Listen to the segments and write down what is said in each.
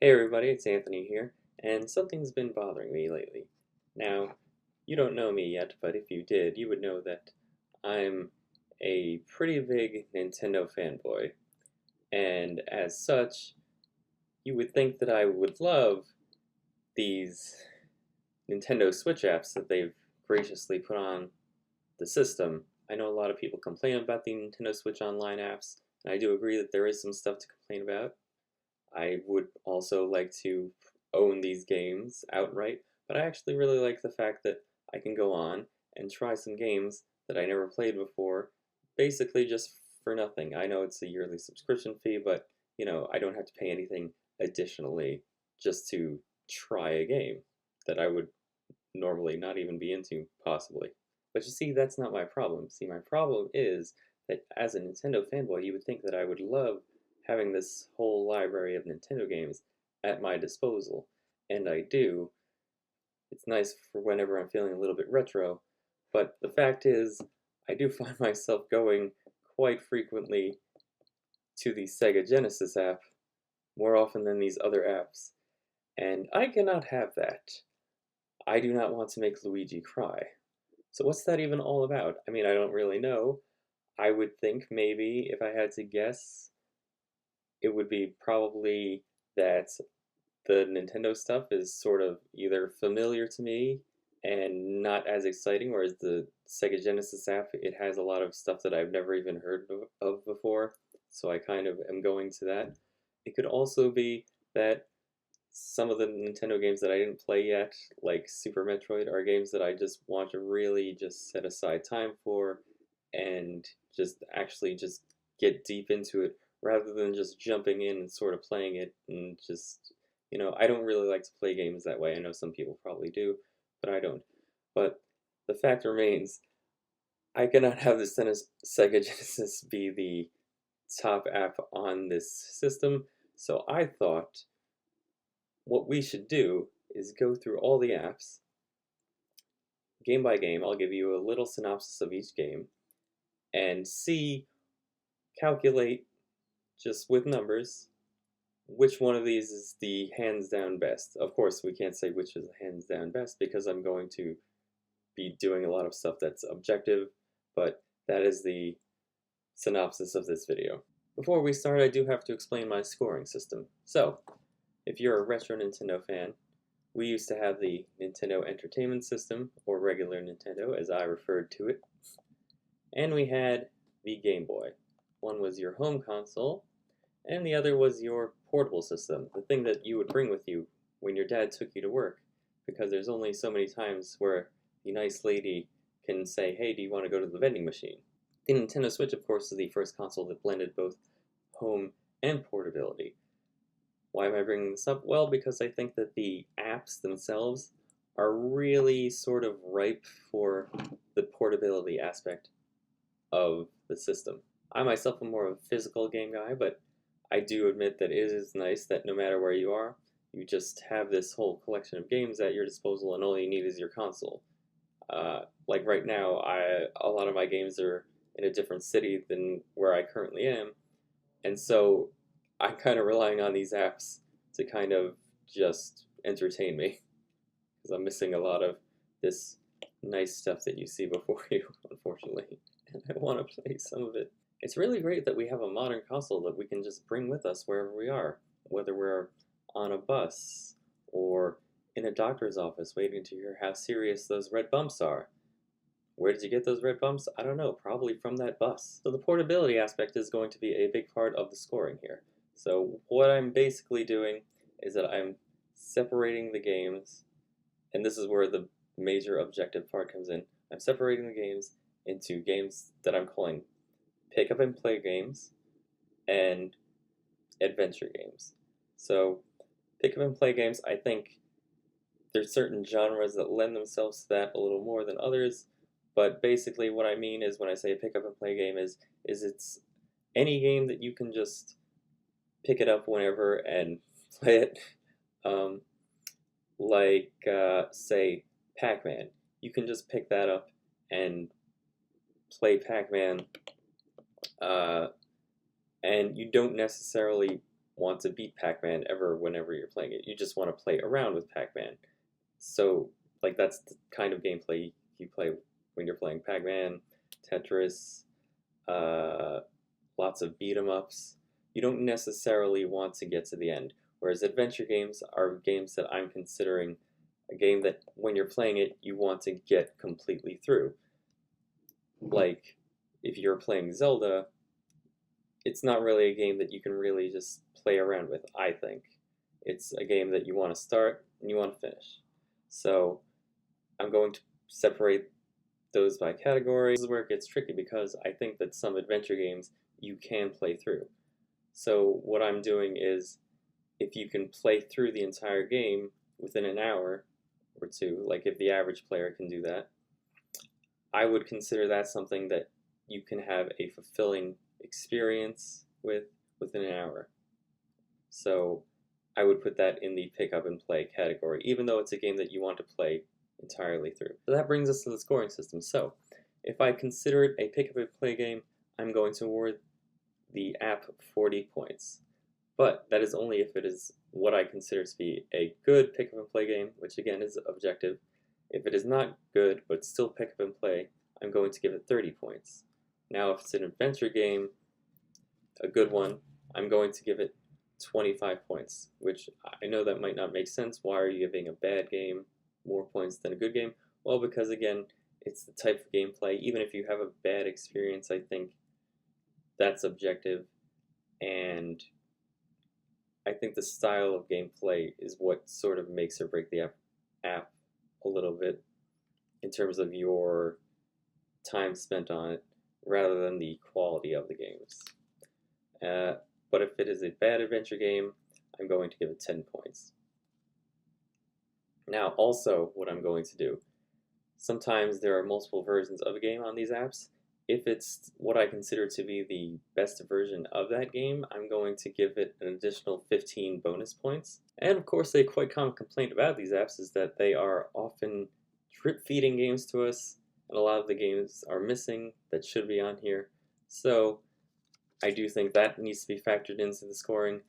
Hey everybody, it's Anthony here, and something's been bothering me lately. Now, you don't know me yet, but if you did, you would know that I'm a pretty big Nintendo fanboy, and as such, you would think that I would love these Nintendo Switch apps that they've graciously put on the system. I know a lot of people complain about the Nintendo Switch Online apps, and I do agree that there is some stuff to complain about. I would also like to own these games outright, but I actually really like the fact that I can go on and try some games that I never played before, basically just for nothing. I know it's a yearly subscription fee, but I don't have to pay anything additionally just to try a game that I would normally not even be into, possibly. But you see, that's not my problem. See, my problem is that as a Nintendo fanboy, you would think that I would love having this whole library of Nintendo games at my disposal, and I do. It's nice for whenever I'm feeling a little bit retro, but the fact is, I do find myself going quite frequently to the Sega Genesis app more often than these other apps, and I cannot have that. I do not want to make Luigi cry. So what's that even all about? I mean, I don't really know. I would think maybe, if I had to guess, it would be probably that the Nintendo stuff is sort of either familiar to me and not as exciting, whereas the Sega Genesis app, it has a lot of stuff that I've never even heard of before, so I kind of am going to that. It could also be that some of the Nintendo games that I didn't play yet, like Super Metroid, are games that I just want to really just set aside time for and just actually just get deep into it rather than just jumping in and sort of playing it and just, I don't really like to play games that way. I know some people probably do, but I don't. But the fact remains, I cannot have the Sega Genesis be the top app on this system, so I thought what we should do is go through all the apps, game by game. I'll give you a little synopsis of each game and calculate just with numbers which one of these is the hands down best. Of course, we can't say which is the hands down best because I'm going to be doing a lot of stuff that's objective, but that is the synopsis of this video. Before we start, I do have to explain my scoring system. So, if you're a retro Nintendo fan, we used to have the Nintendo Entertainment System, or regular Nintendo as I referred to it, and we had the Game Boy. One was your home console, and the other was your portable system, the thing that you would bring with you when your dad took you to work, because there's only so many times where the nice lady can say, hey, do you want to go to the vending machine? The Nintendo Switch, of course, is the first console that blended both home and portability. Why am I bringing this up? Well, because I think that the apps themselves are really sort of ripe for the portability aspect of the system. I myself am more of a physical game guy, but I do admit that it is nice that no matter where you are, you just have this whole collection of games at your disposal and all you need is your console. Like right now, a lot of my games are in a different city than where I currently am, and so I'm kind of relying on these apps to kind of just entertain me because I'm missing a lot of this nice stuff that you see before you, unfortunately, and I want to play some of it. It's really great that we have a modern console that we can just bring with us wherever we are, whether we're on a bus or in a doctor's office waiting to hear how serious those red bumps are. Where did you get those red bumps? I don't know, probably from that bus. So the portability aspect is going to be a big part of the scoring here. So what I'm basically doing is that I'm separating the games, and this is where the major objective part comes in. I'm separating the games into games that I'm calling pick up and play games and adventure games. So pick up and play games, I think there's certain genres that lend themselves to that a little more than others. But basically what I mean is when I say pick up and play game is it's any game that you can just pick it up whenever and play it. Say, Pac-Man. You can just pick that up and play Pac-Man, and you don't necessarily want to beat Pac-Man ever whenever you're playing it. You just want to play around with Pac-Man. So, like, that's the kind of gameplay you play when you're playing Pac-Man, Tetris, uh, lots of beat 'em ups. You don't necessarily want to get to the end. Whereas adventure games are games that I'm considering a game that when you're playing it, you want to get completely through. Like, if you're playing Zelda, it's not really a game that you can really just play around with, I think. It's a game that you want to start and you want to finish. So I'm going to separate those by categories. This is where it gets tricky because I think that some adventure games you can play through. So what I'm doing is if you can play through the entire game within an hour or two, like if the average player can do that, I would consider that something that you can have a fulfilling experience within an hour. So I would put that in the pick up and play category, even though it's a game that you want to play entirely through. So that brings us to the scoring system. So if I consider it a pick up and play game, I'm going to award the app 40 points. But that is only if it is what I consider to be a good pick up and play game, which again is objective. If it is not good, but still pick up and play, I'm going to give it 30 points. Now, if it's an adventure game, a good one, I'm going to give it 25 points, which I know that might not make sense. Why are you giving a bad game more points than a good game? Well, because again, it's the type of gameplay. Even if you have a bad experience, I think that's objective, and I think the style of gameplay is what sort of makes or break the app a little bit in terms of your time spent on it rather than the quality of the games. But if it is a bad adventure game, I'm going to give it 10 points. Now, also, what I'm going to do, sometimes there are multiple versions of a game on these apps. If it's what I consider to be the best version of that game, I'm going to give it an additional 15 bonus points. And of course, a quite common complaint about these apps is that they are often drip-feeding games to us, and a lot of the games are missing that should be on here. So I do think that needs to be factored into the scoring.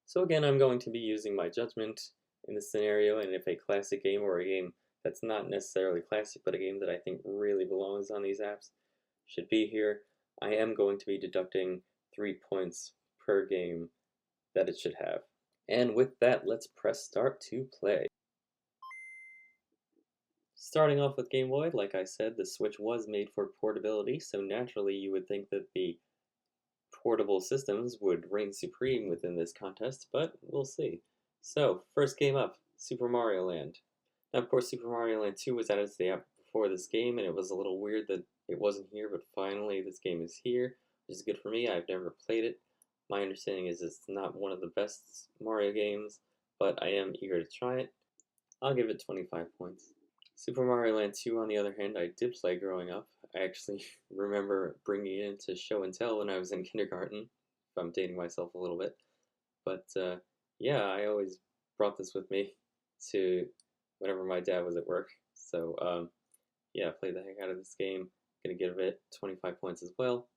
So again, I'm going to be using my judgment in this scenario, and if a classic game or a game that's not necessarily classic, but a game that I think really belongs on these apps should be here, I am going to be deducting 3 points per game that it should have. And with that, let's press start to play. Starting off with Game Boy, like I said, the Switch was made for portability, so naturally you would think that the portable systems would reign supreme within this contest, but we'll see. So, first game up, Super Mario Land. Now, of course, Super Mario Land 2 was added to the app before this game, and it was a little weird that it wasn't here, but finally this game is here, which is good for me. I've never played it. My understanding is it's not one of the best Mario games, but I am eager to try it. I'll give it 25 points. Super Mario Land 2, on the other hand, I did play growing up. I actually remember bringing it into show and tell when I was in kindergarten, if I'm dating myself a little bit. But yeah, I always brought this with me to whenever my dad was at work. So yeah, played the heck out of this game. Gonna give it 25 points as well.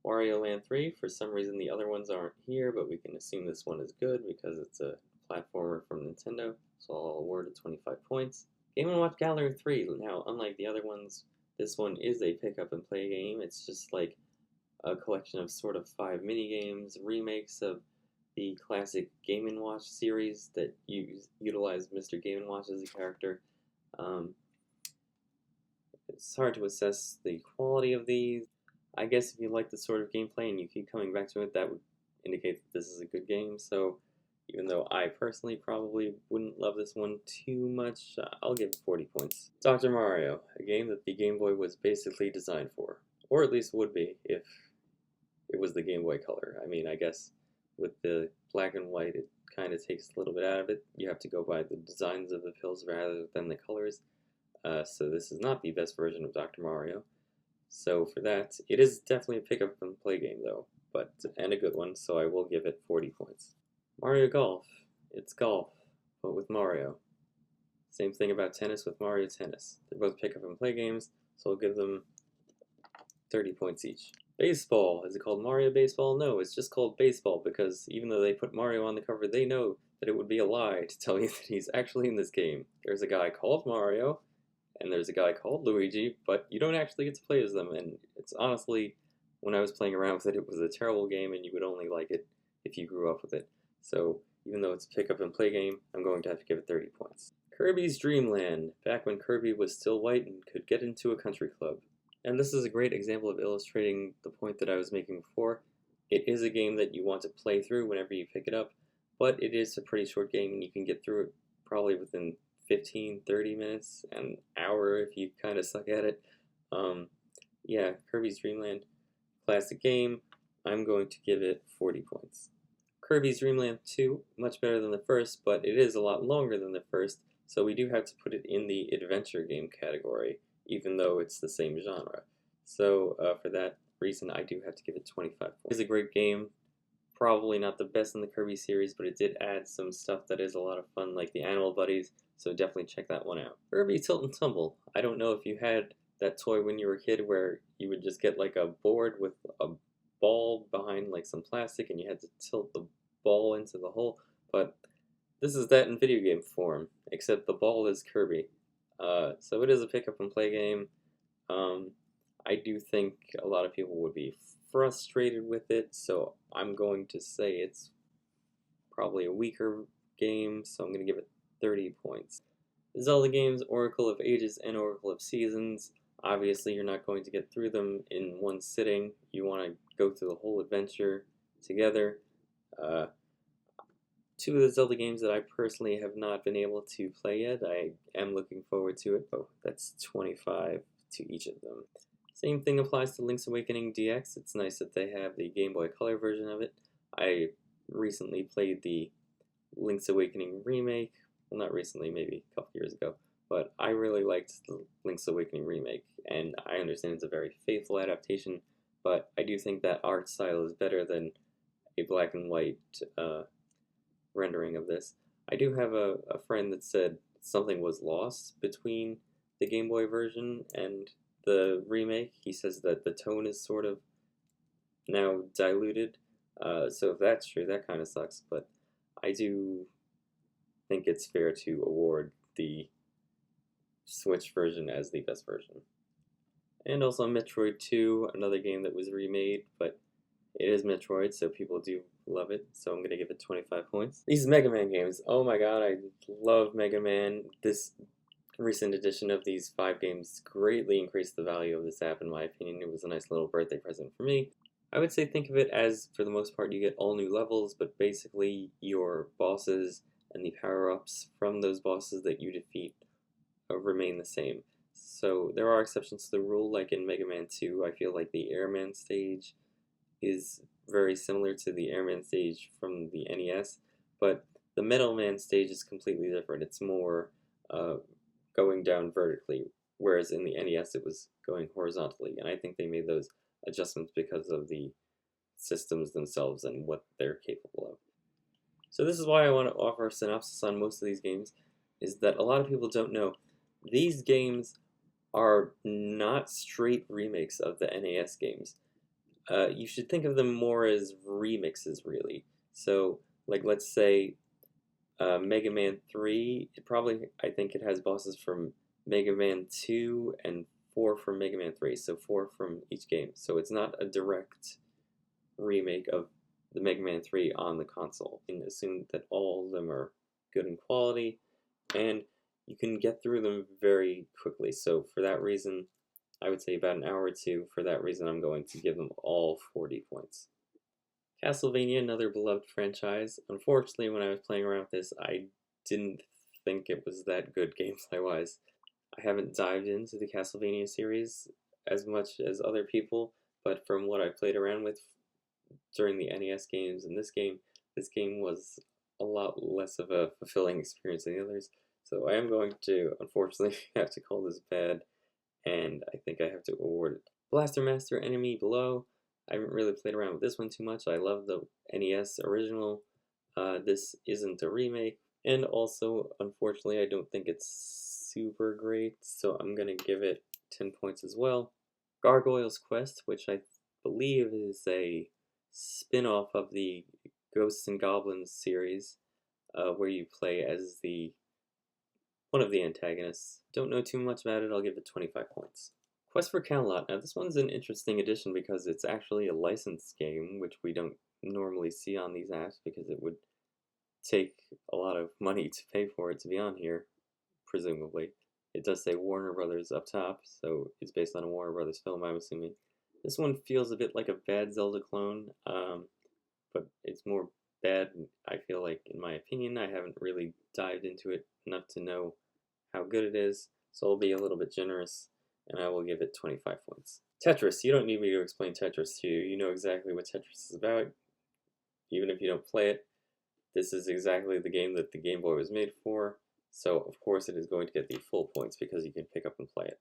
Wario Land 3, for some reason the other ones aren't here, but we can assume this one is good because it's a platformer from Nintendo, so I'll award it 25 points. Game & Watch Gallery 3, now unlike the other ones, this one is a pick up and play game. It's just like a collection of sort of 5 mini games, remakes of the classic Game & Watch series that utilize Mr. Game & Watch as a character. It's hard to assess the quality of these. I guess if you like this sort of gameplay and you keep coming back to it, that would indicate that this is a good game. So even though I personally probably wouldn't love this one too much, I'll give it 40 points. Dr. Mario, a game that the Game Boy was basically designed for. Or at least would be if it was the Game Boy Color. I mean, I guess with the black and white, it kind of takes a little bit out of it. You have to go by the designs of the pills rather than the colors. So this is not the best version of Dr. Mario. So for that, it is definitely a pick up and play game though, and a good one, so I will give it 40 points. Mario Golf. It's golf, but with Mario. Same thing about tennis with Mario Tennis. They're both pick up and play games, so I'll give them 30 points each. Baseball. Is it called Mario Baseball? No, it's just called baseball because even though they put Mario on the cover, they know that it would be a lie to tell you that he's actually in this game. There's a guy called Mario, and there's a guy called Luigi, but you don't actually get to play as them, and it's honestly, when I was playing around with it, it was a terrible game, and you would only like it if you grew up with it. So, even though it's a pick up and play game, I'm going to have to give it 30 points. Kirby's Dream Land, back when Kirby was still white and could get into a country club. And this is a great example of illustrating the point that I was making before. It is a game that you want to play through whenever you pick it up, but it is a pretty short game and you can get through it probably within 15, 30 minutes, an hour if you kind of suck at it. Yeah, Kirby's Dream Land, classic game. I'm going to give it 40 points. Kirby's Dream Land 2, much better than the first, but it is a lot longer than the first, so we do have to put it in the adventure game category, even though it's the same genre. So for that reason, I do have to give it 25 points. It's a great game, probably not the best in the Kirby series, but it did add some stuff that is a lot of fun, like the animal buddies, so definitely check that one out. Kirby Tilt and Tumble. I don't know if you had that toy when you were a kid where you would just get like a board with a ball behind like some plastic and you had to tilt the ball into the hole, but this is that in video game form, except the ball is Kirby. So it is a pick up and play game. I do think a lot of people would be frustrated with it, so I'm going to say it's probably a weaker game, so I'm going to give it 30 points. Zelda games, Oracle of Ages and Oracle of Seasons. Obviously, you're not going to get through them in one sitting. You want to go through the whole adventure together. Two of the Zelda games that I personally have not been able to play yet. I am looking forward to it. Oh, that's 25 to each of them. Same thing applies to Link's Awakening DX. It's nice that they have the Game Boy Color version of it. I recently played the Link's Awakening remake. Well, not recently, maybe a couple years ago. But I really liked the Link's Awakening remake, and I understand it's a very faithful adaptation, but I do think that art style is better than a black and white rendering of this. I do have a friend that said something was lost between the Game Boy version and the remake. He says that the tone is sort of now diluted, so if that's true, that kind of sucks, but I do think it's fair to award the Switch version as the best version. And also Metroid 2, another game that was remade, but it is Metroid, so people do love it, so I'm going to give it 25 points. These Mega Man games, oh my god, I love Mega Man. This recent edition of these 5 games greatly increased the value of this app, in my opinion. It was a nice little birthday present for me. I would say think of it as, for the most part, you get all new levels, but basically your bosses and the power-ups from those bosses that you defeat remain the same. So there are exceptions to the rule, like in Mega Man 2, I feel like the Airman stage is very similar to the Airman stage from the NES, but the Metal Man stage is completely different. It's more going down vertically, whereas in the NES it was going horizontally, and I think they made those adjustments because of the systems themselves and what they're capable of. So this is why I want to offer a synopsis on most of these games, is that a lot of people don't know these games are not straight remakes of the NES games. You should think of them more as remixes, really. So, like, let's say Mega Man 3, I think it has bosses from Mega Man 2 and 4 from Mega Man 3, so 4 from each game. So it's not a direct remake of the Mega Man 3 on the console. You can assume that all of them are good in quality, and you can get through them very quickly. So for that reason, I would say about an hour or two. For that reason, I'm going to give them all 40 points. Castlevania, another beloved franchise. Unfortunately, when I was playing around with this, I didn't think it was that good gameplay-wise. I haven't dived into the Castlevania series as much as other people, but from what I played around with during the NES games and this game was a lot less of a fulfilling experience than the others. So I am going to, unfortunately, have to call this bad, and I think I have to award it. Blaster Master Enemy Below. I haven't really played around with this one too much. I love the NES original. This isn't a remake, and also, unfortunately, I don't think it's super great, so I'm gonna give it 10 points as well. Gargoyle's Quest, which I believe is a spin-off of the Ghosts and Goblins series, where you play as the one of the antagonists. Don't know too much about it, I'll give it 25 points. Quest for Camelot. Now this one's an interesting addition because it's actually a licensed game, which we don't normally see on these apps because it would take a lot of money to pay for it to be on here, presumably. It does say Warner Brothers up top, so it's based on a Warner Brothers film, I'm assuming. This one feels a bit like a bad Zelda clone, but it's more bad, I feel like, in my opinion. I haven't really dived into it enough to know how good it is, so I'll be a little bit generous, and I will give it 25 points. Tetris. You don't need me to explain Tetris to you. You know exactly what Tetris is about, even if you don't play it. This is exactly the game that the Game Boy was made for, so of course it is going to get the full points because you can pick up and play it.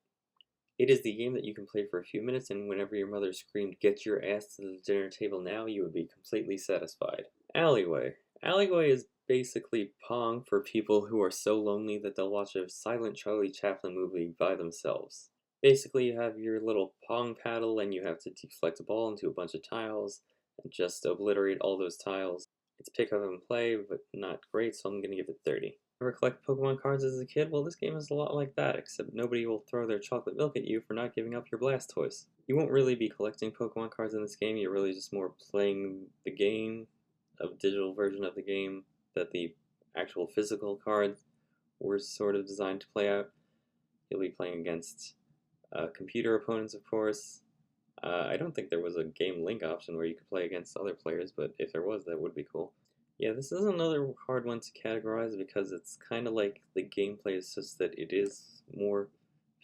It is the game that you can play for a few minutes, and whenever your mother screamed, "Get your ass to the dinner table now," you would be completely satisfied. Alleyway. Alleyway is basically Pong for people who are so lonely that they'll watch a silent Charlie Chaplin movie by themselves. Basically, you have your little Pong paddle, and you have to deflect a ball into a bunch of tiles, and just obliterate all those tiles. It's pick up and play, but not great, so I'm going to give it 30. Ever collect Pokemon cards as a kid? Well, this game is a lot like that, except nobody will throw their chocolate milk at you for not giving up your Blastoise. You won't really be collecting Pokemon cards in this game, you're really just more playing the game, a digital version of the game that the actual physical cards were sort of designed to play out. You'll be playing against computer opponents, of course. I don't think there was a game link option where you could play against other players, but if there was, that would be cool. Yeah, this is another hard one to categorize because it's kind of like the gameplay is such that it is more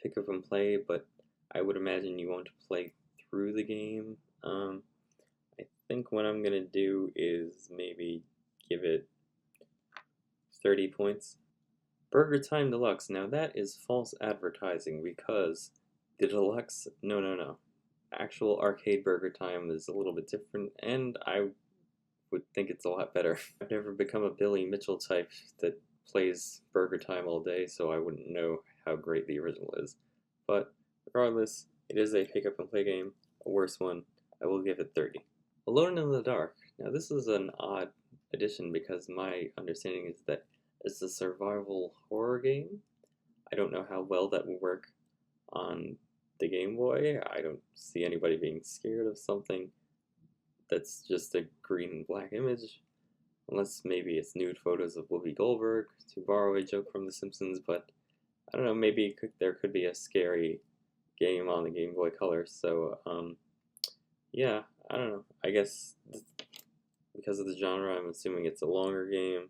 pick up and play, but I would imagine you want to play through the game. I think what I'm going to do is maybe give it 30 points. Burger Time Deluxe. Now that is false advertising because the Deluxe, no. Actual arcade Burger Time is a little bit different, and I would think it's a lot better. I've never become a Billy Mitchell type that plays Burger Time all day, so I wouldn't know how great the original is. But regardless, it is a pick up and play game, a worse one. I will give it 30. Alone in the Dark. Now this is an odd addition because my understanding is that it's a survival horror game. I don't know how well that will work on the Game Boy. I don't see anybody being scared of something that's just a green and black image, unless maybe it's nude photos of Whoopi Goldberg, to borrow a joke from The Simpsons, but I don't know, maybe there could be a scary game on the Game Boy Color, so, yeah, I don't know. I guess because of the genre, I'm assuming it's a longer game.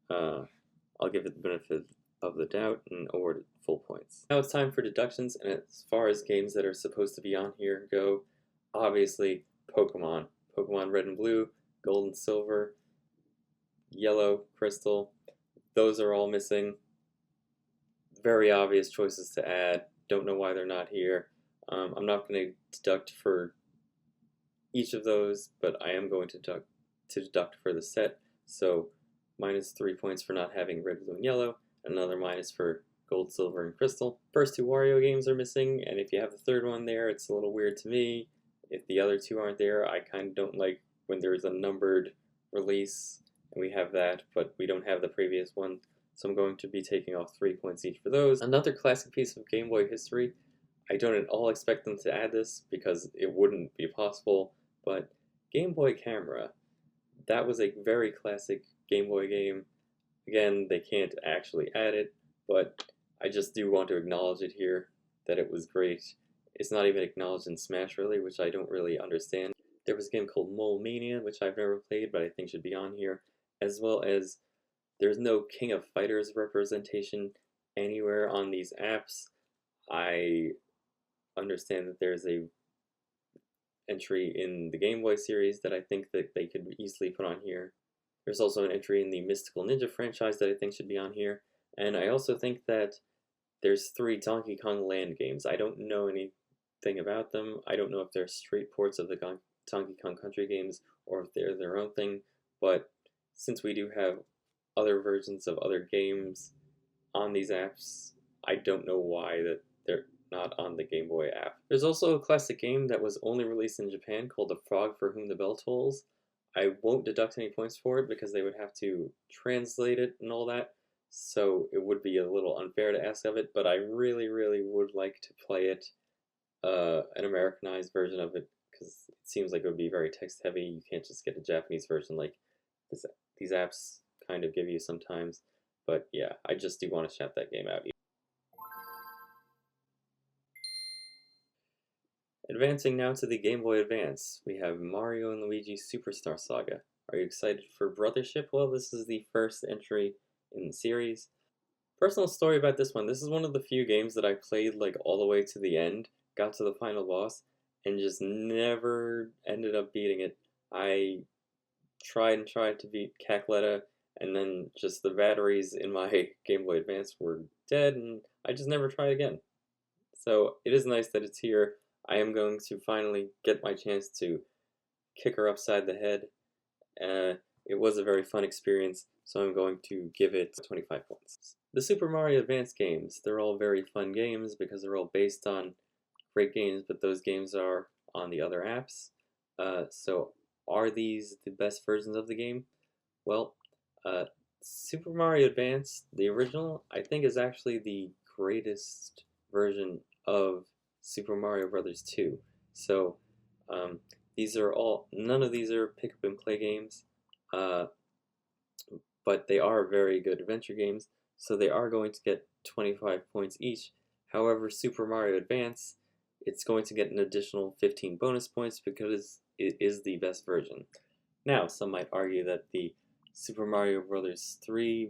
I'll give it the benefit of the doubt and award it full points. Now it's time for deductions, and as far as games that are supposed to be on here go, obviously Pokemon. Pokemon Red and Blue, Gold and Silver, Yellow, Crystal, those are all missing. Very obvious choices to add. Don't know why they're not here. I'm not going to deduct for each of those, but I am going to deduct for the set. So minus 3 points for not having Red, Blue, and Yellow, another minus for Gold, Silver, and Crystal. First two Wario games are missing, and if you have the third one there, it's a little weird to me. If the other two aren't there, I kind of don't like when there's a numbered release, and we have that, but we don't have the previous one, so I'm going to be taking off 3 points each for those. Another classic piece of Game Boy history. I don't at all expect them to add this, because it wouldn't be possible, but Game Boy Camera. That was a very classic Game Boy game. Again, they can't actually add it, but I just do want to acknowledge it here, that it was great. It's not even acknowledged in Smash, really, which I don't really understand. There was a game called Mole Mania, which I've never played, but I think should be on here, as well as there's no King of Fighters representation anywhere on these apps. I understand that there's a entry in the Game Boy series that I think that they could easily put on here. There's also an entry in the Mystical Ninja franchise that I think should be on here, and I also think that there's 3 Donkey Kong Land games. I don't know anything about them. I don't know if they're straight ports of the Donkey Kong Country games or if they're their own thing, but since we do have other versions of other games on these apps, I don't know why that not on the Game Boy app. There's also a classic game that was only released in Japan called The Frog for Whom the Bell Tolls. I won't deduct any points for it because they would have to translate it and all that, so it would be a little unfair to ask of it, but I really, really would like to play it, an Americanized version of it, because it seems like it would be very text heavy. You can't just get a Japanese version like this, these apps kind of give you sometimes. But yeah, I just do want to shout that game out. Advancing now to the Game Boy Advance, we have Mario and Luigi Superstar Saga. Are you excited for Brothership? Well, this is the first entry in the series. Personal story about this one. This is one of the few games that I played like all the way to the end, got to the final boss, and just never ended up beating it. I tried and tried to beat Cackletta, and then just the batteries in my Game Boy Advance were dead, and I just never tried again. So it is nice that it's here. I am going to finally get my chance to kick her upside the head. It was a very fun experience, so I'm going to give it 25 points. The Super Mario Advance games, they're all very fun games because they're all based on great games, but those games are on the other apps. So are these the best versions of the game? Well, Super Mario Advance, the original, I think is actually the greatest version of Super Mario Brothers 2. So none of these are pick up and play games, but they are very good adventure games, so they are going to get 25 points each. However, Super Mario Advance, it's going to get an additional 15 bonus points because it is the best version. Now, some might argue that the Super Mario Bros. 3,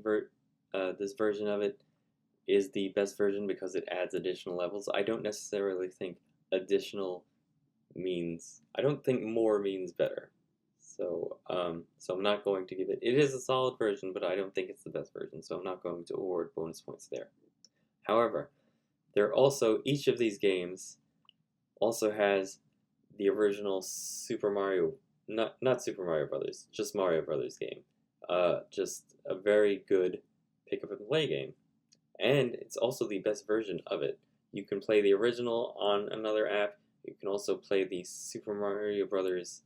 this version of it, is the best version because it adds additional levels. I don't necessarily think additional means, I don't think more means better. So, so I'm not going to give it, it is a solid version, but I don't think it's the best version, so I'm not going to award bonus points there. However, each of these games also has the original Super Mario, not Super Mario Brothers, just Mario Brothers game. Just a very good pick up and play game. And it's also the best version of it. You can play the original on another app. You can also play the Super Mario Brothers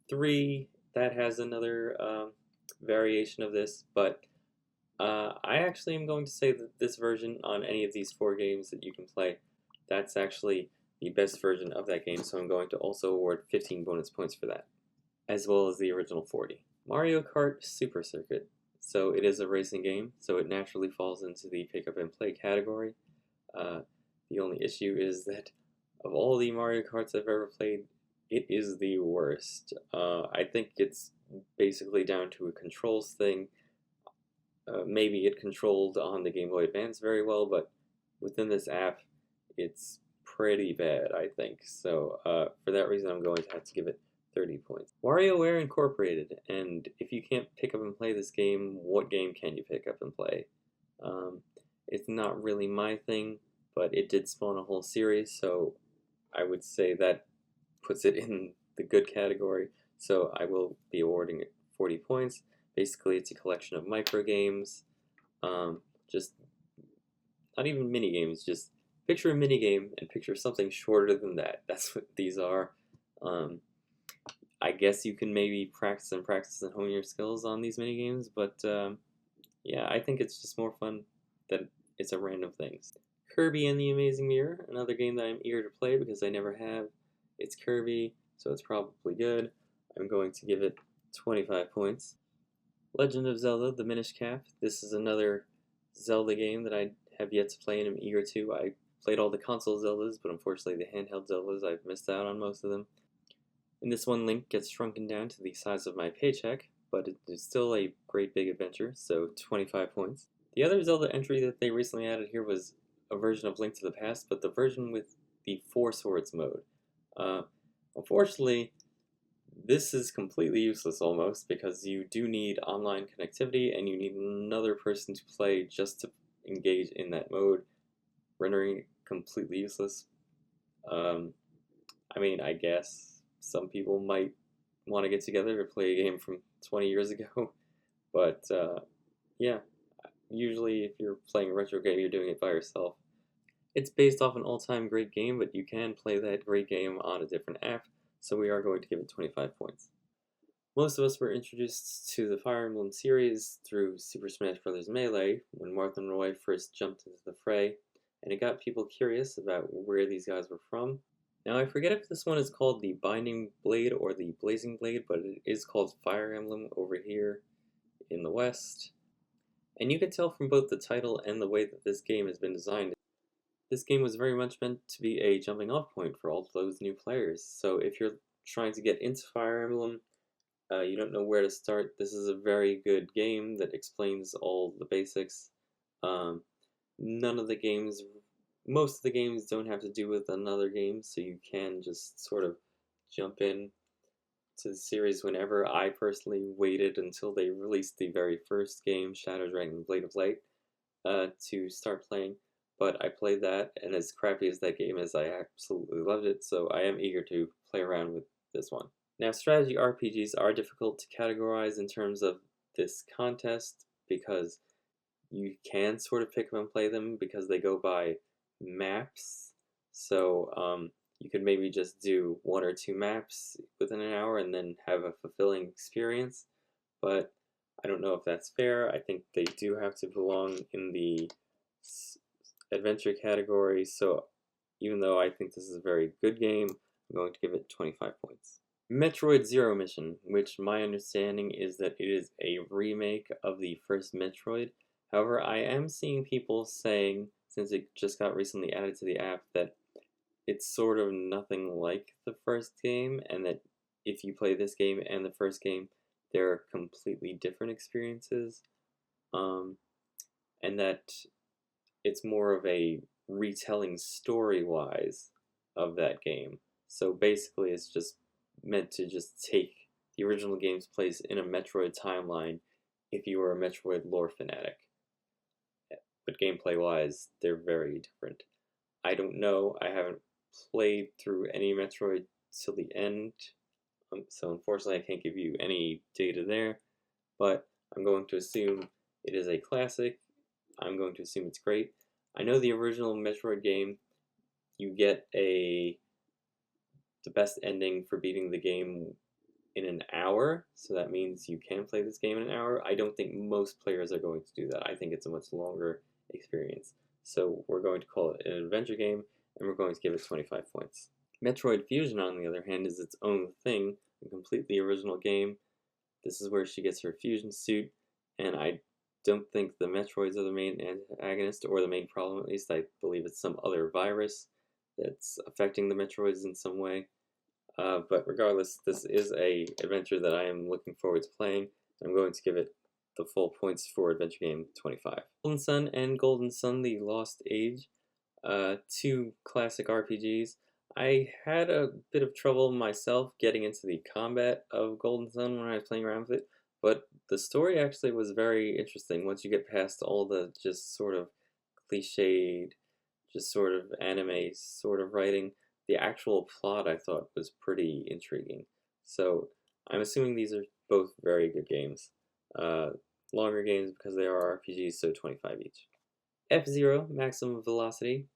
3 that has another variation of this, but I actually am going to say that this version on any of these 4 games that you can play, that's actually the best version of that game, so I'm going to also award 15 bonus points for that, as well as the original 40. Mario Kart Super Circuit. So it is a racing game, so it naturally falls into the pick up and play category. The only issue is that of all the Mario Karts I've ever played, it is the worst. I think it's basically down to a controls thing. Maybe it controlled on the Game Boy Advance very well, but within this app, it's pretty bad, I think. So for that reason, I'm going to have to give it 30 points. WarioWare Incorporated, and if you can't pick up and play this game, what game can you pick up and play? It's not really my thing, but it did spawn a whole series, so I would say that puts it in the good category, so I will be awarding it 40 points. Basically, it's a collection of micro games, just not even mini games, just picture a mini game and picture something shorter than that. That's what these are. I guess you can maybe practice and hone your skills on these mini games, but yeah, I think it's just more fun that it's a random thing. Kirby and the Amazing Mirror, another game that I'm eager to play because I never have. It's Kirby, so it's probably good. I'm going to give it 25 points. Legend of Zelda: The Minish Cap. This is another Zelda game that I have yet to play and I'm eager to. I played all the console Zeldas, but unfortunately the handheld Zeldas, I've missed out on most of them. In this one, Link gets shrunken down to the size of my paycheck, but it is still a great big adventure, so 25 points. The other Zelda entry that they recently added here was a version of Link to the Past, but the version with the Four Swords mode. Unfortunately, this is completely useless almost because you do need online connectivity and you need another person to play just to engage in that mode, rendering it completely useless. I mean, I guess some people might want to get together to play a game from 20 years ago, but yeah, usually if you're playing a retro game, you're doing it by yourself. It's based off an all-time great game, but you can play that great game on a different app, so we are going to give it 25 points. Most of us were introduced to the Fire Emblem series through Super Smash Bros. Melee when Marth and Roy first jumped into the fray, and it got people curious about where these guys were from. Now, I forget if this one is called the Binding Blade or the Blazing Blade, but it is called Fire Emblem over here in the West. And you can tell from both the title and the way that this game has been designed. This game was very much meant to be a jumping off point for all those new players. So if you're trying to get into Fire Emblem, you don't know where to start, this is a very good game that explains all the basics. Um, none of the games, most of the games don't have to do with another game, so you can just sort of jump in to the series whenever. I personally waited until they released the very first game, Shadow Dragon Blade of Light, to start playing. But I played that, and as crappy as that game is, I absolutely loved it, so I am eager to play around with this one. Now, strategy RPGs are difficult to categorize in terms of this contest because you can sort of pick them and play them because they go by maps. So you could maybe just do 1 or 2 maps within an hour and then have a fulfilling experience. But I don't know if that's fair. I think they do have to belong in the adventure category. So even though I think this is a very good game, I'm going to give it 25 points. Metroid Zero Mission, which my understanding is that it is a remake of the first Metroid. However, I am seeing people saying, since it just got recently added to the app, that it's sort of nothing like the first game, and that if you play this game and the first game, they're completely different experiences, and that it's more of a retelling story-wise of that game. So basically, it's just meant to just take the original game's place in a Metroid timeline if you were a Metroid lore fanatic. But gameplay-wise, they're very different. I don't know. I haven't played through any Metroid till the end, so unfortunately I can't give you any data there, but I'm going to assume it is a classic. I'm going to assume it's great. I know the original Metroid game, you get the best ending for beating the game in an hour, so that means you can play this game in an hour. I don't think most players are going to do that. I think it's a much longer experience. So we're going to call it an adventure game, and we're going to give it 25 points. Metroid Fusion, on the other hand, is its own thing, a completely original game. This is where she gets her fusion suit, and I don't think the Metroids are the main antagonist, or the main problem at least. I believe it's some other virus that's affecting the Metroids in some way. But regardless, this is a adventure that I am looking forward to playing. I'm going to give it the full points for adventure game 25. Golden Sun and Golden Sun: The Lost Age, 2 classic RPGs. I had a bit of trouble myself getting into the combat of Golden Sun when I was playing around with it, but the story actually was very interesting once you get past all the just sort of cliched, just sort of anime sort of writing. The actual plot I thought was pretty intriguing. So I'm assuming these are both very good games. Longer games because they are RPGs, so 25 each. F-Zero Maximum Velocity,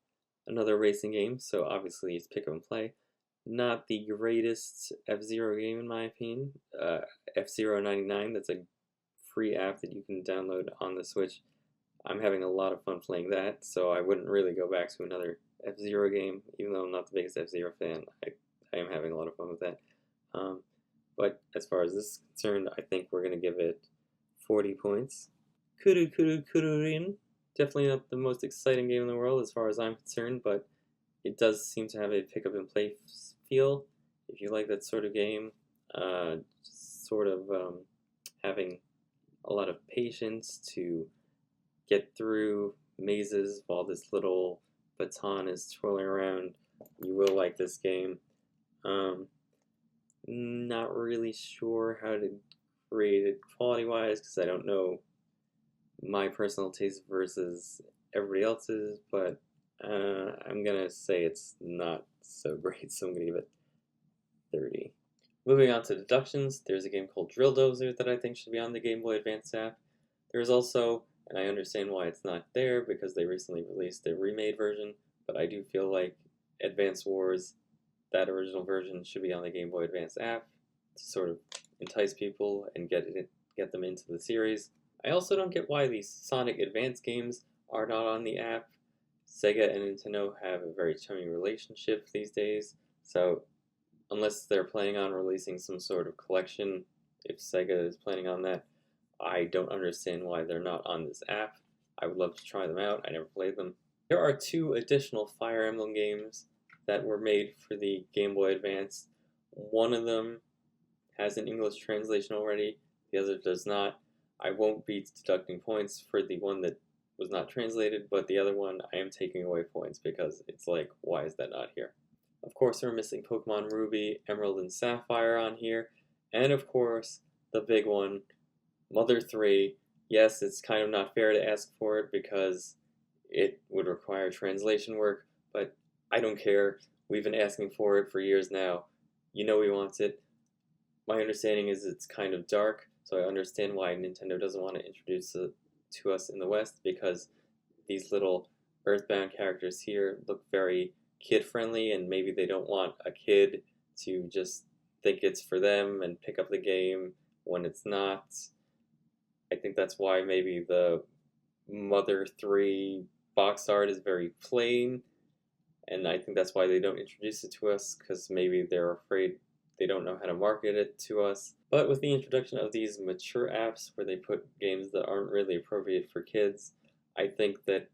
another racing game, so obviously it's pick up and play. Not the greatest F-Zero game in my opinion. F-Zero 99, that's a free app that you can download on the Switch. I'm having a lot of fun playing that, so I wouldn't really go back to another F-Zero game, even though I'm not the biggest F-Zero fan. I am having a lot of fun with that. But as far as this is concerned, I think we're going to give it 40 points. Kururin, definitely not the most exciting game in the world as far as I'm concerned, but it does seem to have a pick up and play feel. If you like that sort of game, having a lot of patience to get through mazes while this little baton is twirling around, you will like this game. Not really sure how to grade it quality-wise because I don't know my personal taste versus everybody else's, but I'm gonna say it's not so great, so I'm gonna give it 30. Moving on to deductions, there's a game called Drill Dozer that I think should be on the Game Boy Advance app. There's also, and I understand why it's not there because they recently released a remade version, but I do feel like Advance Wars, that original version, should be on the Game Boy Advance app to sort of entice people and get them into the series. I also don't get why these Sonic Advance games are not on the app. Sega and Nintendo have a very chummy relationship these days, so unless they're planning on releasing some sort of collection, if Sega is planning on that, I don't understand why they're not on this app. I would love to try them out. I never played them. There are 2 additional Fire Emblem games that were made for the Game Boy Advance. One of them has an English translation already, the other does not. I won't be deducting points for the one that was not translated, but the other one I am taking away points because it's like, why is that not here? Of course, we're missing Pokemon Ruby, Emerald, and Sapphire on here, and of course, the big one, Mother 3. Yes, it's kind of not fair to ask for it because it would require translation work, but I don't care. We've been asking for it for years now. You know we want it. My understanding is it's kind of dark, so I understand why Nintendo doesn't want to introduce it to us in the West, because these little Earthbound characters here look very kid-friendly, and maybe they don't want a kid to just think it's for them and pick up the game when it's not. I think that's why maybe the Mother 3 box art is very plain, and I think that's why they don't introduce it to us, because maybe they're afraid they don't know how to market it to us. But with the introduction of these mature apps where they put games that aren't really appropriate for kids, I think that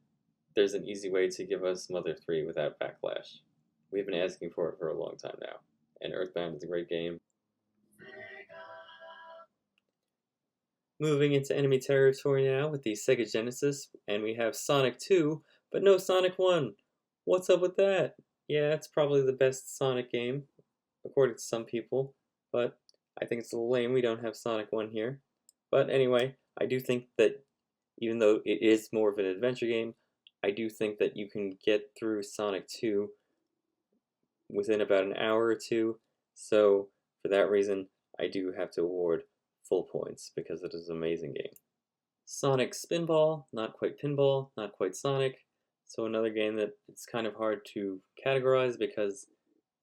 there's an easy way to give us Mother 3 without backlash. We've been asking for it for a long time now, and Earthbound is a great game. Moving into enemy territory now with the Sega Genesis, and we have Sonic 2, but no Sonic 1. What's up with that? Yeah, it's probably the best Sonic game, according to some people, but I think it's a little lame we don't have Sonic 1 here. But anyway, I do think that even though it is more of an adventure game, I do think that you can get through Sonic 2 within about an hour or two, so for that reason, I do have to award full points because it is an amazing game. Sonic Spinball, not quite pinball, not quite Sonic, so another game that it's kind of hard to categorize because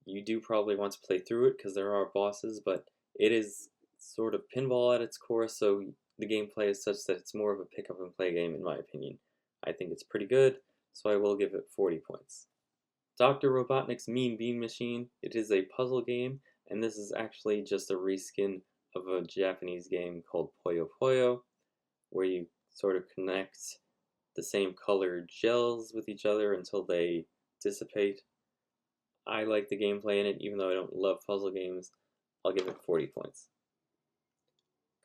you do probably want to play through it because there are bosses, but it is sort of pinball at its core, so the gameplay is such that it's more of a pick up and play game in my opinion. I think it's pretty good, so I will give it 40 points. Dr. Robotnik's Mean Bean Machine, it is a puzzle game, and this is actually just a reskin of a Japanese game called Puyo Puyo, where you sort of connect the same colored gels with each other until they dissipate. I like the gameplay in it, even though I don't love puzzle games. I'll give it 40 points.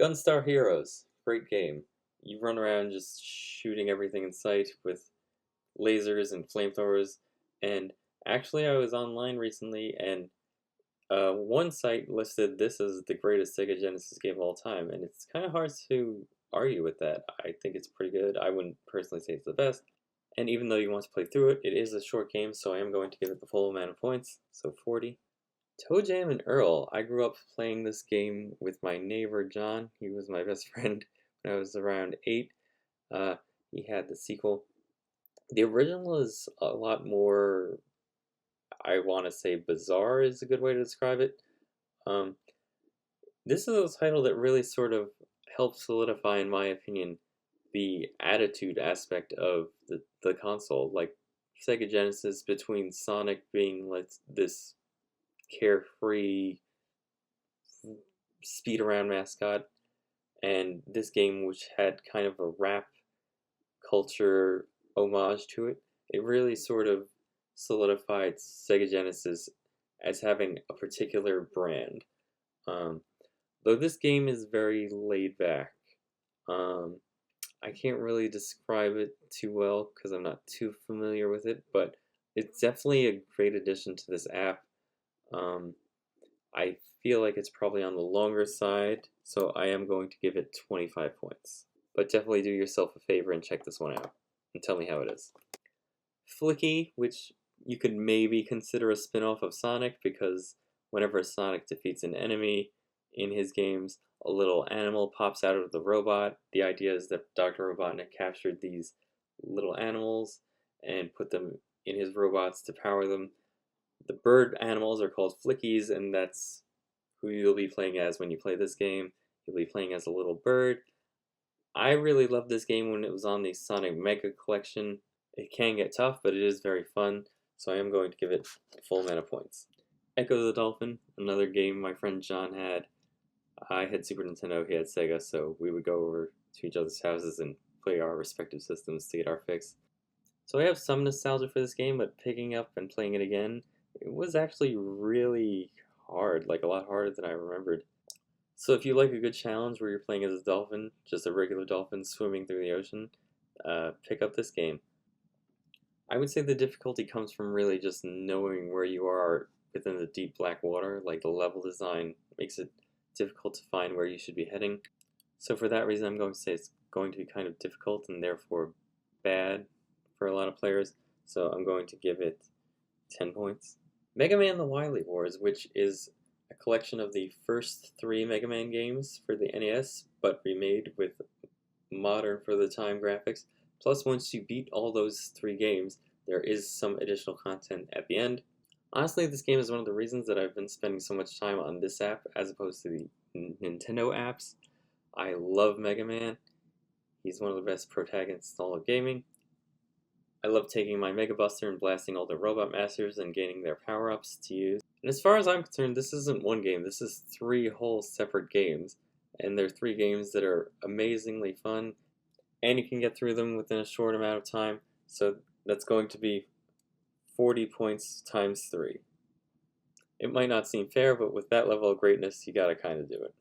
Gunstar Heroes, great game. You run around just shooting everything in sight with lasers and flamethrowers, and actually I was online recently and one site listed this as the greatest Sega Genesis game of all time, and it's kind of hard to argue with that. I think it's pretty good. I wouldn't personally say it's the best, and even though you want to play through it, it is a short game, so I am going to give it the full amount of points, so 40. Toe Jam and Earl. I grew up playing this game with my neighbor John. He was my best friend when I was around 8. He had the sequel. The original is a lot more, I want to say bizarre is a good way to describe it. This is a title that really sort of helped solidify, in my opinion, the attitude aspect of the console. Like Sega Genesis, between Sonic being like this carefree speed around mascot, and this game which had kind of a rap culture homage to it, it really sort of solidified Sega Genesis as having a particular brand. Though this game is very laid back. I can't really describe it too well because I'm not too familiar with it, but it's definitely a great addition to this app. I feel like it's probably on the longer side, so I am going to give it 25 points. But definitely do yourself a favor and check this one out, and tell me how it is. Flicky, which you could maybe consider a spin-off of Sonic, because whenever Sonic defeats an enemy in his games, a little animal pops out of the robot. The idea is that Dr. Robotnik captured these little animals and put them in his robots to power them. The bird animals are called flickies, and that's who you'll be playing as when you play this game. You'll be playing as a little bird. I really loved this game when it was on the Sonic Mega Collection. It can get tough, but it is very fun, so I am going to give it a full amount of points. Echo the Dolphin, another game my friend John had. I had Super Nintendo, he had Sega, so we would go over to each other's houses and play our respective systems to get our fix. So I have some nostalgia for this game, but picking up and playing it again, it was actually really hard, like a lot harder than I remembered. So if you like a good challenge where you're playing as a dolphin, just a regular dolphin swimming through the ocean, pick up this game. I would say the difficulty comes from really just knowing where you are within the deep black water, like the level design makes it difficult to find where you should be heading. So for that reason, I'm going to say it's going to be kind of difficult and therefore bad for a lot of players. So I'm going to give it 10 points. Mega Man The Wily Wars, which is a collection of the first 3 Mega Man games for the NES, but remade with modern for the time graphics. Plus, once you beat all those 3 games, there is some additional content at the end. Honestly, this game is one of the reasons that I've been spending so much time on this app as opposed to the Nintendo apps. I love Mega Man. He's one of the best protagonists in all of gaming. I love taking my Mega Buster and blasting all the Robot Masters and gaining their power-ups to use. And as far as I'm concerned, this isn't one game, this is 3 whole separate games. And they're 3 games that are amazingly fun, and you can get through them within a short amount of time, so that's going to be 40 points times 3. It might not seem fair, but with that level of greatness, you gotta kinda do it.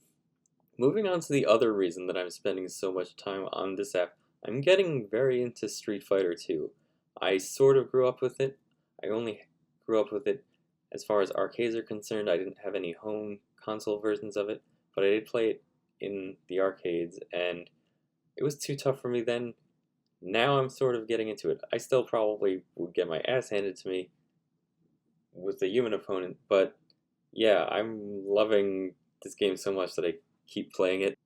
Moving on to the other reason that I'm spending so much time on this app, I'm getting very into Street Fighter 2. I sort of grew up with it. I only grew up with it as far as arcades are concerned. I didn't have any home console versions of it, but I did play it in the arcades, and it was too tough for me then. Now I'm sort of getting into it. I still probably would get my ass handed to me with a human opponent, but yeah, I'm loving this game so much that I keep playing it.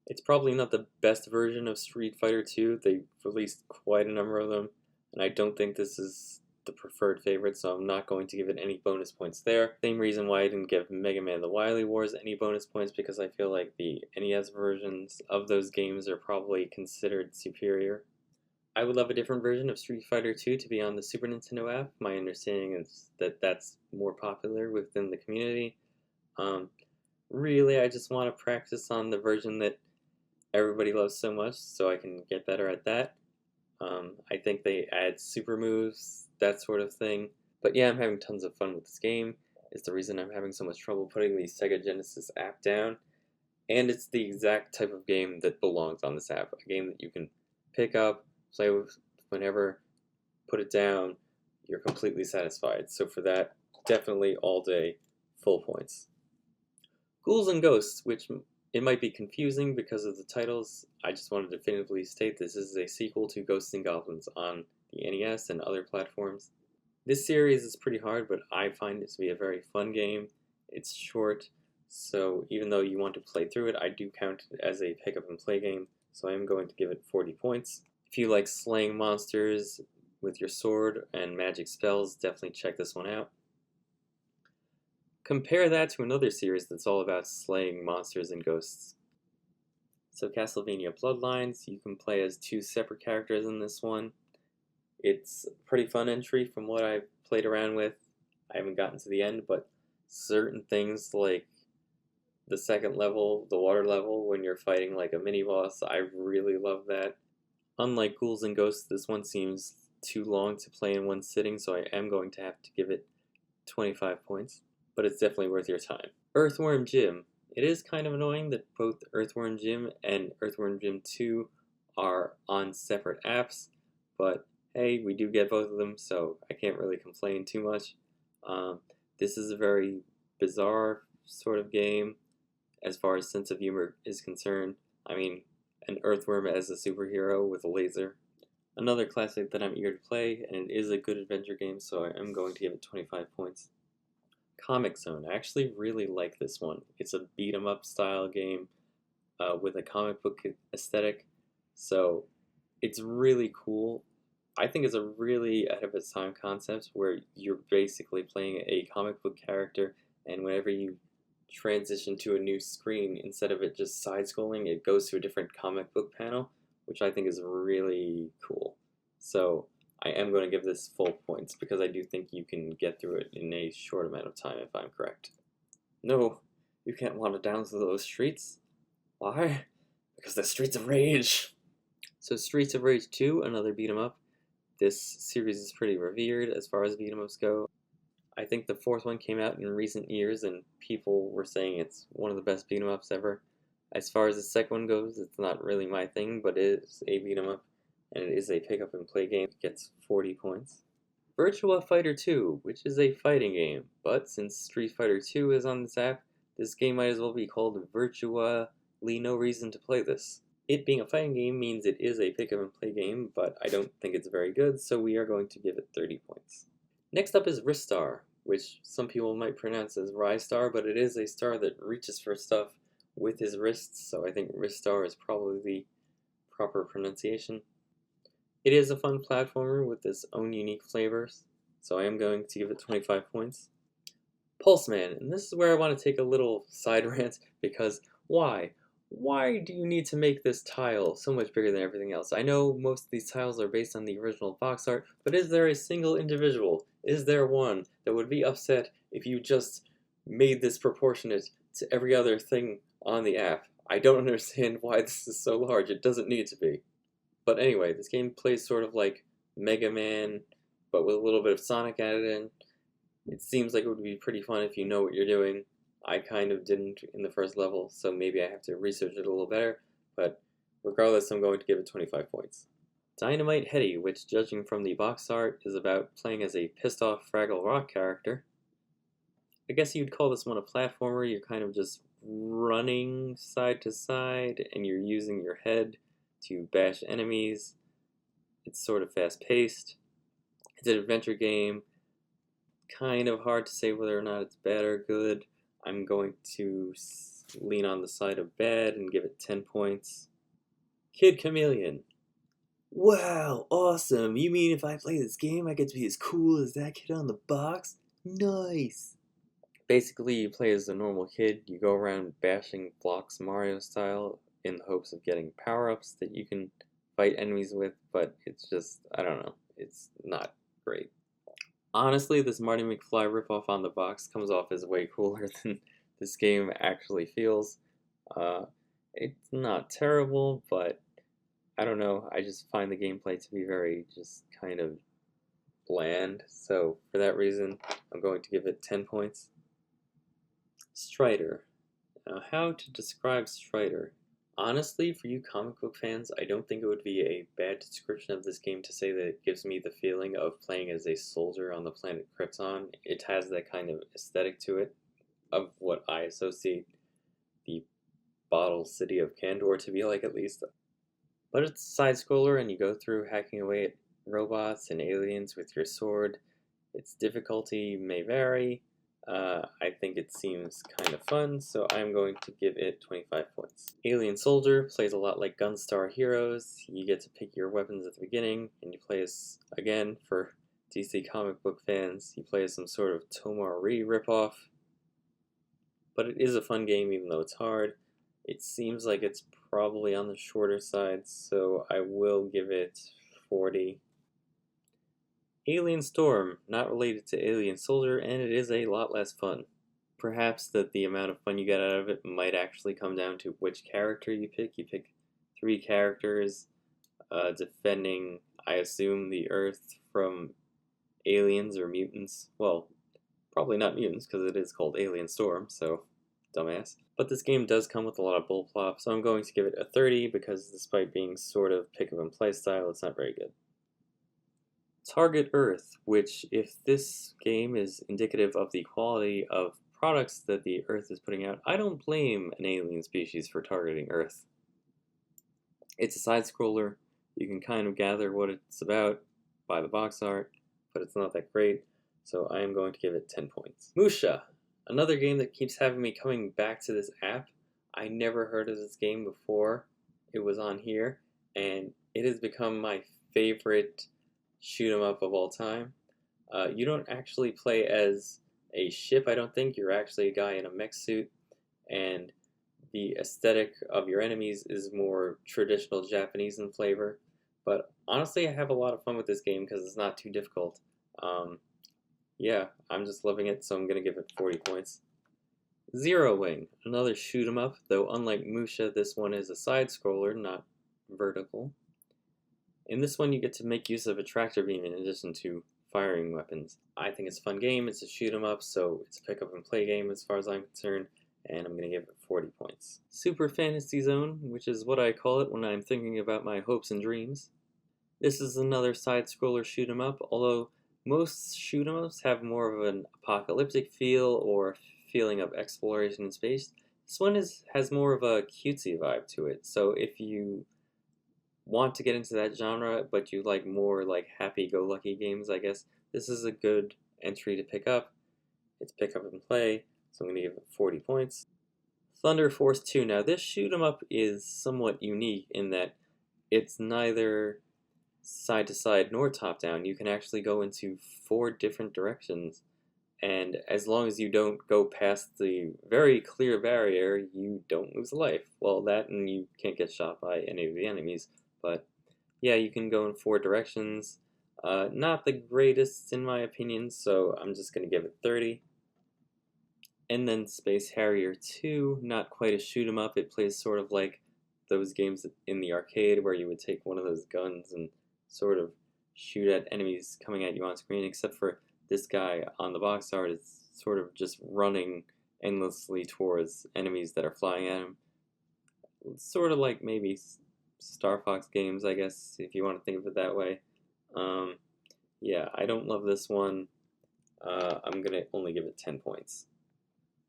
It's probably not the best version of Street Fighter 2. They released quite a number of them, and I don't think this is the preferred favorite, so I'm not going to give it any bonus points there. Same reason why I didn't give Mega Man The Wily Wars any bonus points, because I feel like the NES versions of those games are probably considered superior. I would love a different version of Street Fighter 2 to be on the Super Nintendo app. My understanding is that that's more popular within the community. Really, I just want to practice on the version that everybody loves so much, so I can get better at that. I think they add super moves, that sort of thing. But yeah, I'm having tons of fun with this game. It's the reason I'm having so much trouble putting the Sega Genesis app down. And it's the exact type of game that belongs on this app. A game that you can pick up, play with whenever, put it down, you're completely satisfied. So for that, definitely all day, full points. Ghouls and Ghosts, which it might be confusing because of the titles. I just want to definitively state this is a sequel to Ghosts and Goblins on the NES and other platforms. This series is pretty hard, but I find it to be a very fun game. It's short, so even though you want to play through it, I do count it as a pick up and play game, so I am going to give it 40 points. If you like slaying monsters with your sword and magic spells, definitely check this one out. Compare that to another series that's all about slaying monsters and ghosts. So Castlevania Bloodlines, you can play as 2 separate characters in this one. It's a pretty fun entry from what I've played around with. I haven't gotten to the end, but certain things like the second level, the water level, when you're fighting like a mini-boss, I really love that. Unlike Ghouls and Ghosts, this one seems too long to play in one sitting, so I am going to have to give it 25 points. But it's definitely worth your time. Earthworm Jim. It is kind of annoying that both Earthworm Jim and Earthworm Jim 2 are on separate apps, but hey, we do get both of them, so I can't really complain too much. This is a very bizarre sort of game as far as sense of humor is concerned. I mean, an earthworm as a superhero with a laser. Another classic that I'm eager to play, and it is a good adventure game, so I am going to give it 25 points. Comic Zone. I actually really like this one. It's a beat 'em up style game with a comic book aesthetic, so it's really cool. I think it's a really ahead of its time concept where you're basically playing a comic book character, and whenever you transition to a new screen, instead of it just side scrolling, it goes to a different comic book panel, which I think is really cool. So I am going to give this full points because I do think you can get through it in a short amount of time if I'm correct. No, you can't wander down through those streets. Why? Because the streets of rage. So Streets of Rage 2, another beat 'em up. This series is pretty revered as far as beat 'em ups go. I think the fourth one came out in recent years, and people were saying it's one of the best beat 'em ups ever. As far as the second one goes, it's not really my thing, but it is a beat 'em up, and it is a pick up and play game. It gets 40 points. Virtua Fighter 2, which is a fighting game, but since Street Fighter 2 is on this app, this game might as well be called Virtually No Reason to Play This. It being a fighting game means it is a pick up and play game, but I don't think it's very good, so we are going to give it 30 points. Next up is Ristar, which some people might pronounce as Rystar, but it is a star that reaches for stuff with his wrists, so I think Ristar is probably the proper pronunciation. It is a fun platformer with its own unique flavors, so I am going to give it 25 points. Pulseman, and this is where I want to take a little side rant, because why? Why do you need to make this tile so much bigger than everything else? I know most of these tiles are based on the original box art, but is there a single individual? Is there one that would be upset if you just made this proportionate to every other thing on the app? I don't understand why this is so large. It doesn't need to be. But anyway, this game plays sort of like Mega Man, but with a little bit of Sonic added in. It seems like it would be pretty fun if you know what you're doing. I kind of didn't in the first level, so maybe I have to research it a little better, but regardless, I'm going to give it 25 points. Dynamite Heady, which judging from the box art is about playing as a pissed off Fraggle Rock character. I guess you'd call this one a platformer. You're kind of just running side to side, and you're using your head to bash enemies. It's sort of fast paced. It's an adventure game. Kind of hard to say whether or not it's bad or good. I'm going to lean on the side of bad and give it 10 points. Kid Chameleon. Wow, awesome. You mean if I play this game, I get to be as cool as that kid on the box? Nice. Basically, you play as a normal kid. You go around bashing blocks Mario style in the hopes of getting power-ups that you can fight enemies with, but it's just, I don't know, it's not great. Honestly, this Marty McFly ripoff on the box comes off as way cooler than this game actually feels. It's not terrible, but I don't know, I just find the gameplay to be very just kind of bland, so for that reason, I'm going to give it 10 points. Strider. Now, how to describe Strider? Honestly, for you comic book fans, I don't think it would be a bad description of this game to say that it gives me the feeling of playing as a soldier on the planet Krypton. It has that kind of aesthetic to it, of what I associate the bottle city of Kandor to be like, at least. But it's a side-scroller, and you go through hacking away at robots and aliens with your sword. Its difficulty may vary. I think it seems kind of fun, so I'm going to give it 25 points. Alien Soldier plays a lot like Gunstar Heroes. You get to pick your weapons at the beginning, and you play as, again, for DC comic book fans, you play as some sort of Tomari ripoff. But it is a fun game, even though it's hard. It seems like it's probably on the shorter side, so I will give it 40. Alien Storm, not related to Alien Soldier, and it is a lot less fun. Perhaps that the amount of fun you get out of it might actually come down to which character you pick. You pick 3 characters defending, I assume, the Earth from aliens or mutants. Well, probably not mutants, because it is called Alien Storm, so dumbass. But this game does come with a lot of bull plop, so I'm going to give it a 30, because despite being sort of pick up and play style, it's not very good. Target Earth, which, if this game is indicative of the quality of products that the Earth is putting out, I don't blame an alien species for targeting Earth. It's a side-scroller. You can kind of gather what it's about by the box art, but it's not that great, so I am going to give it 10 points. Musha, another game that keeps having me coming back to this app. I never heard of this game before it was on here, and it has become my favorite shoot 'em up of all time. You don't actually play as a ship, I don't think. You're actually a guy in a mech suit, and the aesthetic of your enemies is more traditional Japanese in flavor. But honestly, I have a lot of fun with this game because it's not too difficult. Um, yeah, I'm just loving it, so I'm gonna give it 40 points. Zero Wing, another shoot 'em up, though unlike Musha, this one is a side scroller, not vertical. In this one, you get to make use of a tractor beam in addition to firing weapons. I think it's a fun game. It's a shoot 'em up, so it's a pick up and play game as far as I'm concerned, and I'm going to give it 40 points. Super Fantasy Zone, which is what I call it when I'm thinking about my hopes and dreams. This is another side scroller shoot 'em up, although most shoot 'em ups have more of an apocalyptic feel or feeling of exploration in space. This one has more of a cutesy vibe to it, so if you want to get into that genre, but you like more like happy-go-lucky games, I guess, this is a good entry to pick up. It's pick up and play, so I'm going to give it 40 points. Thunder Force 2. Now, this shoot 'em up is somewhat unique in that it's neither side to side nor top down. You can actually go into 4 different directions, and as long as you don't go past the very clear barrier, you don't lose a life. Well, that and you can't get shot by any of the enemies, but yeah, you can go in 4 directions. Not the greatest in my opinion, so I'm just going to give it 30. And then Space Harrier 2, not quite a shoot 'em up. It plays sort of like those games in the arcade where you would take one of those guns and sort of shoot at enemies coming at you on screen, except for this guy on the box art is sort of just running endlessly towards enemies that are flying at him. It's sort of like maybe Star Fox games, I guess, if you want to think of it that way. Um, yeah, I don't love this one. I'm going to only give it 10 points.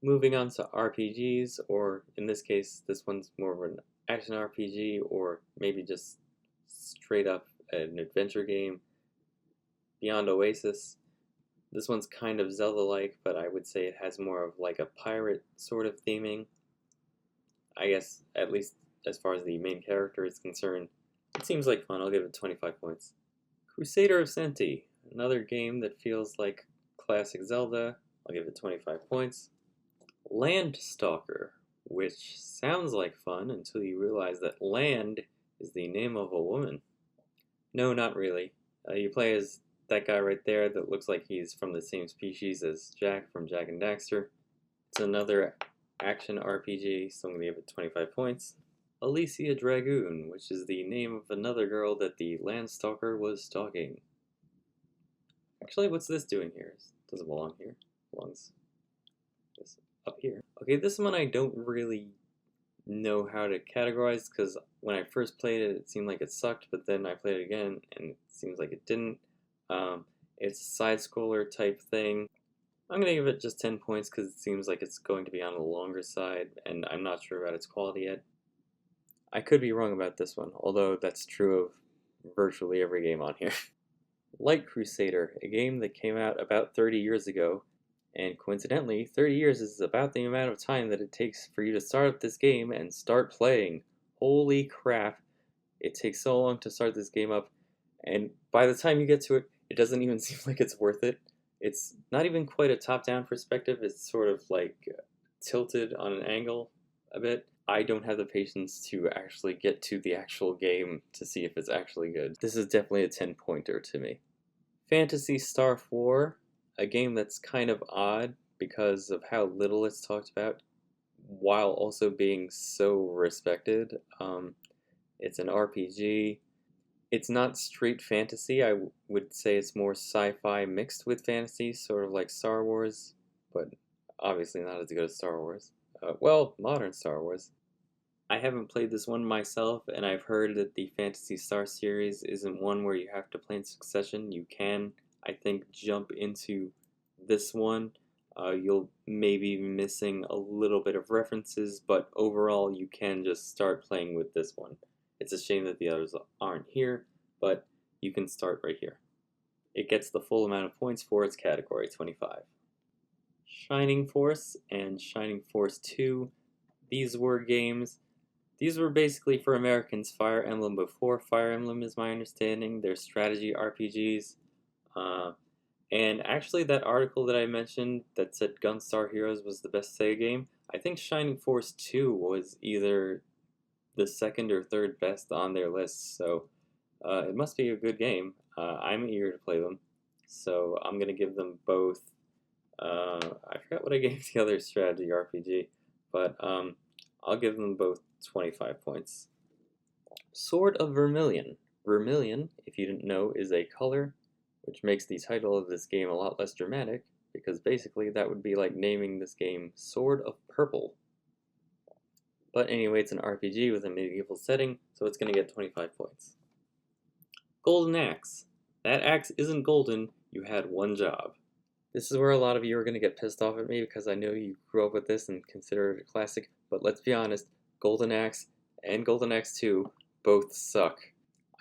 Moving on to RPGs, or in this case, this one's more of an action RPG, or maybe just straight up an adventure game. Beyond Oasis. This one's kind of Zelda-like, but I would say it has more of like a pirate sort of theming. I guess, at least as far as the main character is concerned. It seems like fun. I'll give it 25 points. Crusader of Senti. Another game that feels like classic Zelda. I'll give it 25 points. Landstalker, which sounds like fun until you realize that Land is the name of a woman. No, not really. You play as that guy right there that looks like he's from the same species as Jack from Jak and Daxter. It's another action RPG, so I'm going to give it 25 points. Alicia Dragoon, which is the name of another girl that the Landstalker was stalking. Actually, what's this doing here? It doesn't belong here. It belongs up here. Okay, this one I don't really know how to categorize because when I first played it, it seemed like it sucked, but then I played it again and it seems like it didn't. It's a side-scroller type thing. I'm going to give it just 10 points because it seems like it's going to be on the longer side, and I'm not sure about its quality yet. I could be wrong about this one, although that's true of virtually every game on here. Light Crusader, a game that came out about 30 years ago, and coincidentally, 30 years is about the amount of time that it takes for you to start up this game and start playing. Holy crap, it takes so long to start this game up, and by the time you get to it, it doesn't even seem like it's worth it. It's not even quite a top-down perspective, it's sort of like tilted on an angle a bit. I don't have the patience to actually get to the actual game to see if it's actually good. This is definitely a 10-pointer to me. Phantasy Star 4, a game that's kind of odd because of how little it's talked about, while also being so respected. It's an RPG. It's not straight fantasy. I would say it's more sci-fi mixed with fantasy, sort of like Star Wars, but obviously not as good as Star Wars. Well, modern Star Wars. I haven't played this one myself, and I've heard that the Phantasy Star series isn't one where you have to play in succession. You can, I think, jump into this one. You'll maybe be missing a little bit of references, but overall you can just start playing with this one. It's a shame that the others aren't here, but you can start right here. It gets the full amount of points for its category, 25. Shining Force and Shining Force 2. These were games These were basically for Americans Fire Emblem before Fire Emblem is my understanding. They're strategy RPGs. Uh, and actually that article that I mentioned that said Gunstar Heroes was the best Sega game, I think Shining Force 2 was either the second or third best on their list, so it must be a good game. I'm eager to play them, so I'm going to give them both. I forgot what I gave the other strategy RPG, but I'll give them both 25 points. Sword of Vermilion. Vermilion, if you didn't know, is a color, which makes the title of this game a lot less dramatic, because basically that would be like naming this game Sword of Purple. But anyway, it's an RPG with a medieval setting, so it's going to get 25 points. Golden Axe. That axe isn't golden, you had one job. This is where a lot of you are going to get pissed off at me because I know you grew up with this and consider it a classic, but let's be honest, Golden Axe and Golden Axe 2 both suck.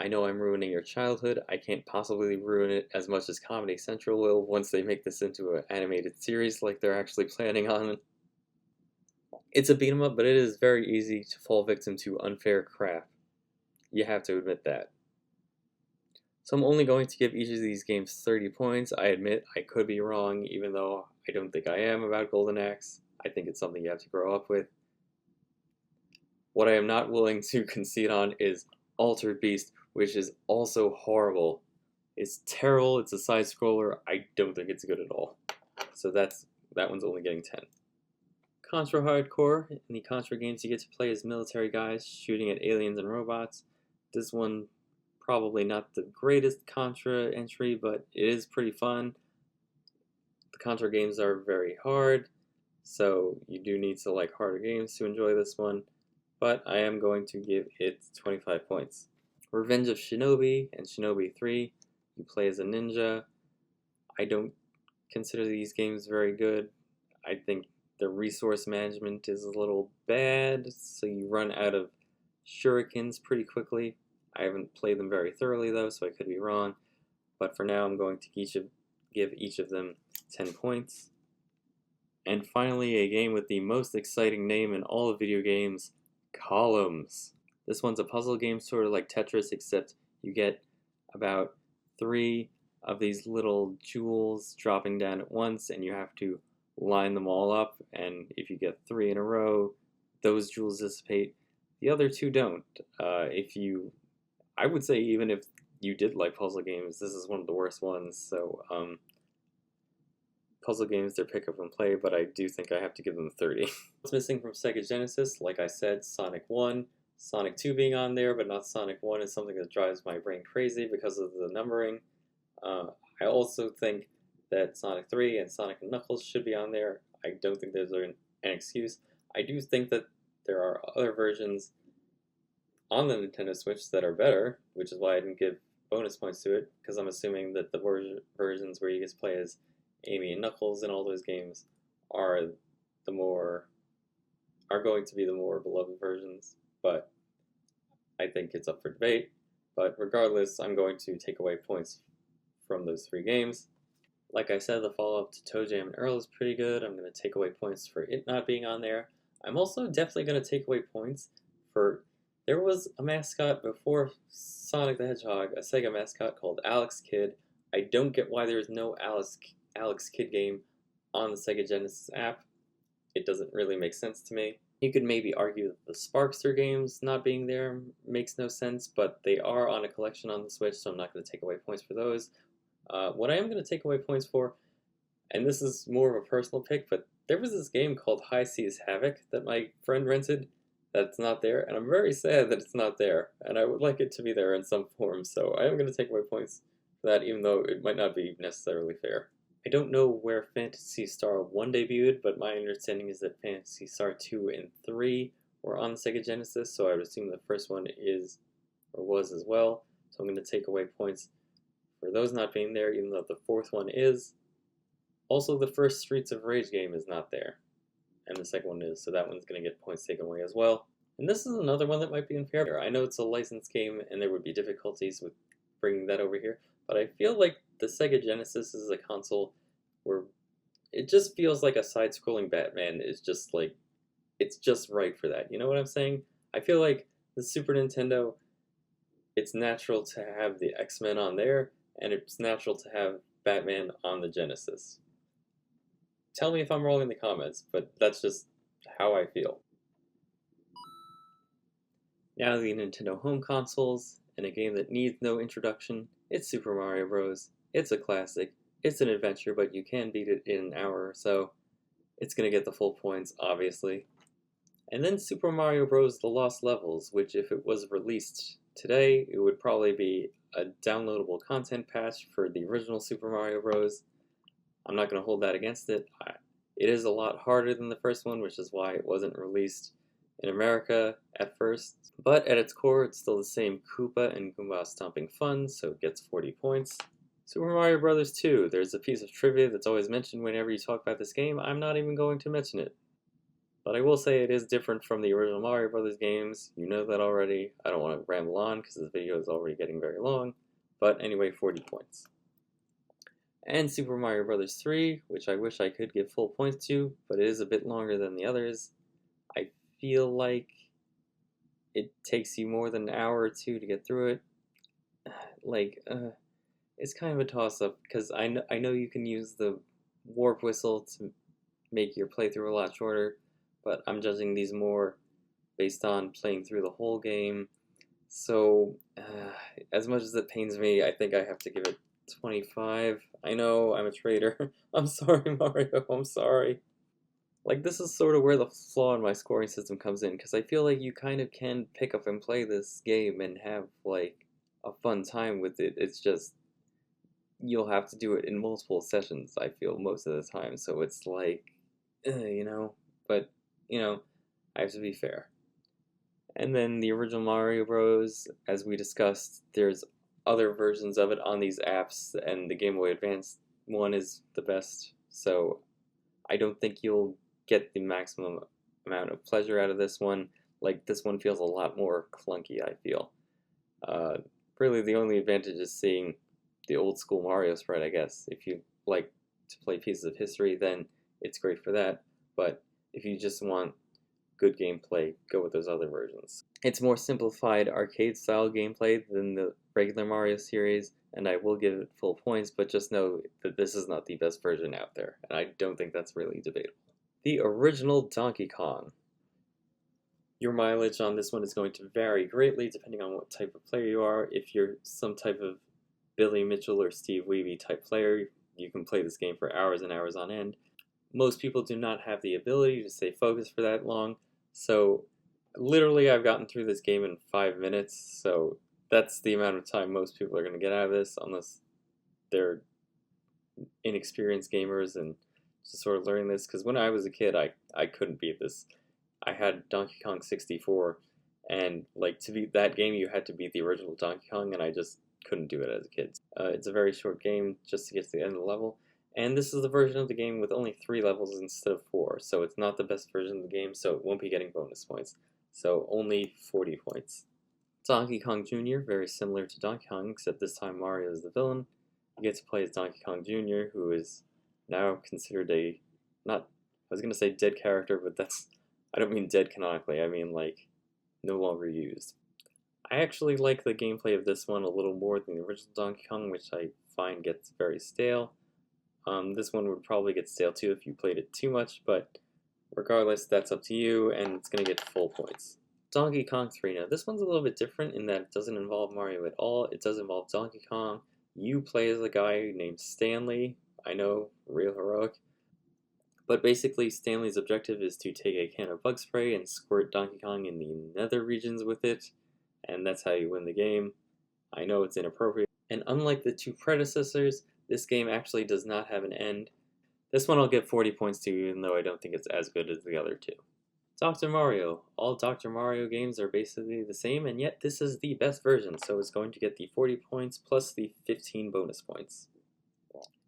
I know I'm ruining your childhood, I can't possibly ruin it as much as Comedy Central will once they make this into an animated series like they're actually planning on. It's a beat 'em up, but it is very easy to fall victim to unfair crap. You have to admit that. So I'm only going to give each of these games 30 points. I admit I could be wrong, even though I don't think I am about Golden Axe. I think it's something you have to grow up with. What I am not willing to concede on is Altered Beast, which is also horrible. It's terrible, it's a side scroller, I don't think it's good at all. So that one's only getting 10. Contra Hardcore. In the Contra games you get to play as military guys shooting at aliens and robots. This one, probably not the greatest Contra entry, but it is pretty fun. The Contra games are very hard, so you do need to like harder games to enjoy this one, but I am going to give it 25 points. Revenge of Shinobi and Shinobi 3. You play as a ninja. I don't consider these games very good. I think the resource management is a little bad, so you run out of shurikens pretty quickly. I haven't played them very thoroughly though, so I could be wrong. But for now, I'm going to give each of them 10 points. And finally, a game with the most exciting name in all of video games, Columns. This one's a puzzle game, sort of like Tetris, except you get about 3 of these little jewels dropping down at once, and you have to line them all up, and if you get 3 in a row, those jewels dissipate. The other 2 don't. I would say even if you did like puzzle games, this is one of the worst ones, so puzzle games, they're pick up and play, but I do think I have to give them 30. What's missing from Sega Genesis? Like I said, Sonic 1, Sonic 2 being on there, but not Sonic 1 is something that drives my brain crazy because of the numbering. I also think that Sonic 3 and Sonic and Knuckles should be on there. I don't think those are an excuse. I do think that there are other versions on the Nintendo Switch that are better, which is why I didn't give bonus points to it, because I'm assuming that the versions where you get to play as Amy and Knuckles and all those games are going to be the more beloved versions, but I think it's up for debate. But regardless, I'm going to take away points from those 3 games. Like I said, the follow-up to Toe Jam and Earl is pretty good. I'm going to take away points for it not being on there. I'm also definitely going to take away points for... There was a mascot before Sonic the Hedgehog, a Sega mascot called Alex Kidd. I don't get why there's no Alex Kidd game on the Sega Genesis app. It doesn't really make sense to me. You could maybe argue that the Sparkster games not being there makes no sense, but they are on a collection on the Switch, so I'm not going to take away points for those. What I am going to take away points for, and this is more of a personal pick, but there was this game called High Seas Havoc that my friend rented that's not there, and I'm very sad that it's not there, and I would like it to be there in some form, so I am going to take away points for that, even though it might not be necessarily fair. I don't know where Phantasy Star 1 debuted, but my understanding is that Phantasy Star 2 and 3 were on the Sega Genesis, so I would assume the first one is, or was as well, so I'm going to take away points for those not being there, even though the 4th one is. Also, the first Streets of Rage game is not there, and the second one is, so that one's going to get points taken away as well. And this is another one that might be unfair. I know it's a licensed game, and there would be difficulties with bringing that over here, but I feel like the Sega Genesis is a console where it just feels like a side-scrolling Batman is just like, it's just right for that. You know what I'm saying? I feel like the Super Nintendo, it's natural to have the X-Men on there, and it's natural to have Batman on the Genesis. Tell me if I'm wrong in the comments, but that's just how I feel. Now the Nintendo home consoles, and a game that needs no introduction, it's Super Mario Bros. It's a classic, it's an adventure, but you can beat it in an hour or so. It's gonna get the full points, obviously. And then Super Mario Bros. The Lost Levels, which if it was released today, it would probably be a downloadable content patch for the original Super Mario Bros. I'm not going to hold that against it. It is a lot harder than the first one, which is why it wasn't released in America at first. But at its core, it's still the same Koopa and Goomba stomping fun, so it gets 40 points. Super Mario Bros. 2, there's a piece of trivia that's always mentioned whenever you talk about this game. I'm not even going to mention it. But I will say it is different from the original Mario Brothers games. You know that already. I don't want to ramble on because this video is already getting very long. But anyway, 40 points. And Super Mario Brothers 3, which I wish I could give full points to, but it is a bit longer than the others. I feel like it takes you more than an hour or two to get through it. It's kind of a toss-up because I know you can use the warp whistle to make your playthrough a lot shorter, but I'm judging these more based on playing through the whole game. So, as much as it pains me, I think I have to give it 25. I know, I'm a traitor. I'm sorry, Mario, I'm sorry. Like, this is sort of where the flaw in my scoring system comes in, because I feel like you kind of can pick up and play this game and have, like, a fun time with it. It's just, you'll have to do it in multiple sessions, I feel, most of the time. So it's like, you know, but, you know, I have to be fair. And then the original Mario Bros, as we discussed, there's other versions of it on these apps, and the Game Boy Advance one is the best. So I don't think you'll get the maximum amount of pleasure out of this one. Like, this one feels a lot more clunky, I feel. Really, the only advantage is seeing the old school Mario sprite, I guess. If you like to play Pieces of History, then it's great for that. But if you just want good gameplay, go with those other versions. It's more simplified arcade-style gameplay than the regular Mario series, and I will give it full points, but just know that this is not the best version out there, and I don't think that's really debatable. The original Donkey Kong. Your mileage on this one is going to vary greatly depending on what type of player you are. If you're some type of Billy Mitchell or Steve Wiebe type player, you can play this game for hours and hours on end. Most people do not have the ability to stay focused for that long, so literally I've gotten through this game in 5 minutes, so that's the amount of time most people are going to get out of this, unless they're inexperienced gamers and just sort of learning this, because when I was a kid, I couldn't beat this. I had Donkey Kong 64, and like to beat that game, you had to beat the original Donkey Kong, and I just couldn't do it as a kid. It's a very short game just to get to the end of the level, and this is the version of the game with only 3 levels instead of 4, so it's not the best version of the game, so it won't be getting bonus points. So only 40 points. Donkey Kong Jr., very similar to Donkey Kong, except this time Mario is the villain. You get to play as Donkey Kong Jr., who is now considered a, not, I was going to say dead character, but that's, I don't mean dead canonically, I mean like no longer used. I actually like the gameplay of this one a little more than the original Donkey Kong, which I find gets very stale. This one would probably get stale too if you played it too much, but regardless, that's up to you, and it's going to get full points. Donkey Kong 3. Now, this one's a little bit different in that it doesn't involve Mario at all. It does involve Donkey Kong. You play as a guy named Stanley. I know, real heroic. But basically, Stanley's objective is to take a can of bug spray and squirt Donkey Kong in the nether regions with it, and that's how you win the game. I know it's inappropriate. And unlike the 2 predecessors, this game actually does not have an end. This one I'll give 40 points to, even though I don't think it's as good as the other 2. Dr. Mario. All Dr. Mario games are basically the same, and yet this is the best version, so it's going to get the 40 points plus the 15 bonus points.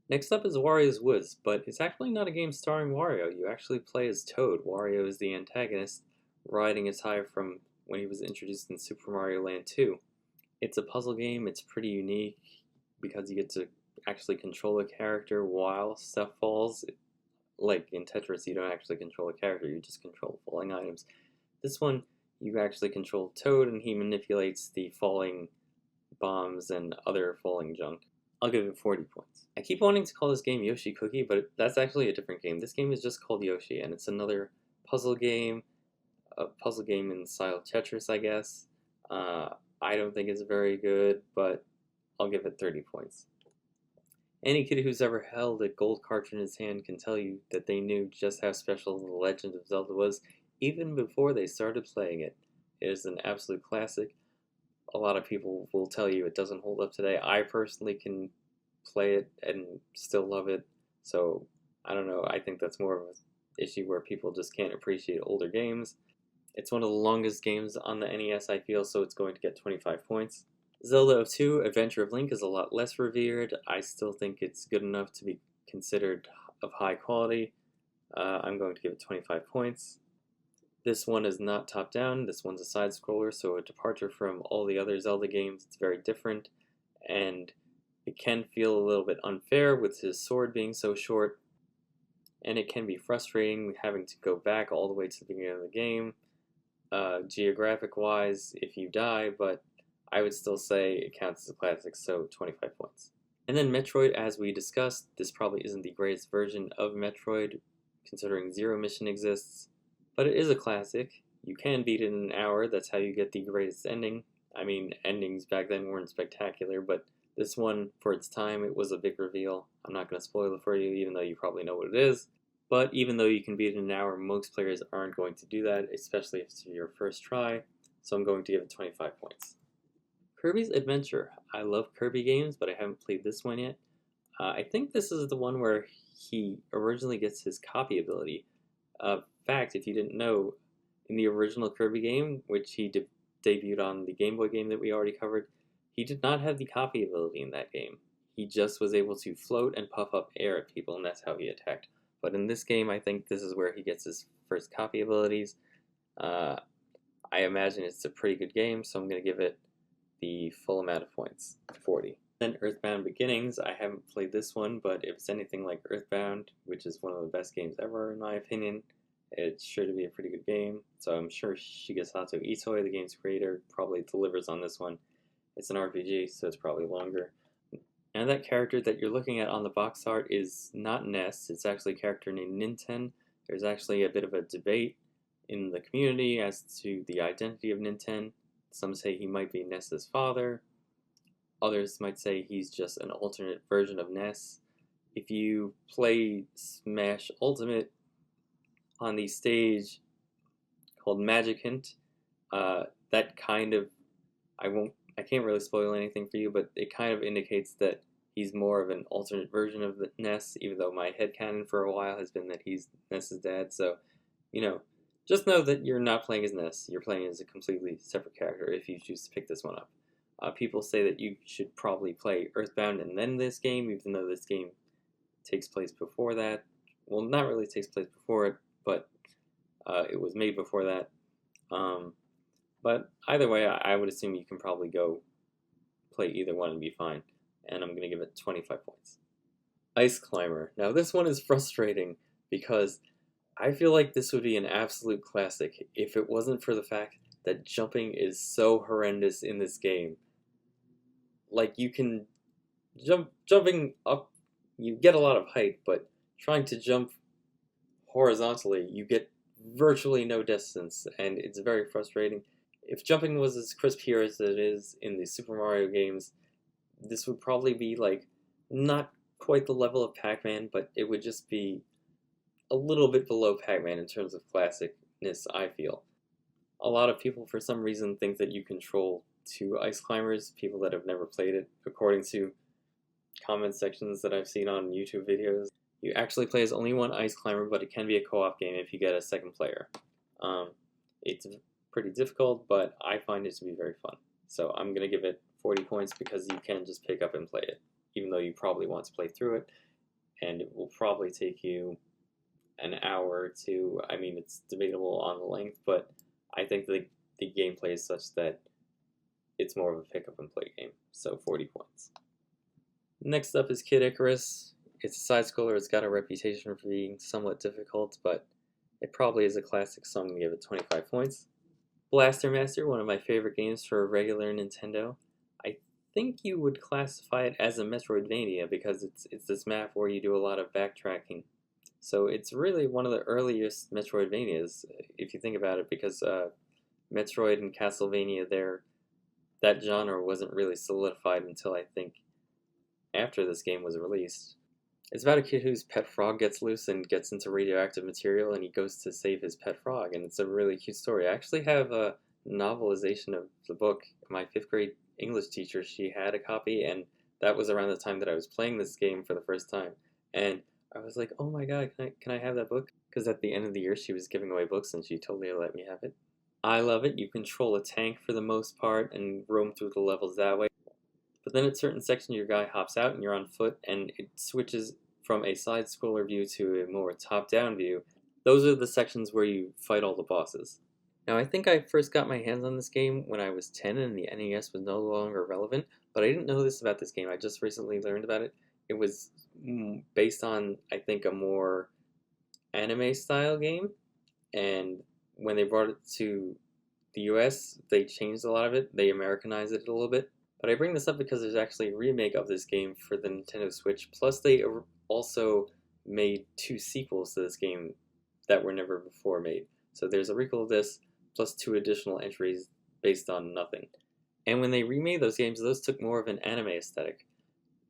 Next up is Wario's Woods, but it's actually not a game starring Wario. You actually play as Toad. Wario is the antagonist, riding his high from when he was introduced in Super Mario Land 2. It's a puzzle game. It's pretty unique because you get to actually control a character while stuff falls. Like in Tetris, you don't actually control a character, you just control falling items. This one, You actually control Toad, and he manipulates the falling bombs and other falling junk. I'll give it 40 points. I keep wanting to call this game Yoshi Cookie, but that's actually a different game. This game is just called Yoshi, and it's another puzzle game, a puzzle game in the style of Tetris, I guess. I don't think it's very good, but I'll give it 30 points. Any kid who's ever held a gold cartridge in his hand can tell you that they knew just how special The Legend of Zelda was even before they started playing it. It is an absolute classic. A lot of people will tell you it doesn't hold up today. I personally can play it and still love it, so I don't know. I think that's more of an issue where people just can't appreciate older games. It's one of the longest games on the NES, I feel, so it's going to get 25 points. Zelda 2, Adventure of Link is a lot less revered. I still think it's good enough to be considered of high quality. I'm going to give it 25 points. This one is not top-down. This one's a side-scroller, so a departure from all the other Zelda games. It's very different, and it can feel a little bit unfair with his sword being so short, and it can be frustrating having to go back all the way to the beginning of the game, geographic-wise, if you die, but I would still say it counts as a classic, so 25 points. And then Metroid, as we discussed, this probably isn't the greatest version of Metroid, considering Zero Mission exists, but it is a classic. You can beat it in an hour, that's how you get the greatest ending. I mean, endings back then weren't spectacular, but this one, for its time, it was a big reveal. I'm not going to spoil it for you, even though you probably know what it is. But even though you can beat it in an hour, most players aren't going to do that, especially if it's your first try, so I'm going to give it 25 points. Kirby's Adventure. I love Kirby games, but I haven't played this one yet. I think this is the one where he originally gets his copy ability. Fact, if you didn't know, in the original Kirby game, which he debuted on the Game Boy game that we already covered, he did not have the copy ability in that game. He just was able to float and puff up air at people, and that's how he attacked. But in this game, I think this is where he gets his first copy abilities. I imagine it's a pretty good game, so I'm going to give it the full amount of points, 40. Then Earthbound Beginnings. I haven't played this one, but if it's anything like Earthbound, which is one of the best games ever in my opinion, it's sure to be a pretty good game. So I'm sure Shigesato Itoi, the game's creator, probably delivers on this one. It's an RPG, so it's probably longer. And that character that you're looking at on the box art is not Ness, it's actually a character named Ninten. There's actually a bit of a debate in the community as to the identity of Ninten. Some say he might be Ness's father. Others might say he's just an alternate version of Ness. If you play Smash Ultimate on the stage called Magic Hint, that kind of, I can't really spoil anything for you, but it kind of indicates that he's more of an alternate version of the Ness, even though my headcanon for a while has been that he's Ness's dad. So, just know that you're not playing as Ness. You're playing as a completely separate character if you choose to pick this one up. People say that you should probably play Earthbound and then this game, even though this game takes place before that. Well, not really takes place before it, but it was made before that. But either way, I would assume you can probably go play either one and be fine. And I'm going to give it 25 points. Ice Climber. Now this one is frustrating because I feel like this would be an absolute classic if it wasn't for the fact that jumping is so horrendous in this game. Like, you can jumping up, you get a lot of height, but trying to jump horizontally, you get virtually no distance, and it's very frustrating. If jumping was as crisp here as it is in the Super Mario games, this would probably be, like, not quite the level of Pac-Man, but it would just be a little bit below Pac-Man in terms of classicness, I feel. A lot of people, for some reason, think that you control two Ice Climbers, people that have never played it, according to comment sections that I've seen on YouTube videos. You actually play as only one Ice Climber, but it can be a co-op game if you get a second player. It's pretty difficult, but I find it to be very fun. So I'm going to give it 40 points because you can just pick up and play it, even though you probably want to play through it, and it will probably take you an hour or two. I mean, it's debatable on the length, but I think the gameplay is such that it's more of a pick up and play game, so 40 points. Next up is Kid Icarus. It's a side-scroller, it's got a reputation for being somewhat difficult, but it probably is a classic, so I'm going to give it 25 points. Blaster Master, one of my favorite games for a regular Nintendo. I think you would classify it as a Metroidvania because it's this map where you do a lot of backtracking. So it's really one of the earliest Metroidvanias, if you think about it, because Metroid and Castlevania, that genre wasn't really solidified until I think after this game was released. It's about a kid whose pet frog gets loose and gets into radioactive material, and he goes to save his pet frog, and it's a really cute story. I actually have a novelization of the book. My fifth grade English teacher, she had a copy, and that was around the time that I was playing this game for the first time. And I was like, oh my god, can I have that book? Because at the end of the year, she was giving away books, and she totally let me have it. I love it. You control a tank for the most part and roam through the levels that way. But then at certain sections, your guy hops out and you're on foot, and it switches from a side scroller view to a more top down view. Those are the sections where you fight all the bosses. Now, I think I first got my hands on this game when I was 10 and the NES was no longer relevant, but I didn't know this about this game. I just recently learned about it. It was based on, I think, a more anime style game, and when they brought it to the US, they changed a lot of it. They Americanized it a little bit. But I bring this up because there's actually a remake of this game for the Nintendo Switch. Plus, they also made two sequels to this game that were never before made. So there's a requel of this, plus two additional entries based on nothing. And when they remade those games, those took more of an anime aesthetic.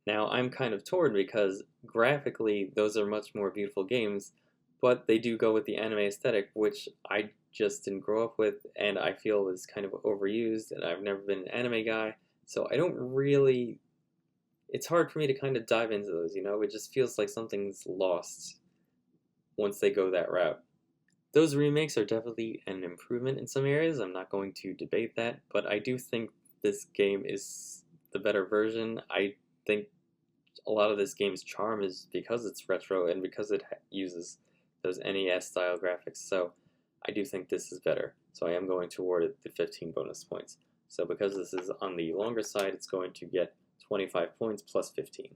Now, I'm kind of torn because graphically, those are much more beautiful games, but they do go with the anime aesthetic, which I just didn't grow up with, and I feel is kind of overused, and I've never been an anime guy, so I don't really. It's hard for me to kind of dive into those, you know? It just feels like something's lost once they go that route. Those remakes are definitely an improvement in some areas. I'm not going to debate that, but I do think this game is the better version. I think a lot of this game's charm is because it's retro and because it uses those NES style graphics. So I do think this is better. So I am going to award it the 15 bonus points. So because this is on the longer side, it's going to get 25 points plus 15.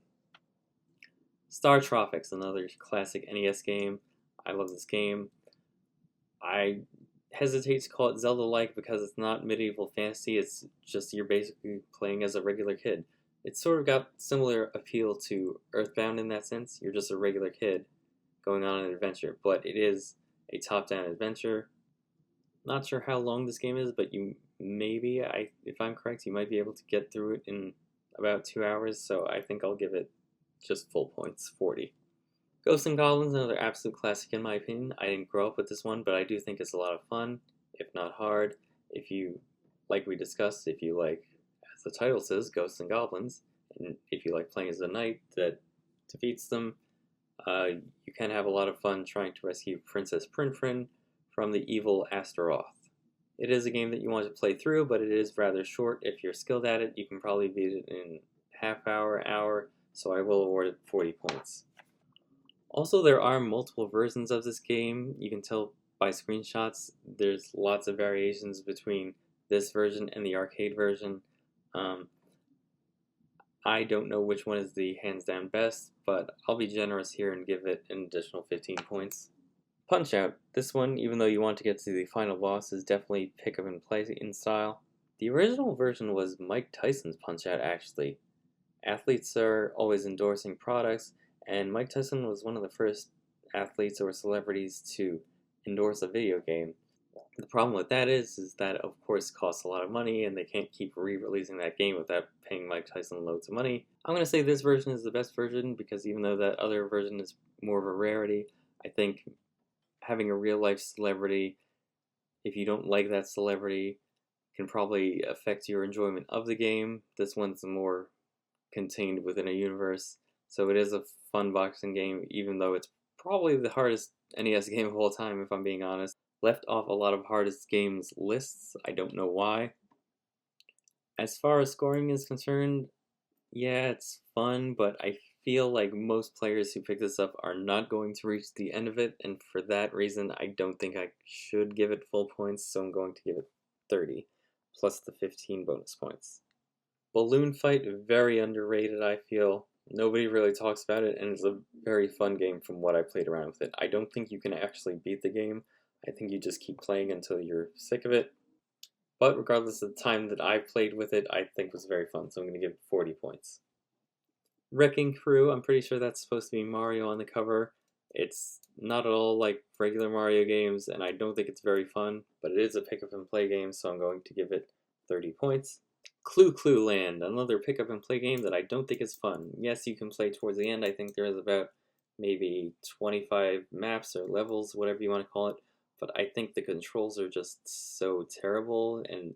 Star Tropics, another classic NES game. I love this game. I hesitate to call it Zelda-like because it's not medieval fantasy. It's just you're basically playing as a regular kid. It's sort of got similar appeal to Earthbound in that sense. You're just a regular kid going on an adventure, but it is a top-down adventure. Not sure how long this game is, but if I'm correct, you might be able to get through it in about 2 hours, so I think I'll give it just full points, 40. Ghosts and Goblins, another absolute classic in my opinion. I didn't grow up with this one, but I do think it's a lot of fun, if not hard. If you, like we discussed, if you like, as the title says, Ghosts and Goblins, and if you like playing as a knight that defeats them, you can have a lot of fun trying to rescue Princess Prinprin from the evil Astaroth. It is a game that you want to play through, but it is rather short. If you're skilled at it, you can probably beat it in half hour, so I will award it 40 points. Also, there are multiple versions of this game. You can tell by screenshots. There's lots of variations between this version and the arcade version. I don't know which one is the hands down best, but I'll be generous here and give it an additional 15 points. Punch-Out! This one, even though you want to get to the final boss, is definitely pick up and play in style. The original version was Mike Tyson's Punch-Out, actually. Athletes are always endorsing products, and Mike Tyson was one of the first athletes or celebrities to endorse a video game. The problem with that is that of course costs a lot of money and they can't keep re-releasing that game without paying Mike Tyson loads of money. I'm going to say this version is the best version because even though that other version is more of a rarity, I think having a real life celebrity, if you don't like that celebrity, can probably affect your enjoyment of the game. This one's more contained within a universe, so it is a fun boxing game, even though it's probably the hardest NES game of all time, if I'm being honest. Left off a lot of hardest games lists, I don't know why. As far as scoring is concerned, yeah, it's fun, but I feel like most players who pick this up are not going to reach the end of it, and for that reason, I don't think I should give it full points, so I'm going to give it 30, plus the 15 bonus points. Balloon Fight, very underrated, I feel. Nobody really talks about it, and it's a very fun game from what I played around with it. I don't think you can actually beat the game. I think you just keep playing until you're sick of it. But regardless of the time that I played with it, I think was very fun, so I'm going to give it 40 points. Wrecking Crew, I'm pretty sure that's supposed to be Mario on the cover. It's not at all like regular Mario games, and I don't think it's very fun, but it is a pick up and play game, so I'm going to give it 30 points. Clue Clue Land, another pick up and play game that I don't think is fun. Yes, you can play towards the end. I think there's about maybe 25 maps or levels, whatever you want to call it, but I think the controls are just so terrible, and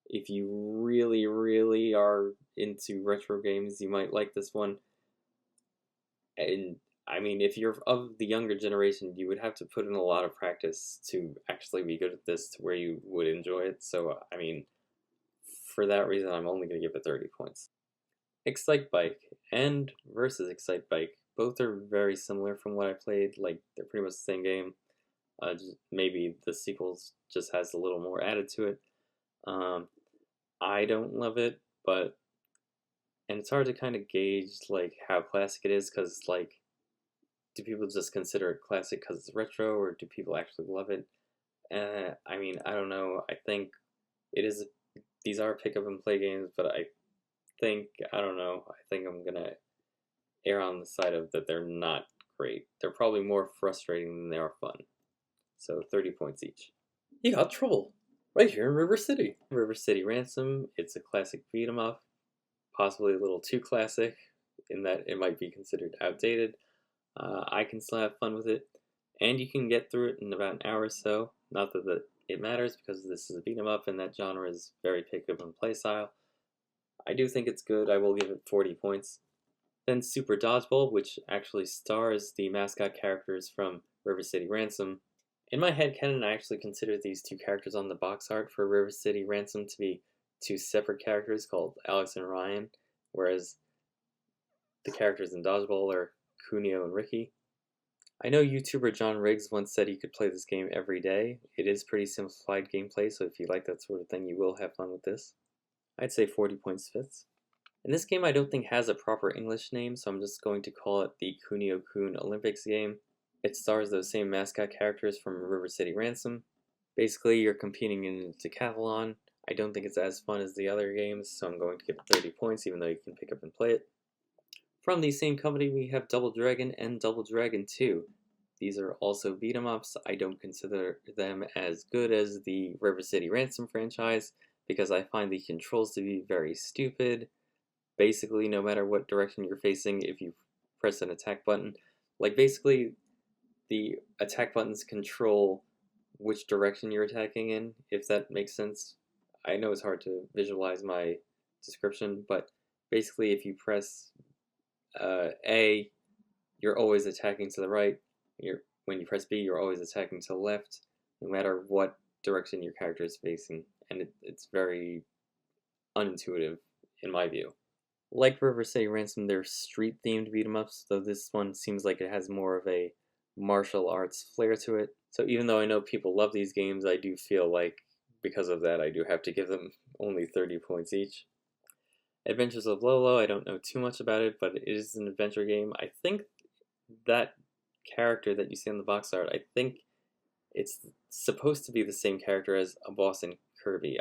if you really, really are into retro games, you might like this one. And I mean, if you're of the younger generation, you would have to put in a lot of practice to actually be good at this to where you would enjoy it. So, I mean, for that reason, I'm only going to give it 30 points. Excite Bike and versus Excite Bike. Both are very similar from what I played. Like, they're pretty much the same game. Maybe the sequels just has a little more added to it. I don't love it, but and it's hard to kind of gauge like how classic it is because like do people just consider it classic because it's retro or do people actually love it? I mean, I don't know. I think it is. These are pick up and play games, but I think I don't know. I think I'm gonna err on the side of that they're not great. They're probably more frustrating than they are fun. So 30 points each. You got Trouble right here in River City. River City Ransom. It's a classic beat 'em up, possibly a little too classic in that it might be considered outdated. I can still have fun with it, and you can get through it in about an hour or so. Not that it matters because this is a beat 'em up and that genre is very pick up and play style. I do think it's good. I will give it 40 points. Then Super Dodgeball, which actually stars the mascot characters from River City Ransom. In my headcanon, I actually consider these two characters on the box art for River City Ransom to be two separate characters called Alex and Ryan, whereas the characters in Dodgeball are Kunio and Ricky. I know YouTuber John Riggs once said he could play this game every day. It is pretty simplified gameplay, so if you like that sort of thing, you will have fun with this. I'd say 40 points fits. And this game I don't think has a proper English name, so I'm just going to call it the Kunio-kun Olympics game. It stars those same mascot characters from River City Ransom. Basically, you're competing in a decathlon. I don't think it's as fun as the other games, so I'm going to give it 30 points, even though you can pick up and play it. From the same company, we have Double Dragon and Double Dragon 2. These are also beat 'em ups. I don't consider them as good as the River City Ransom franchise because I find the controls to be very stupid. Basically, no matter what direction you're facing, if you press an attack button, like basically the attack buttons control which direction you're attacking in, if that makes sense. I know it's hard to visualize my description, but basically if you press A, you're always attacking to the right. When you press B, you're always attacking to the left, no matter what direction your character is facing, and it's very unintuitive in my view. Like River City Ransom, they're street-themed beat-em-ups, though this one seems like it has more of a martial arts flair to it. So even though I know people love these games, I do feel like because of that I do have to give them only 30 points each. Adventures of Lolo, I don't know too much about it, but it is an adventure game. I think that character that you see on the box art, I think it's supposed to be the same character as a boss in Kirby.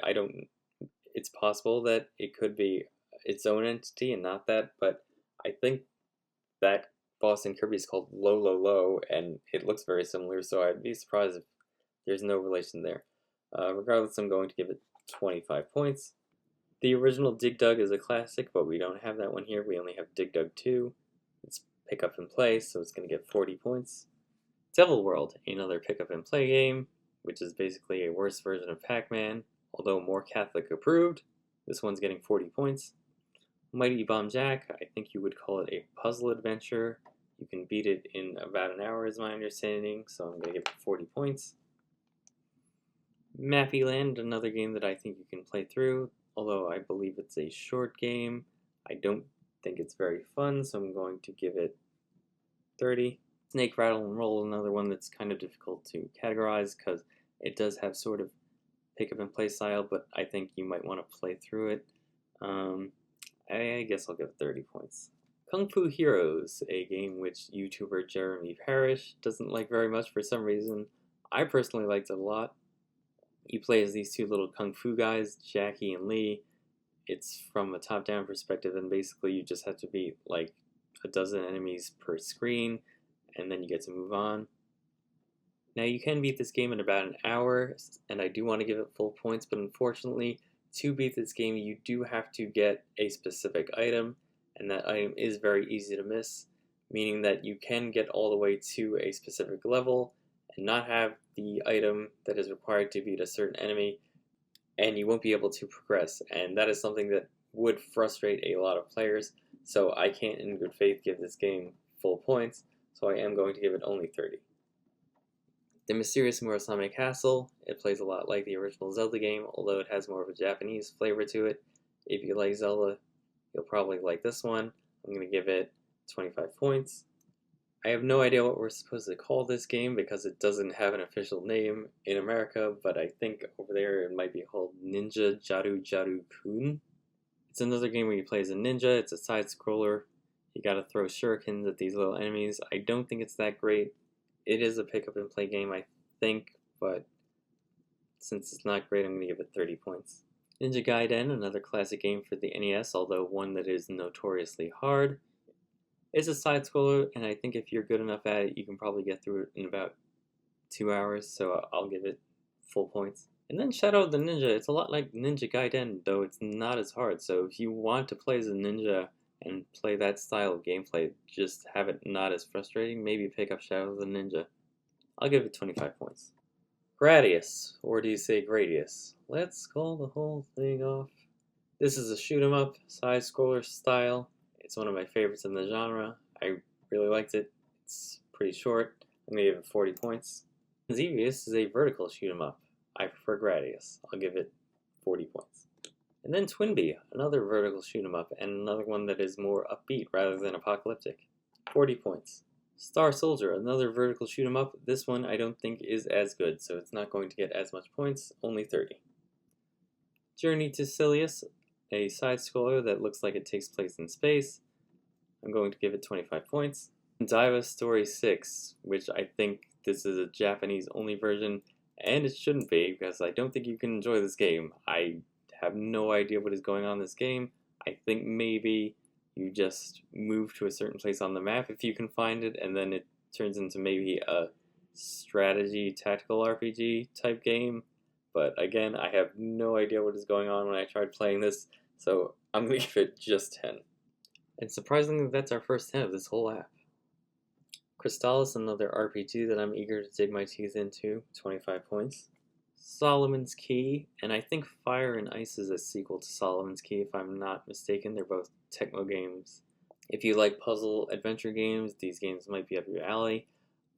It's possible that it could be its own entity and not that, but I think that boss in Kirby is called Lo, and it looks very similar, so I'd be surprised if there's no relation there. Regardless, I'm going to give it 25 points. The original Dig Dug is a classic, but we don't have that one here. We only have Dig Dug 2. It's pick up and play, so it's going to get 40 points. Devil World, another pick up and play game, which is basically a worse version of Pac-Man, although more Catholic approved. This one's getting 40 points. Mighty Bomb Jack, I think you would call it a puzzle adventure. You can beat it in about an hour is my understanding, so I'm going to give it 40 points. Mappy Land, another game that I think you can play through, although I believe it's a short game. I don't think it's very fun, so I'm going to give it 30. Snake Rattle and Roll, another one that's kind of difficult to categorize because it does have sort of pick up and play style, but I think you might want to play through it. I guess I'll give it 30 points. Kung Fu Heroes, a game which YouTuber Jeremy Parrish doesn't like very much for some reason. I personally liked it a lot. You play as these two little kung fu guys, Jackie and Lee. It's from a top-down perspective, and basically you just have to beat like a dozen enemies per screen, and then you get to move on. Now you can beat this game in about an hour, and I do want to give it full points, but unfortunately, to beat this game, you do have to get a specific item, and that item is very easy to miss, meaning that you can get all the way to a specific level and not have the item that is required to beat a certain enemy, and you won't be able to progress, and that is something that would frustrate a lot of players, so I can't in good faith give this game full points, so I am going to give it only 30. The Mysterious Murasame Castle, it plays a lot like the original Zelda game, although it has more of a Japanese flavor to it. If you like Zelda, you'll probably like this one. I'm going to give it 25 points. I have no idea what we're supposed to call this game because it doesn't have an official name in America, but I think over there it might be called Ninja Jaru Jaru Kun. It's another game where you play as a ninja. It's a side scroller. You gotta throw shurikens at these little enemies. I don't think it's that great. It is a pick up and play game, I think, but since it's not great, I'm going to give it 30 points. Ninja Gaiden, another classic game for the NES, although one that is notoriously hard. It's a side scroller, and I think if you're good enough at it, you can probably get through it in about 2 hours, so I'll give it full points. And then Shadow of the Ninja, it's a lot like Ninja Gaiden, though it's not as hard, so if you want to play as a ninja and play that style of gameplay, just have it not as frustrating, maybe pick up Shadow of the Ninja. I'll give it 25 points. Gradius, or do you say Gradius? Let's call the whole thing off. This is a shoot 'em up, side scroller style. It's one of my favorites in the genre. I really liked it. It's pretty short. I'm going to give it 40 points. Xevious is a vertical shoot 'em up. I prefer Gradius. I'll give it 40 points. And then Twinbee, another vertical shoot 'em up, and another one that is more upbeat rather than apocalyptic. 40 points. Star Soldier, another vertical shoot 'em up. This one I don't think is as good, so it's not going to get as much points, only 30. Journey to Silius, a side scroller that looks like it takes place in space. I'm going to give it 25 points. Diva Story 6, which I think this is a Japanese only version, and it shouldn't be, because I don't think you can enjoy this game. I have no idea what is going on in this game. I think maybe you just move to a certain place on the map if you can find it, and then it turns into maybe a strategy tactical RPG type game. But again, I have no idea what is going on when I tried playing this, so I'm going to give it just 10. And surprisingly, that's our first 10 of this whole app. Crystallis, another RPG that I'm eager to dig my teeth into, 25 points. Solomon's Key, and I think Fire and Ice is a sequel to Solomon's Key, if I'm not mistaken. They're both Tecmo games. If you like puzzle adventure games, these games might be up your alley.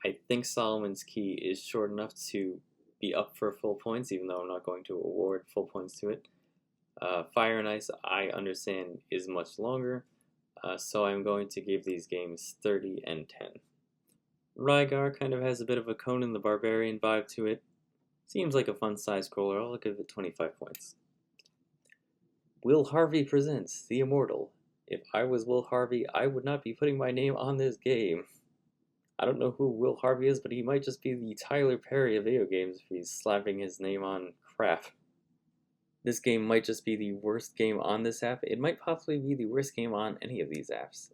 I think Solomon's Key is short enough to be up for full points, even though I'm not going to award full points to it. Fire and Ice, I understand, is much longer, so I'm going to give these games 30 and 10. Rygar kind of has a bit of a Conan the Barbarian vibe to it. Seems like a fun side scroller. I'll give it 25 points. Will Harvey presents The Immortal. If I was Will Harvey, I would not be putting my name on this game. I don't know who Will Harvey is, but he might just be the Tyler Perry of video games if he's slapping his name on crap. This game might just be the worst game on this app. It might possibly be the worst game on any of these apps.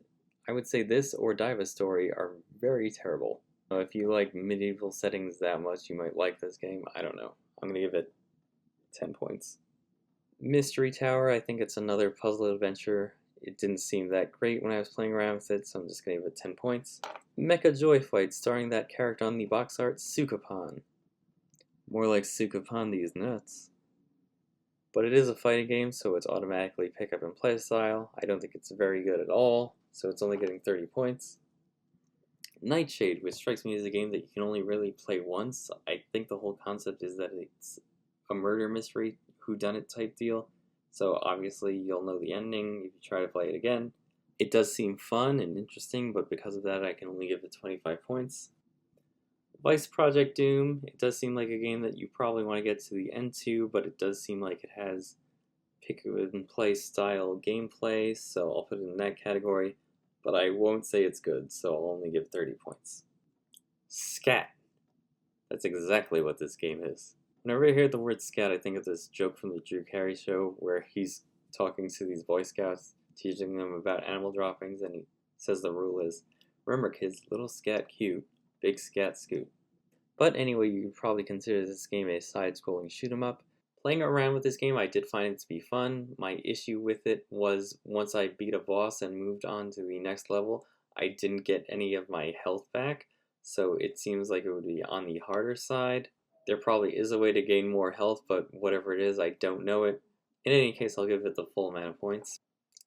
I would say this or Diva Story are very terrible. If you like medieval settings that much, you might like this game. I don't know. I'm going to give it 10 points. Mystery Tower, I think it's another puzzle adventure. It didn't seem that great when I was playing around with it, so I'm just going to give it 10 points. Mecha Joy Fight, starring that character on the box art, Sukapan. More like Sukapan these nuts. But it is a fighting game, so it's automatically pick up and play style. I don't think it's very good at all, so it's only getting 30 points. Nightshade, which strikes me as a game that you can only really play once. I think the whole concept is that it's a murder mystery, whodunit type deal, so obviously you'll know the ending if you try to play it again. It does seem fun and interesting, but because of that I can only give it 25 points. Vice Project Doom, it does seem like a game that you probably want to get to the end to, but it does seem like it has pick and play style gameplay, so I'll put it in that category, but I won't say it's good, so I'll only give 30 points. Scat. That's exactly what this game is. Whenever I hear the word scat, I think of this joke from the Drew Carey show where he's talking to these Boy Scouts, teaching them about animal droppings, and he says the rule is, remember kids, little scat cute, big scat scoot. But anyway, you could probably consider this game a side-scrolling shoot 'em up. Playing around with this game, I did find it to be fun. My issue with it was once I beat a boss and moved on to the next level, I didn't get any of my health back, so it seems like it would be on the harder side. There probably is a way to gain more health, but whatever it is, I don't know it. In any case, I'll give it the full amount of points.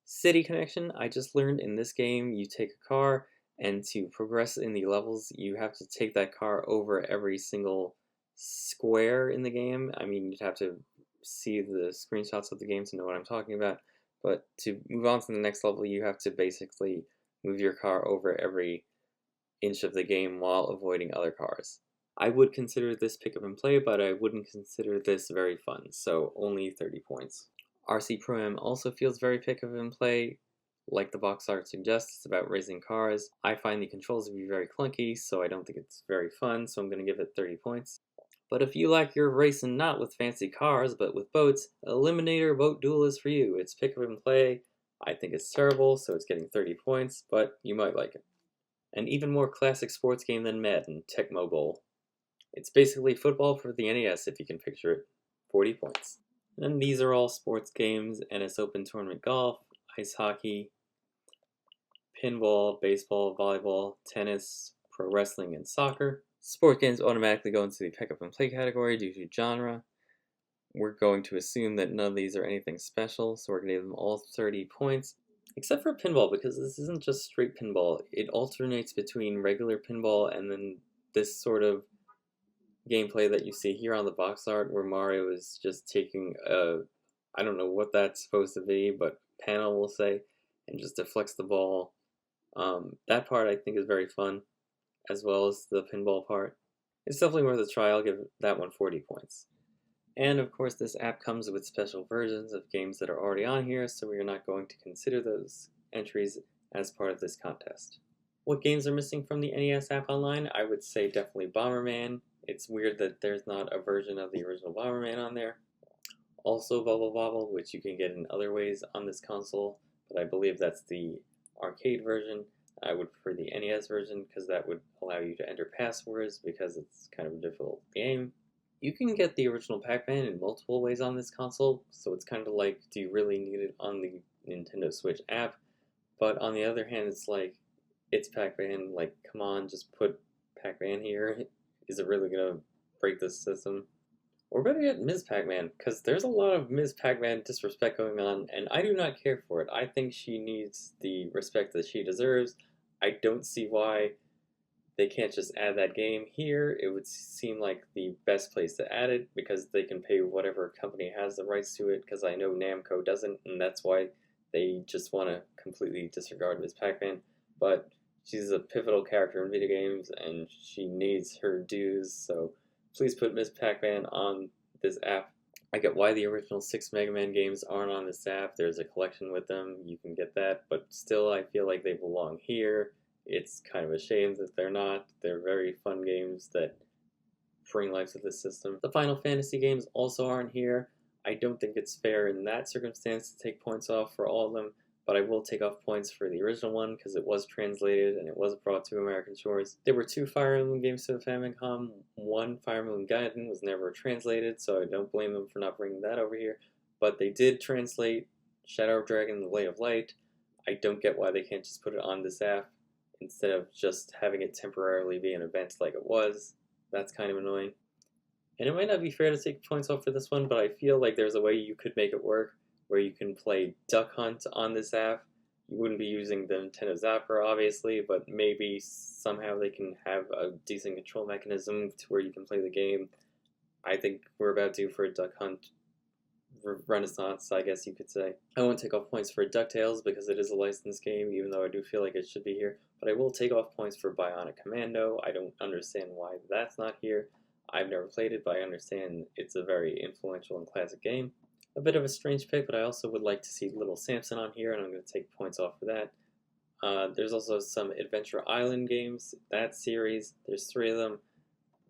City connection, I just learned in this game you take a car, and to progress in the levels, you have to take that car over every single square in the game. I mean, you'd have to see the screenshots of the game to know what I'm talking about, but to move on to the next level, you have to basically move your car over every inch of the game while avoiding other cars. I would consider this pick up and play, but I wouldn't consider this very fun, so only 30 points. RC Pro-Am also feels very pick up and play. Like the box art suggests, it's about racing cars. I find the controls to be very clunky, so I don't think it's very fun, so I'm going to give it 30 points. But if you like your racing not with fancy cars, but with boats, Eliminator Boat Duel is for you. It's pick up and play. I think it's terrible, so it's getting 30 points, but you might like it. An even more classic sports game than Madden, Tecmo Bowl. It's basically football for the NES if you can picture it. 40 points. And these are all sports games, and it's open tournament golf, ice hockey, pinball, baseball, volleyball, tennis, pro wrestling, and soccer. Sport games automatically go into the pick up and play category due to genre. We're going to assume that none of these are anything special, so we're going to give them all 30 points. Except for pinball, because this isn't just straight pinball. It alternates between regular pinball and then this sort of gameplay that you see here on the box art where Mario is just taking a, I don't know what that's supposed to be, but panel will say, and just deflects the ball. That part I think is very fun, as well as the pinball part. It's definitely worth a try. I'll give that one 40 points. And of course, this app comes with special versions of games that are already on here, so we are not going to consider those entries as part of this contest. What games are missing from the NES app online? I would say definitely Bomberman. It's weird that there's not a version of the original Bomberman on there. Also Bubble Bobble, which you can get in other ways on this console, but I believe that's the arcade version. I would prefer the NES version because that would allow you to enter passwords because it's kind of a difficult game. You can get the original Pac-Man in multiple ways on this console, so it's kind of like, do you really need it on the Nintendo Switch app? But on the other hand, it's like, it's Pac-Man, like, come on, just put Pac-Man here. Is it really gonna break this system? Or better yet, Ms. Pac-Man, because there's a lot of Ms. Pac-Man disrespect going on, and I do not care for it. I think she needs the respect that she deserves. I don't see why they can't just add that game here. It would seem like the best place to add it, because they can pay whatever company has the rights to it, because I know Namco doesn't, and that's why they just want to completely disregard Ms. Pac-Man. But she's a pivotal character in video games, and she needs her dues, so please put Ms. Pac-Man on this app. I get why the original 6 Mega Man games aren't on this app. There's a collection with them. You can get that, but still I feel like they belong here. It's kind of a shame that they're not. They're very fun games that bring life to this system. The Final Fantasy games also aren't here. I don't think it's fair in that circumstance to take points off for all of them, but I will take off points for the original one because it was translated and it was brought to American shores. There were 2 Fire Emblem games to the Famicom. One, Fire Emblem Gaiden, was never translated, so I don't blame them for not bringing that over here. But they did translate Shadow of Dragon and the Way of Light. I don't get why they can't just put it on this app instead of just having it temporarily be an event like it was. That's kind of annoying. And it might not be fair to take points off for this one, but I feel like there's a way you could make it work where you can play Duck Hunt on this app. You wouldn't be using the Nintendo Zapper, obviously, but maybe somehow they can have a decent control mechanism to where you can play the game. I think we're about due for a Duck Hunt renaissance, I guess you could say. I won't take off points for DuckTales because it is a licensed game, even though I do feel like it should be here, but I will take off points for Bionic Commando. I don't understand why that's not here. I've never played it, but I understand it's a very influential and classic game. A bit of a strange pick, but I also would like to see Little Samson on here, and I'm going to take points off for that. There's also some Adventure Island games, that series. There's 3 of them.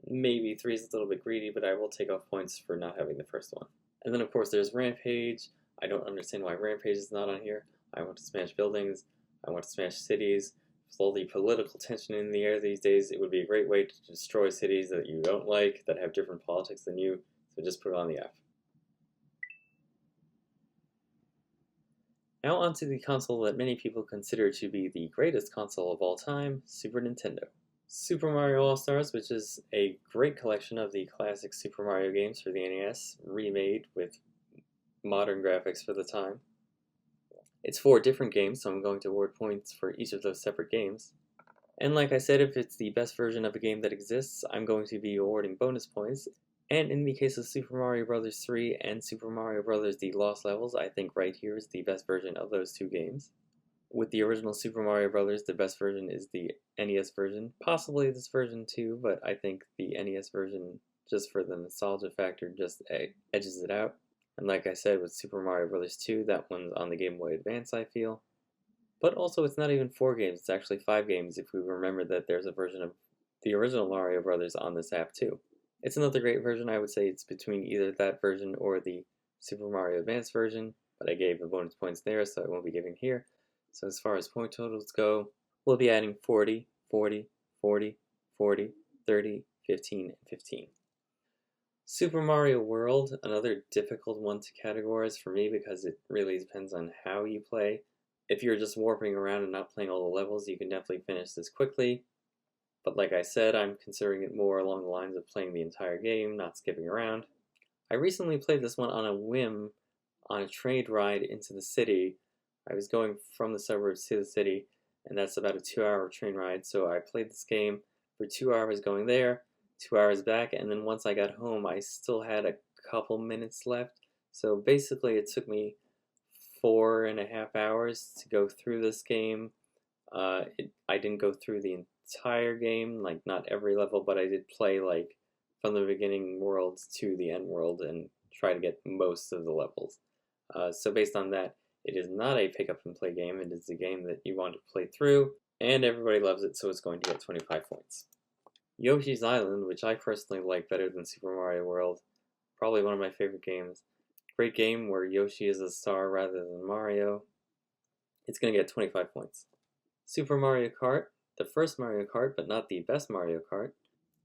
Maybe 3 is a little bit greedy, but I will take off points for not having the first one. And then of course there's Rampage. I don't understand why Rampage is not on here. I want to smash buildings. I want to smash cities. With all the political tension in the air these days, it would be a great way to destroy cities that you don't like, that have different politics than you, so just put it on the F. Now onto the console that many people consider to be the greatest console of all time, Super Nintendo. Super Mario All-Stars, which is a great collection of the classic Super Mario games for the NES, remade with modern graphics for the time. It's 4 different games, so I'm going to award points for each of those separate games. And like I said, if it's the best version of a game that exists, I'm going to be awarding bonus points. And in the case of Super Mario Bros. 3 and Super Mario Bros. The Lost Levels, I think right here is the best version of those 2 games. With the original Super Mario Bros., the best version is the NES version. Possibly this version too, but I think the NES version, just for the nostalgia factor, just edges it out. And like I said, with Super Mario Bros. 2, that one's on the Game Boy Advance, I feel. But also, it's not even 4 games, it's actually 5 games if we remember that there's a version of the original Mario Bros. On this app too. It's another great version. I would say it's between either that version or the Super Mario Advance version, but I gave the bonus points there, so I won't be giving here. So as far as point totals go, we'll be adding 40, 40, 40, 40, 30, 15, and 15. Super Mario World, another difficult one to categorize for me because it really depends on how you play. If you're just warping around and not playing all the levels, you can definitely finish this quickly. But like I said, I'm considering it more along the lines of playing the entire game, not skipping around. I recently played this one on a whim on a train ride into the city. I was going from the suburbs to the city, and that's about a 2-hour train ride, so I played this game for 2 hours going there, 2 hours back, and then once I got home, I still had a couple minutes left. So basically, it took me 4.5 hours to go through this game. I didn't go through the entire game, like not every level, but I did play like from the beginning world to the end world and try to get most of the levels. So based on that, it is not a pick up and play game. It is a game that you want to play through, and everybody loves it, so it's going to get 25 points. Yoshi's Island, which I personally like better than Super Mario World, probably one of my favorite games. Great game where Yoshi is a star rather than Mario. It's going to get 25 points. Super Mario Kart, the first Mario Kart, but not the best Mario Kart.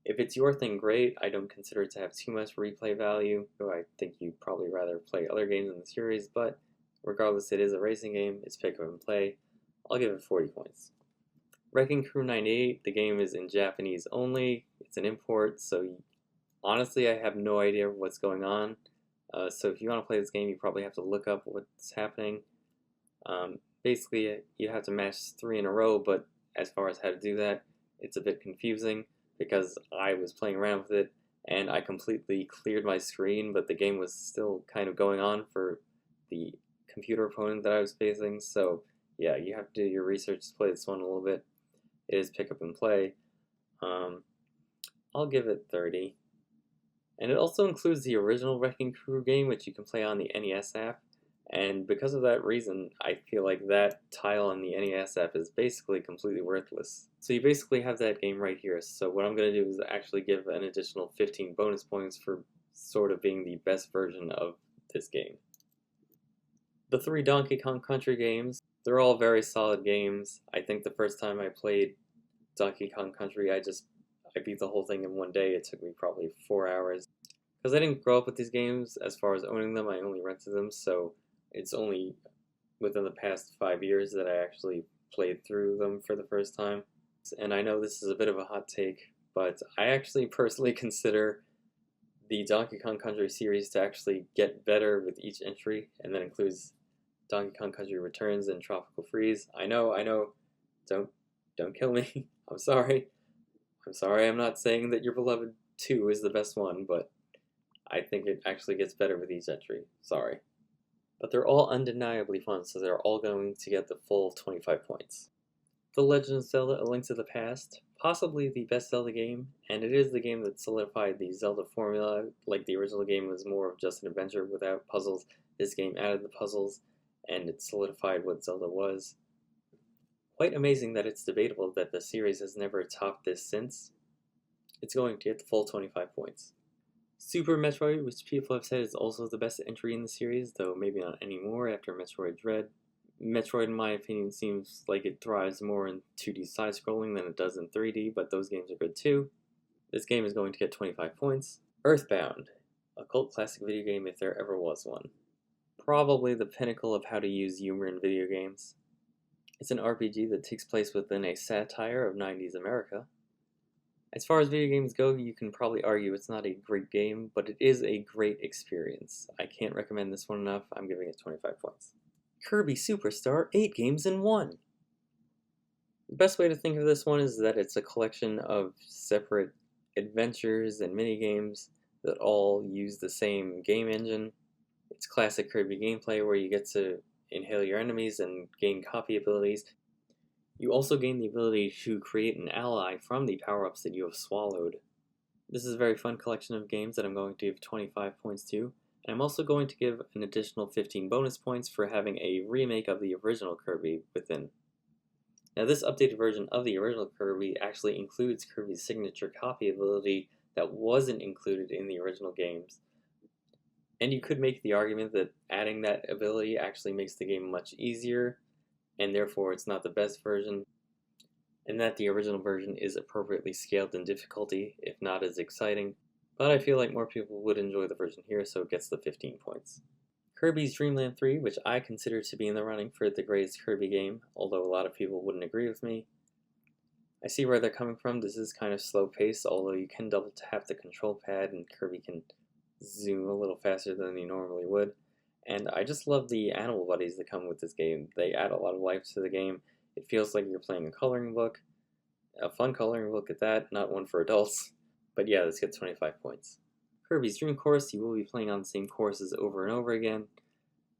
If it's your thing, great. I don't consider it to have too much replay value, though I think you'd probably rather play other games in the series, but regardless, it is a racing game. It's pick up and play. I'll give it 40 points. Wrecking Crew 98, the game is in Japanese only. It's an import, so honestly, I have no idea what's going on. So if you want to play this game, you probably have to look up what's happening. Basically, you have to match 3 in a row, but as far as how to do that, it's a bit confusing because I was playing around with it and I completely cleared my screen, but the game was still kind of going on for the computer opponent that I was facing. So yeah, you have to do your research to play this one a little bit. It is pick up and play. I'll give it 30. And it also includes the original Wrecking Crew game, which you can play on the NES app. And because of that reason, I feel like that tile on the NES app is basically completely worthless. So you basically have that game right here. So what I'm going to do is actually give an additional 15 bonus points for sort of being the best version of this game. The 3 Donkey Kong Country games, they're all very solid games. I think the first time I played Donkey Kong Country, I beat the whole thing in one day. It took me probably 4 hours. Because I didn't grow up with these games, as far as owning them, I only rented them, so it's only within the past 5 years that I actually played through them for the first time. And I know this is a bit of a hot take, but I actually personally consider the Donkey Kong Country series to actually get better with each entry, and that includes Donkey Kong Country Returns and Tropical Freeze. I know, don't kill me. I'm sorry. I'm not saying that Your Beloved 2 is the best one, but I think it actually gets better with each entry. Sorry. But they're all undeniably fun, so they're all going to get the full 25 points. The Legend of Zelda: A Link to the Past, possibly the best Zelda game, and it is the game that solidified the Zelda formula. Like the original game was more of just an adventure without puzzles, this game added the puzzles, and it solidified what Zelda was. Quite amazing that it's debatable that the series has never topped this since. It's going to get the full 25 points. Super Metroid, which people have said is also the best entry in the series, though maybe not anymore after Metroid Dread. Metroid, in my opinion, seems like it thrives more in 2D side-scrolling than it does in 3D, but those games are good too. This game is going to get 25 points. Earthbound, a cult classic video game if there ever was one. Probably the pinnacle of how to use humor in video games. It's an RPG that takes place within a satire of 90s America. As far as video games go, you can probably argue it's not a great game, but it is a great experience. I can't recommend this one enough. I'm giving it 25 points. Kirby Superstar 8 games in 1. The best way to think of this one is that it's a collection of separate adventures and minigames that all use the same game engine. It's classic Kirby gameplay where you get to inhale your enemies and gain copy abilities. You also gain the ability to create an ally from the power-ups that you have swallowed. This is a very fun collection of games that I'm going to give 25 points to, and I'm also going to give an additional 15 bonus points for having a remake of the original Kirby within. Now this updated version of the original Kirby actually includes Kirby's signature copy ability that wasn't included in the original games. And you could make the argument that adding that ability actually makes the game much easier, and therefore it's not the best version, and that the original version is appropriately scaled in difficulty, if not as exciting, but I feel like more people would enjoy the version here, so it gets the 15 points. Kirby's Dream Land 3, which I consider to be in the running for the greatest Kirby game, although a lot of people wouldn't agree with me. I see where they're coming from. This is kind of slow paced, although you can double tap the control pad and Kirby can zoom a little faster than he normally would. And I just love the animal buddies that come with this game. They add a lot of life to the game. It feels like you're playing a coloring book. A fun coloring book at that, not one for adults. But yeah, this gets 25 points. Kirby's Dream Course, you will be playing on the same courses over and over again.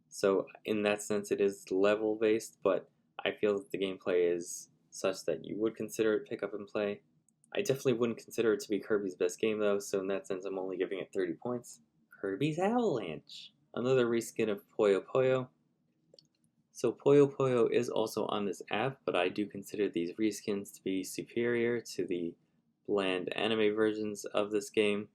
So in that sense it is level based, but I feel that the gameplay is such that you would consider it pick up and play. I definitely wouldn't consider it to be Kirby's best game though, so in that sense I'm only giving it 30 points. Kirby's Avalanche, another reskin of Puyo Puyo. So Puyo Puyo is also on this app, but I do consider these reskins to be superior to the bland anime versions of this game.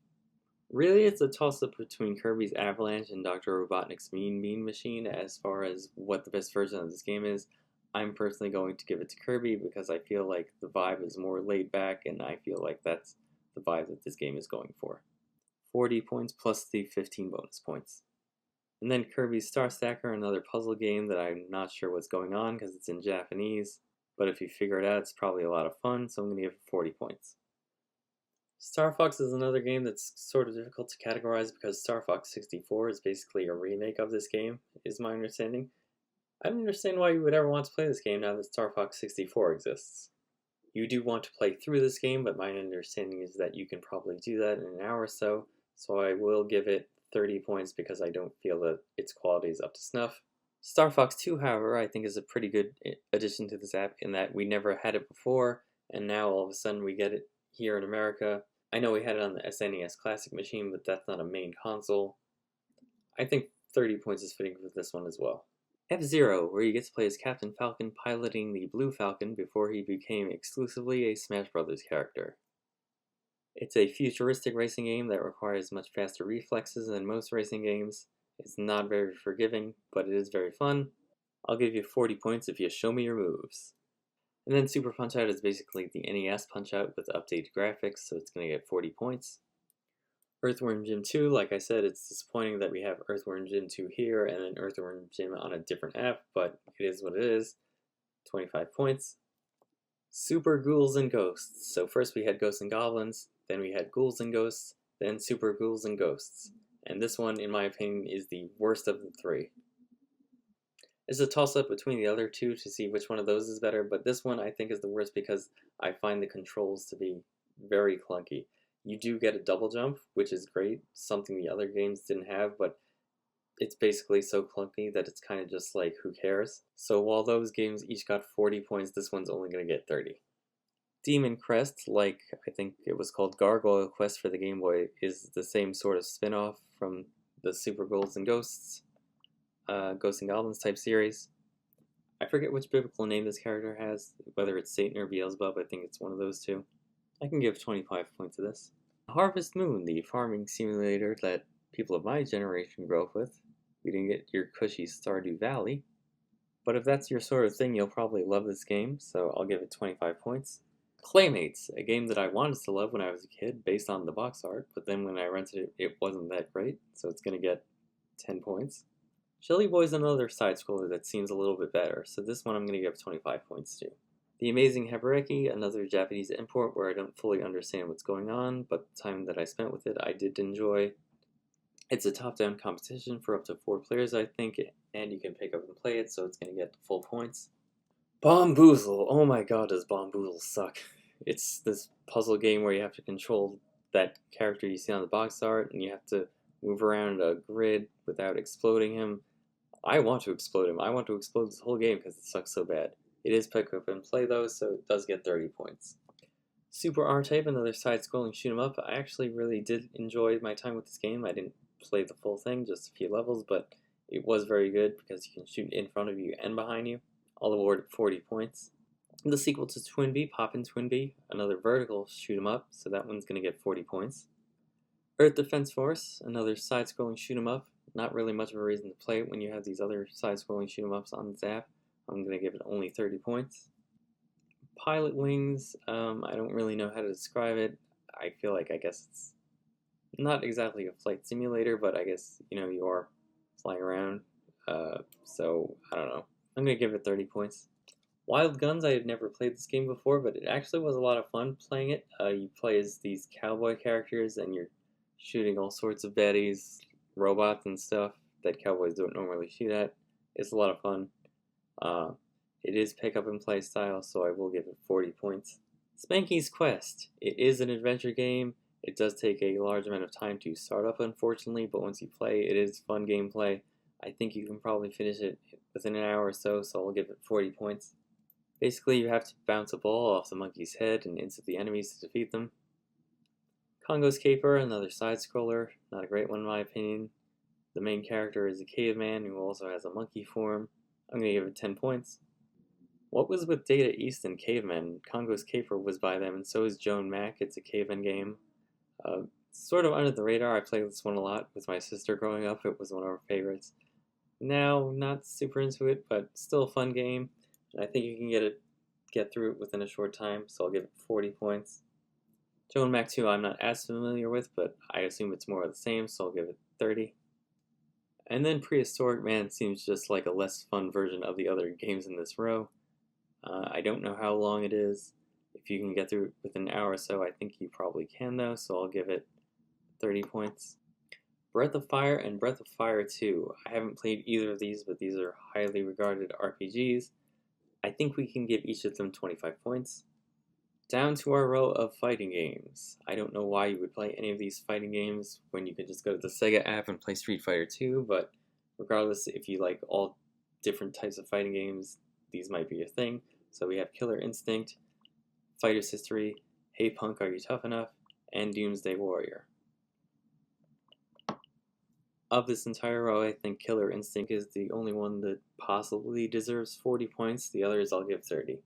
Really, it's a toss-up between Kirby's Avalanche and Dr. Robotnik's Mean Bean Machine as far as what the best version of this game is. I'm personally going to give it to Kirby because I feel like the vibe is more laid back and I feel like that's the vibe that this game is going for. 40 points plus the 15 bonus points. And then Kirby's Star Stacker, another puzzle game that I'm not sure what's going on because it's in Japanese, but if you figure it out, it's probably a lot of fun, so I'm going to give it 40 points. Star Fox is another game that's sort of difficult to categorize because Star Fox 64 is basically a remake of this game, is my understanding. I don't understand why you would ever want to play this game now that Star Fox 64 exists. You do want to play through this game, but my understanding is that you can probably do that in an hour or so, so I will give it 30 points because I don't feel that its quality is up to snuff. Star Fox 2, however, I think is a pretty good addition to this app in that we never had it before, and now all of a sudden we get it here in America. I know we had it on the SNES Classic machine, but that's not a main console. I think 30 points is fitting for this one as well. F-Zero, where you get to play as Captain Falcon piloting the Blue Falcon before he became exclusively a Smash Bros. Character. It's a futuristic racing game that requires much faster reflexes than most racing games. It's not very forgiving, but it is very fun. I'll give you 40 points if you show me your moves. And then Super Punch-Out is basically the NES Punch-Out with updated graphics, so it's going to get 40 points. Earthworm Jim 2, like I said, it's disappointing that we have Earthworm Jim 2 here and then Earthworm Jim on a different app, but it is what it is. 25 points. Super Ghouls and Ghosts. So first we had Ghosts and Goblins, then we had Ghouls and Ghosts, then Super Ghouls and Ghosts. And this one, in my opinion, is the worst of the three. It's a toss-up between the other two to see which one of those is better, but this one I think is the worst because I find the controls to be very clunky. You do get a double jump, which is great, something the other games didn't have, but it's basically so clunky that it's kind of just like, who cares? So while those games each got 40 points, this one's only going to get 30. Demon Crest, like I think it was called Gargoyle Quest for the Game Boy, is the same sort of spin-off from the Super Ghouls and Ghosts, Ghosts and Goblins type series. I forget which biblical name this character has, whether it's Satan or Beelzebub, I think it's one of those two. I can give 25 points to this. Harvest Moon, the farming simulator that people of my generation grew up with. We didn't get your cushy Stardew Valley. But if that's your sort of thing, you'll probably love this game, so I'll give it 25 points. Claymates, a game that I wanted to love when I was a kid based on the box art, but then when I rented it, it wasn't that great, so it's going to get 10 points. Shelly Boy's another side-scroller that seems a little bit better, so this one I'm going to give 25 points to. The Amazing Hebereki, another Japanese import where I don't fully understand what's going on, but the time that I spent with it I did enjoy. It's a top-down competition for up to 4 players, I think, and you can pick up and play it, so it's going to get the full points. Bomboozle! Oh my god, does Bomboozle suck. It's this puzzle game where you have to control that character you see on the box art, and you have to move around a grid without exploding him. I want to explode him. I want to explode this whole game because it sucks so bad. It is pick up and play though, so it does get 30 points. Super R-Type, another side-scrolling shoot 'em up. I actually really did enjoy my time with this game. I didn't play the full thing, just a few levels, but it was very good because you can shoot in front of you and behind you. I'll award 40 points. The sequel to Twinbee, Poppin' Twinbee, another vertical shoot 'em up, so that one's going to get 40 points. Earth Defense Force, another side-scrolling shoot 'em up. Not really much of a reason to play it when you have these other side-scrolling shoot 'em ups on this app. I'm going to give it only 30 points. Pilot Wings, I don't really know how to describe it. I feel like I guess it's not exactly a flight simulator, but I guess, you are flying around. So, I don't know. I'm going to give it 30 points. Wild Guns, I had never played this game before, but it actually was a lot of fun playing it. You play as these cowboy characters, and you're shooting all sorts of baddies, robots and stuff that cowboys don't normally shoot at. It's a lot of fun. It is pick up and play style, so I will give it 40 points. Spanky's Quest. It is an adventure game. It does take a large amount of time to start up, unfortunately, but once you play, it is fun gameplay. I think you can probably finish it within an hour or so, so I'll give it 40 points. Basically, you have to bounce a ball off the monkey's head and into the enemies to defeat them. Congo's Caper, another side-scroller, not a great one in my opinion. The main character is a caveman who also has a monkey form. I'm going to give it 10 points. What was with Data East and Cavemen? Congo's Caper was by them, and so is Joan Mac. It's a caveman game. Sort of under the radar. I played this one a lot with my sister growing up. It was one of our favorites. Now, not super into it, but still a fun game. And I think you can get through it within a short time, so I'll give it 40 points. Joan Mac 2 I'm not as familiar with, but I assume it's more of the same, so I'll give it 30. And then Prehistoric Man seems just like a less fun version of the other games in this row. I don't know how long it is. If you can get through it within an hour or so, I think you probably can though, so I'll give it 30 points. Breath of Fire and Breath of Fire 2. I haven't played either of these, but these are highly regarded RPGs. I think we can give each of them 25 points. Down to our row of fighting games. I don't know why you would play any of these fighting games when you could just go to the Sega app and play Street Fighter 2, but regardless, if you like all different types of fighting games, these might be your thing. So we have Killer Instinct, Fighter's History, Hey Punk, Are You Tough Enough, and Doomsday Warrior. Of this entire row, I think Killer Instinct is the only one that possibly deserves 40 points. The others I'll give 30.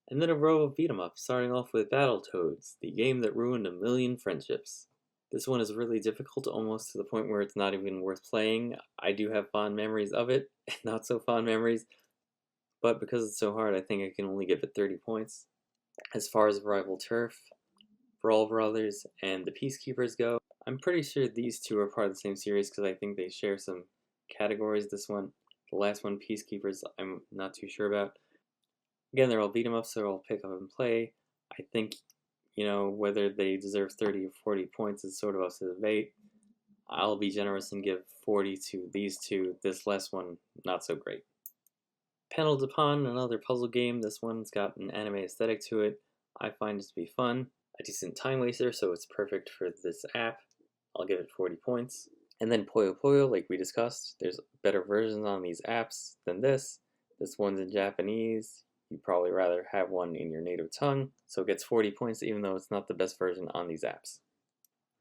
And then a row of beat-em-ups, starting off with Battletoads, the game that ruined a million friendships. This one is really difficult, almost to the point where it's not even worth playing. I do have fond memories of it, and not so fond memories, but because it's so hard, I think I can only give it 30 points. As far as Rival Turf, Brawl Brothers, and the Peacekeepers go, I'm pretty sure these two are part of the same series because I think they share some categories. This one, the last one, Peacekeepers, I'm not too sure about. Again, they're all beat 'em up, so I'll pick up and play. I think, whether they deserve 30 or 40 points is sort of up to the debate. I'll be generous and give 40 to these two. This last one, not so great. Panel de Pon, another puzzle game. This one's got an anime aesthetic to it. I find it to be fun. A decent time waster, so it's perfect for this app. I'll give it 40 points. And then Puyo Puyo, like we discussed, there's better versions on these apps than this. This one's in Japanese. You'd probably rather have one in your native tongue, so it gets 40 points even though it's not the best version on these apps.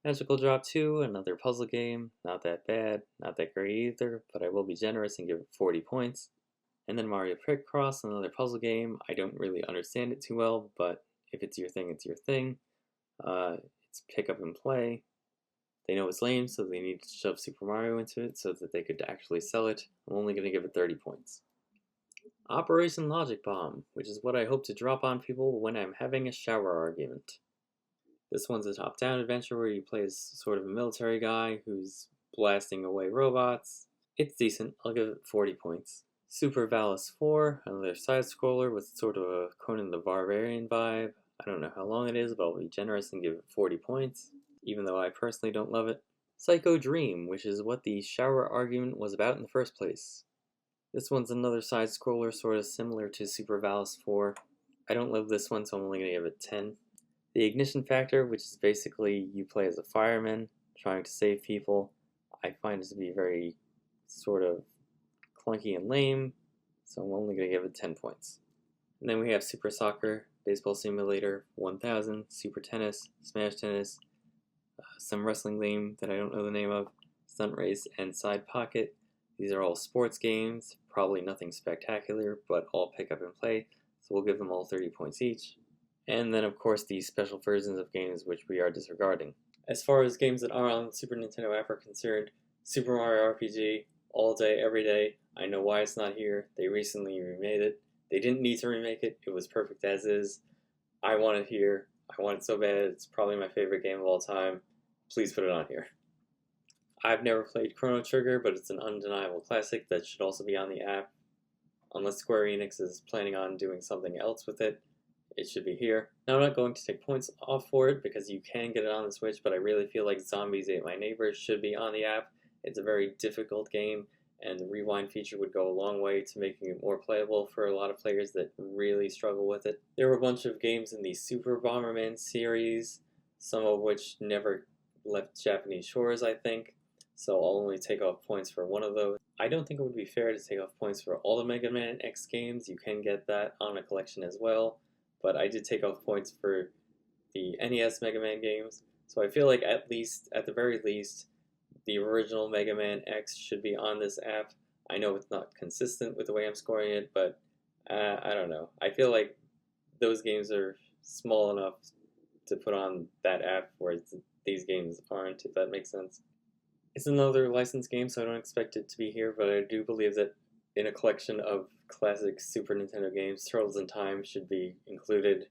Magical Drop 2, another puzzle game, not that bad, not that great either, but I will be generous and give it 40 points. And then Mario Picross, another puzzle game. I don't really understand it too well, but if it's your thing, it's your thing. It's pick up and play. They know it's lame, so they need to shove Super Mario into it so that they could actually sell it. I'm only going to give it 30 points. Operation Logic Bomb, which is what I hope to drop on people when I'm having a shower argument. This one's a top-down adventure where you play as sort of a military guy who's blasting away robots. It's decent, I'll give it 40 points. Super Valis 4, another side-scroller with sort of a Conan the Barbarian vibe. I don't know how long it is, but I'll be generous and give it 40 points, even though I personally don't love it. Psycho Dream, which is what the shower argument was about in the first place. This one's another side-scroller sort of similar to Super Valis 4. I don't love this one, so I'm only going to give it 10. The Ignition Factor, which is basically you play as a fireman trying to save people, I find it to be very sort of clunky and lame, so I'm only going to give it 10 points. And then we have Super Soccer, Baseball Simulator 1000, Super Tennis, Smash Tennis, some wrestling game that I don't know the name of, Stunt Race, and Side Pocket. These are all sports games, probably nothing spectacular, but all pick up and play, so we'll give them all 30 points each. And then, of course, the special versions of games which we are disregarding. As far as games that are on the Super Nintendo app are concerned, Super Mario RPG, all day, every day. I know why it's not here. They recently remade it. They didn't need to remake it. It was perfect as is. I want it here. I want it so bad. It's probably my favorite game of all time. Please put it on here. I've never played Chrono Trigger, but it's an undeniable classic that should also be on the app. Unless Square Enix is planning on doing something else with it, it should be here. Now, I'm not going to take points off for it because you can get it on the Switch, but I really feel like Zombies Ate My Neighbors should be on the app. It's a very difficult game, and the rewind feature would go a long way to making it more playable for a lot of players that really struggle with it. There were a bunch of games in the Super Bomberman series, some of which never left Japanese shores, I think, so I'll only take off points for one of those. I don't think it would be fair to take off points for all the Mega Man X games. You can get that on a collection as well, but I did take off points for the NES Mega Man games, so I feel like at the very least, the original Mega Man X should be on this app. I know it's not consistent with the way I'm scoring it, but I don't know. I feel like those games are small enough to put on that app, whereas these games aren't, if that makes sense. It's another licensed game, so I don't expect it to be here, but I do believe that in a collection of classic Super Nintendo games, Turtles in Time should be included,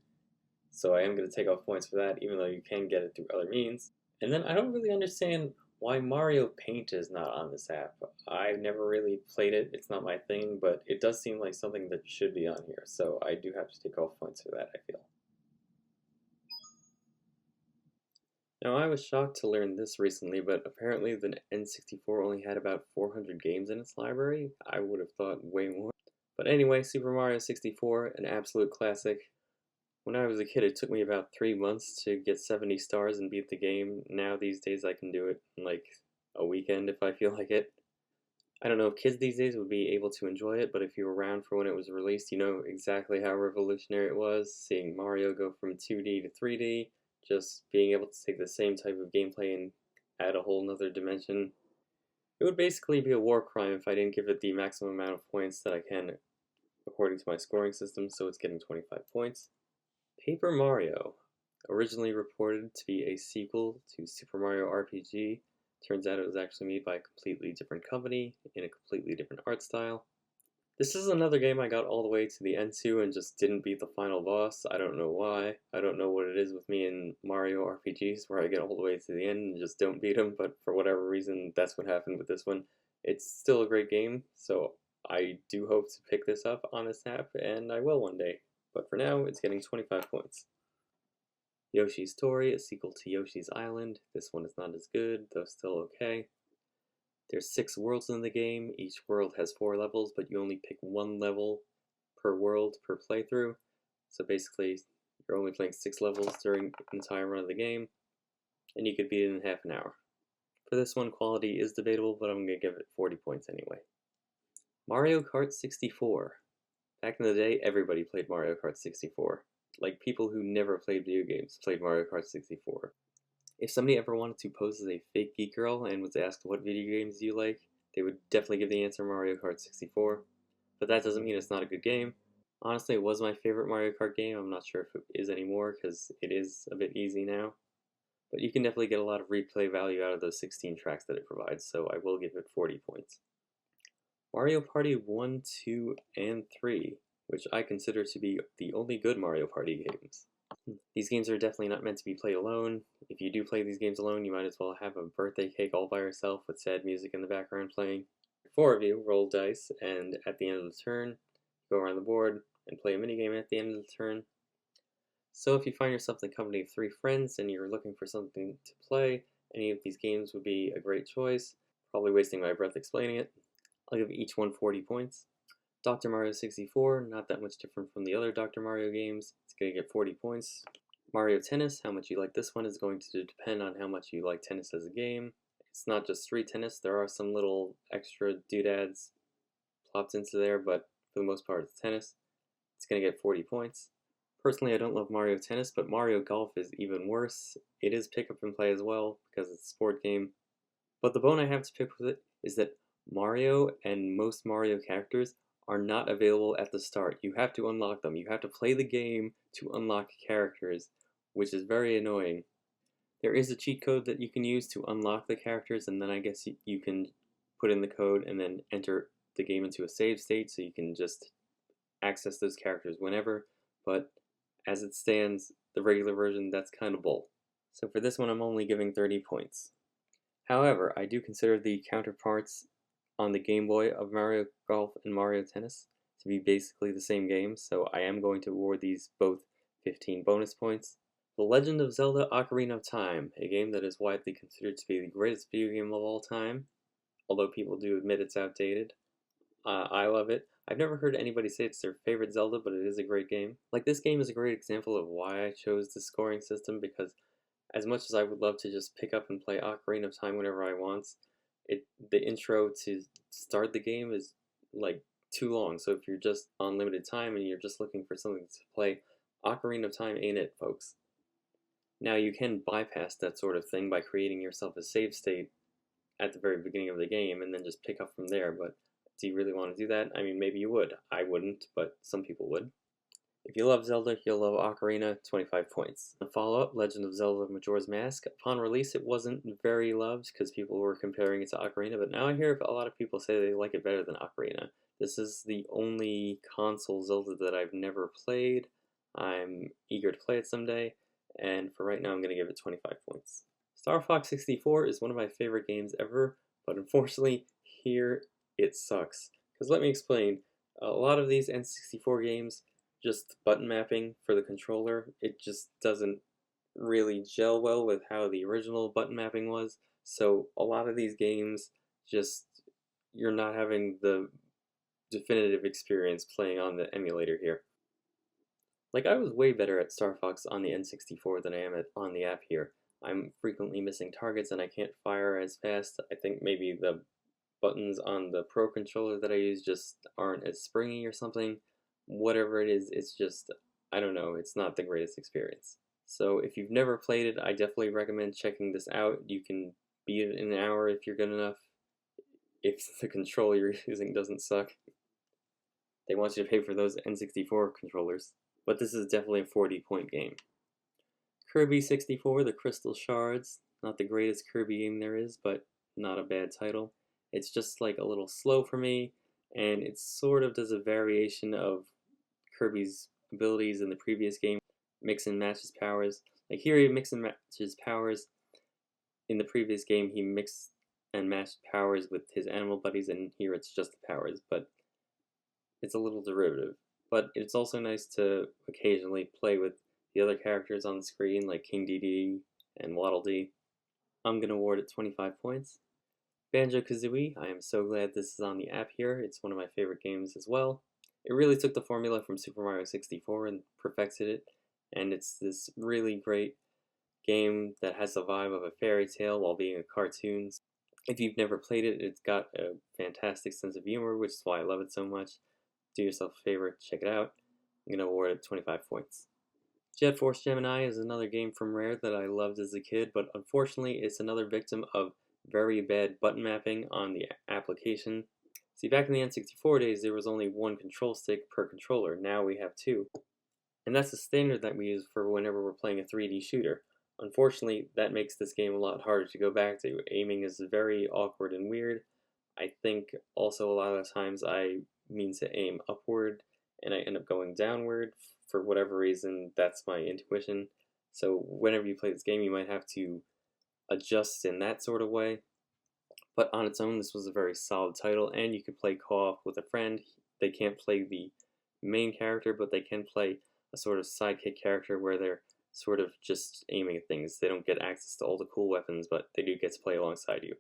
so I am going to take off points for that, even though you can get it through other means. And then I don't really understand why Mario Paint is not on this app. I've never really played it, it's not my thing, but it does seem like something that should be on here, so I do have to take off points for that, I feel. Now, I was shocked to learn this recently, but apparently the N64 only had about 400 games in its library. I would have thought way more. But anyway, Super Mario 64, an absolute classic. When I was a kid, it took me about 3 months to get 70 stars and beat the game. Now, these days, I can do it in like a weekend if I feel like it. I don't know if kids these days would be able to enjoy it, but if you were around for when it was released, you know exactly how revolutionary it was, seeing Mario go from 2D to 3D, just being able to take the same type of gameplay and add a whole nother dimension. It would basically be a war crime if I didn't give it the maximum amount of points that I can according to my scoring system, so it's getting 25 points. Paper Mario, originally reported to be a sequel to Super Mario RPG, turns out it was actually made by a completely different company in a completely different art style. This is another game I got all the way to the end to and just didn't beat the final boss. I don't know why. I don't know what it is with me in Mario RPGs where I get all the way to the end and just don't beat them, but for whatever reason, that's what happened with this one. It's still a great game, so I do hope to pick this up on this app, and I will one day. But for now, it's getting 25 points. Yoshi's Story, a sequel to Yoshi's Island. This one is not as good, though still okay. There's 6 worlds in the game. Each world has 4 levels, but you only pick 1 level per world per playthrough. So basically, you're only playing 6 levels during the entire run of the game, and you could beat it in half an hour. For this one, quality is debatable, but I'm going to give it 40 points anyway. Mario Kart 64. Back in the day, everybody played Mario Kart 64. Like, people who never played video games played Mario Kart 64. If somebody ever wanted to pose as a fake geek girl and was asked what video games do you like, they would definitely give the answer Mario Kart 64. But that doesn't mean it's not a good game. Honestly, it was my favorite Mario Kart game. I'm not sure if it is anymore because it is a bit easy now. But you can definitely get a lot of replay value out of those 16 tracks that it provides, so I will give it 40 points. Mario Party 1, 2, and 3, which I consider to be the only good Mario Party games. These games are definitely not meant to be played alone. If you do play these games alone, you might as well have a birthday cake all by yourself with sad music in the background playing. 4 of you roll dice, and at the end of the turn, go around the board and play a minigame at the end of the turn. So if you find yourself in the company of 3 friends and you're looking for something to play, any of these games would be a great choice. Probably wasting my breath explaining it. I'll give each one 40 points. Dr. Mario 64, not that much different from the other Dr. Mario games. It's going to get 40 points. Mario Tennis, how much you like this one is going to depend on how much you like tennis as a game. It's not just street tennis, there are some little extra doodads plopped into there, but for the most part it's tennis. It's going to get 40 points. Personally, I don't love Mario Tennis, but Mario Golf is even worse. It is pick up and play as well, because it's a sport game. But the bone I have to pick with it is that Mario and most Mario characters are not available at the start. You have to unlock them. You have to play the game to unlock characters, which is very annoying. There is a cheat code that you can use to unlock the characters, and then I guess you can put in the code and then enter the game into a save state, so you can just access those characters whenever, but as it stands, the regular version, that's kind of bull. So for this one, I'm only giving 30 points. However, I do consider the counterparts on the Game Boy of Mario Golf and Mario Tennis to be basically the same game, so I am going to award these both 15 bonus points. The Legend of Zelda Ocarina of Time, a game that is widely considered to be the greatest video game of all time, although people do admit it's outdated. I love it. I've never heard anybody say it's their favorite Zelda, but it is a great game. Like, this game is a great example of why I chose the scoring system, because as much as I would love to just pick up and play Ocarina of Time whenever I want, the intro to start the game is like too long. So if you're just on limited time and you're just looking for something to play, Ocarina of Time ain't it, folks. Now you can bypass that sort of thing by creating yourself a save state at the very beginning of the game and then just pick up from there, but do you really want to do that? I mean, maybe you would. I wouldn't, but some people would. If you love Zelda, you'll love Ocarina, 25 points. The follow-up, Legend of Zelda Majora's Mask. Upon release, it wasn't very loved because people were comparing it to Ocarina, but now I hear a lot of people say they like it better than Ocarina. This is the only console Zelda that I've never played. I'm eager to play it someday, and for right now, I'm going to give it 25 points. Star Fox 64 is one of my favorite games ever, but unfortunately, here it sucks. Because let me explain, a lot of these N64 games, just button mapping for the controller, it just doesn't really gel well with how the original button mapping was. So a lot of these games, just, you're not having the definitive experience playing on the emulator here. Like, I was way better at Star Fox on the N64 than I am on the app here. I'm frequently missing targets and I can't fire as fast. I think maybe the buttons on the Pro controller that I use just aren't as springy or something. Whatever it is, it's just, I don't know, it's not the greatest experience. So if you've never played it, I definitely recommend checking this out. You can beat it in an hour if you're good enough, if the controller you're using doesn't suck. They want you to pay for those N64 controllers. But this is definitely a 40-point game. Kirby 64, The Crystal Shards. Not the greatest Kirby game there is, but not a bad title. It's just like a little slow for me, and it sort of does a variation of Kirby's abilities in the previous game. Mix and match his powers. Like here he mix and match his powers. In the previous game he mixed and matched powers with his animal buddies, and here it's just the powers, but it's a little derivative. But it's also nice to occasionally play with the other characters on the screen, like King Dedede and Waddle Dee. I'm going to award it 25 points. Banjo-Kazooie, I am so glad this is on the app here. It's one of my favorite games as well. It really took the formula from Super Mario 64 and perfected it, and it's this really great game that has the vibe of a fairy tale while being a cartoon. If you've never played it, it's got a fantastic sense of humor, which is why I love it so much. Do yourself a favor, check it out. I'm going to award it 25 points. Jet Force Gemini is another game from Rare that I loved as a kid, but unfortunately it's another victim of very bad button mapping on the application. See, back in the N64 days, there was only one control stick per controller. Now we have two. And that's the standard that we use for whenever we're playing a 3D shooter. Unfortunately, that makes this game a lot harder to go back to. Aiming is very awkward and weird. I think also a lot of times I mean to aim upward and I end up going downward for whatever reason. That's my intuition. So whenever you play this game, you might have to adjust in that sort of way. But on its own, this was a very solid title, and you could play co-op with a friend. They can't play the main character, but they can play a sort of sidekick character where they're sort of just aiming at things. They don't get access to all the cool weapons, but they do get to play alongside you.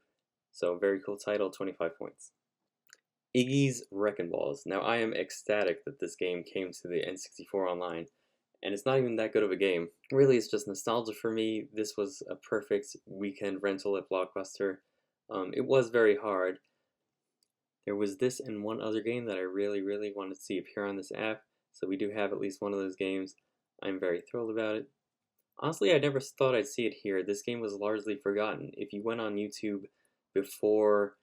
So, very cool title, 25 points. Iggy's Wrecking Balls. Now, I am ecstatic that this game came to the N64 Online, and it's not even that good of a game. Really, it's just nostalgia for me. This was a perfect weekend rental at Blockbuster. It was very hard. There was this and one other game that I really, really wanted to see appear on this app, so we do have at least one of those games. I'm very thrilled about it. Honestly, I never thought I'd see it here. This game was largely forgotten. If you went on YouTube before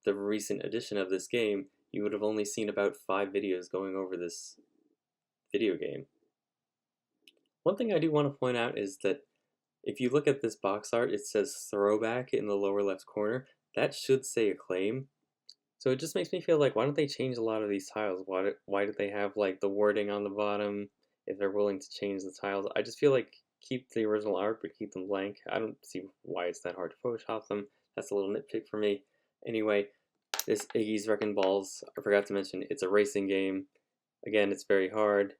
the recent edition of this game, you would have only seen about 5 videos going over this video game. One thing I do want to point out is that if you look at this box art, it says throwback in the lower left corner. That should say acclaim. So it just makes me feel like, why don't they change a lot of these tiles? Why did they have like the wording on the bottom if they're willing to change the tiles? I just feel like keep the original art but keep them blank. I don't see why it's that hard to Photoshop them. That's a little nitpick for me. Anyway, this Iggy's Wrecking Balls, I forgot to mention, it's a racing game. Again, it's very hard.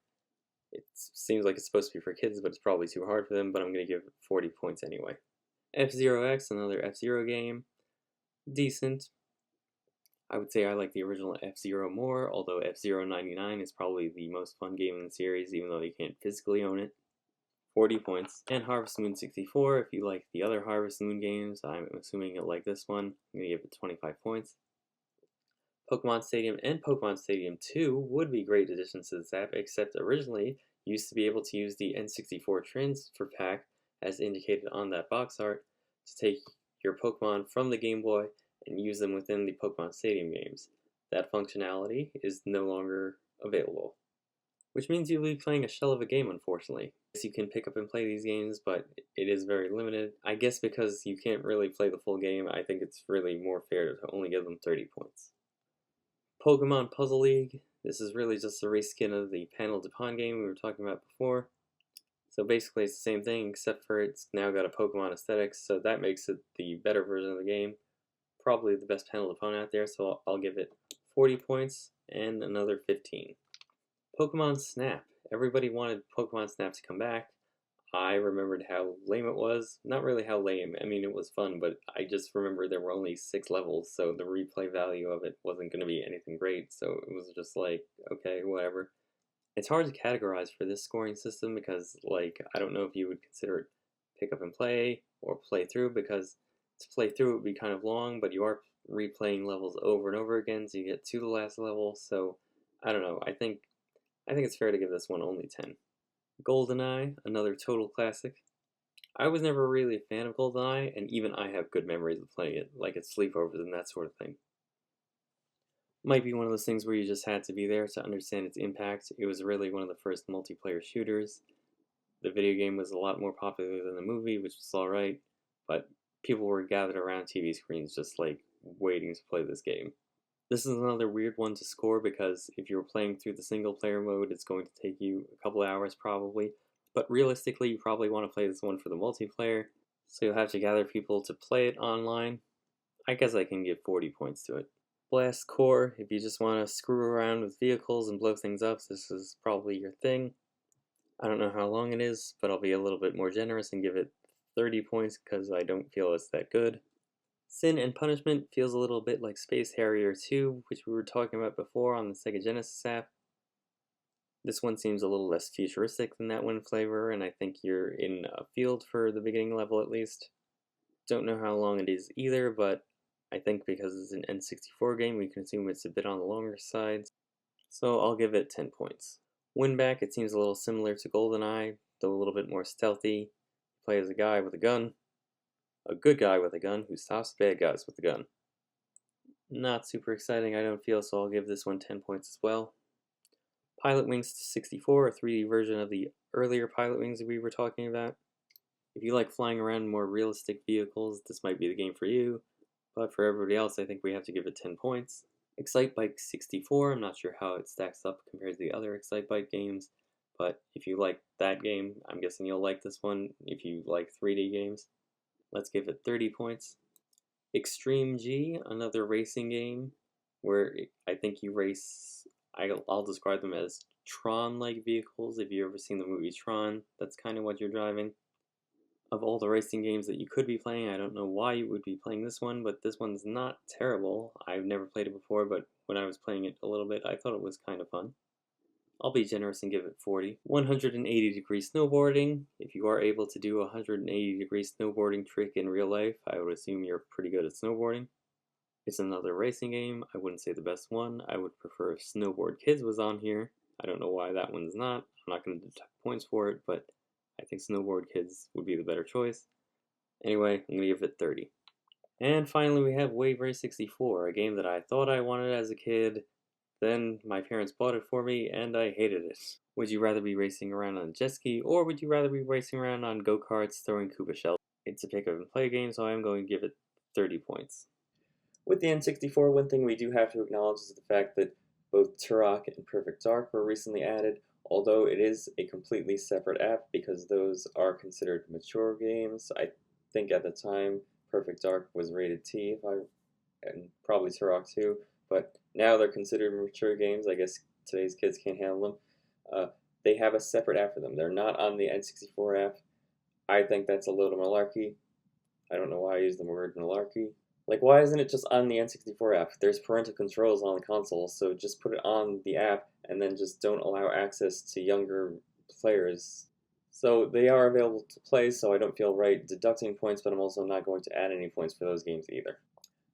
It seems like it's supposed to be for kids, but it's probably too hard for them, but I'm going to give it 40 points anyway. F-Zero X, another F-Zero game. Decent. I would say I like the original F-Zero more, although F-Zero 99 is probably the most fun game in the series, even though you can't physically own it. 40 points. And Harvest Moon 64, if you like the other Harvest Moon games, I'm assuming you'll like this one. I'm going to give it 25 points. Pokemon Stadium and Pokemon Stadium 2 would be great additions to this app, except originally you used to be able to use the N64 transfer pack, as indicated on that box art, to take your Pokemon from the Game Boy and use them within the Pokemon Stadium games. That functionality is no longer available, which means you'll be playing a shell of a game, unfortunately. Yes, you can pick up and play these games, but it is very limited. I guess because you can't really play the full game, I think it's really more fair to only give them 30 points. Pokemon Puzzle League. This is really just a reskin of the Panel de Pon game we were talking about before. So basically it's the same thing, except for it's now got a Pokemon aesthetics, so that makes it the better version of the game. Probably the best Panel de Pon out there, so I'll give it 40 points and another 15. Pokemon Snap. Everybody wanted Pokemon Snap to come back. I remembered how lame it was. Not really how lame, I mean it was fun, but I just remember there were only 6 levels, so the replay value of it wasn't going to be anything great, so it was just like, okay, whatever. It's hard to categorize for this scoring system because, like, I don't know if you would consider it pick up and play or play through, because to play through it would be kind of long, but you are replaying levels over and over again, so you get to the last level, so I don't know, I think it's fair to give this one only 10. GoldenEye, another total classic. I was never really a fan of GoldenEye, and even I have good memories of playing it, like at sleepovers and that sort of thing. Might be one of those things where you just had to be there to understand its impact. It was really one of the first multiplayer shooters. The video game was a lot more popular than the movie, which was alright, but people were gathered around TV screens just like waiting to play this game. This is another weird one to score because if you're playing through the single player mode, it's going to take you a couple hours probably. But realistically, you probably want to play this one for the multiplayer, so you'll have to gather people to play it online. I guess I can give 40 points to it. Blast Core, if you just want to screw around with vehicles and blow things up, this is probably your thing. I don't know how long it is, but I'll be a little bit more generous and give it 30 points because I don't feel it's that good. Sin and Punishment feels a little bit like Space Harrier 2, which we were talking about before on the Sega Genesis app. This one seems a little less futuristic than that one flavor, and I think you're in a field for the beginning level at least. Don't know how long it is either, but I think because it's an N64 game, we can assume it's a bit on the longer side. So I'll give it 10 points. Winback, it seems a little similar to GoldenEye, though a little bit more stealthy. Play as a guy with a gun. A good guy with a gun who stops bad guys with a gun. Not super exciting, I don't feel, so I'll give this one 10 points as well. Pilot Wings 64, a 3D version of the earlier Pilot Wings we were talking about. If you like flying around in more realistic vehicles, this might be the game for you, but for everybody else, I think we have to give it 10 points. Excite Bike 64, I'm not sure how it stacks up compared to the other Excite Bike games, but if you like that game, I'm guessing you'll like this one if you like 3D games. Let's give it 30 points. Extreme G, another racing game where I think you race, I'll describe them as Tron-like vehicles. If you've ever seen the movie Tron, that's kind of what you're driving. Of all the racing games that you could be playing, I don't know why you would be playing this one, but this one's not terrible. I've never played it before, but when I was playing it a little bit, I thought it was kind of fun. I'll be generous and give it 40. 180-degree snowboarding. If you are able to do a 180-degree snowboarding trick in real life, I would assume you're pretty good at snowboarding. It's another racing game. I wouldn't say the best one. I would prefer if Snowboard Kids was on here. I don't know why that one's not. I'm not going to deduct points for it, but I think Snowboard Kids would be the better choice. Anyway, I'm going to give it 30. And finally we have Wave Race 64, a game that I thought I wanted as a kid. Then my parents bought it for me and I hated it. Would you rather be racing around on a jet ski or would you rather be racing around on go-karts throwing Koopa shells? It's a pick up and play game, so I'm going to give it 30 points. With the N64, one thing we do have to acknowledge is the fact that both Turok and Perfect Dark were recently added, although it is a completely separate app because those are considered mature games. I think at the time Perfect Dark was rated T, and probably Turok too, but now they're considered mature games. I guess today's kids can't handle them. They have a separate app for them. They're not on the N64 app. I think that's a little malarkey. I don't know why I use the word malarkey. Like, why isn't it just on the N64 app? There's parental controls on the console, so just put it on the app and then just don't allow access to younger players. So they are available to play, so I don't feel right deducting points, but I'm also not going to add any points for those games either.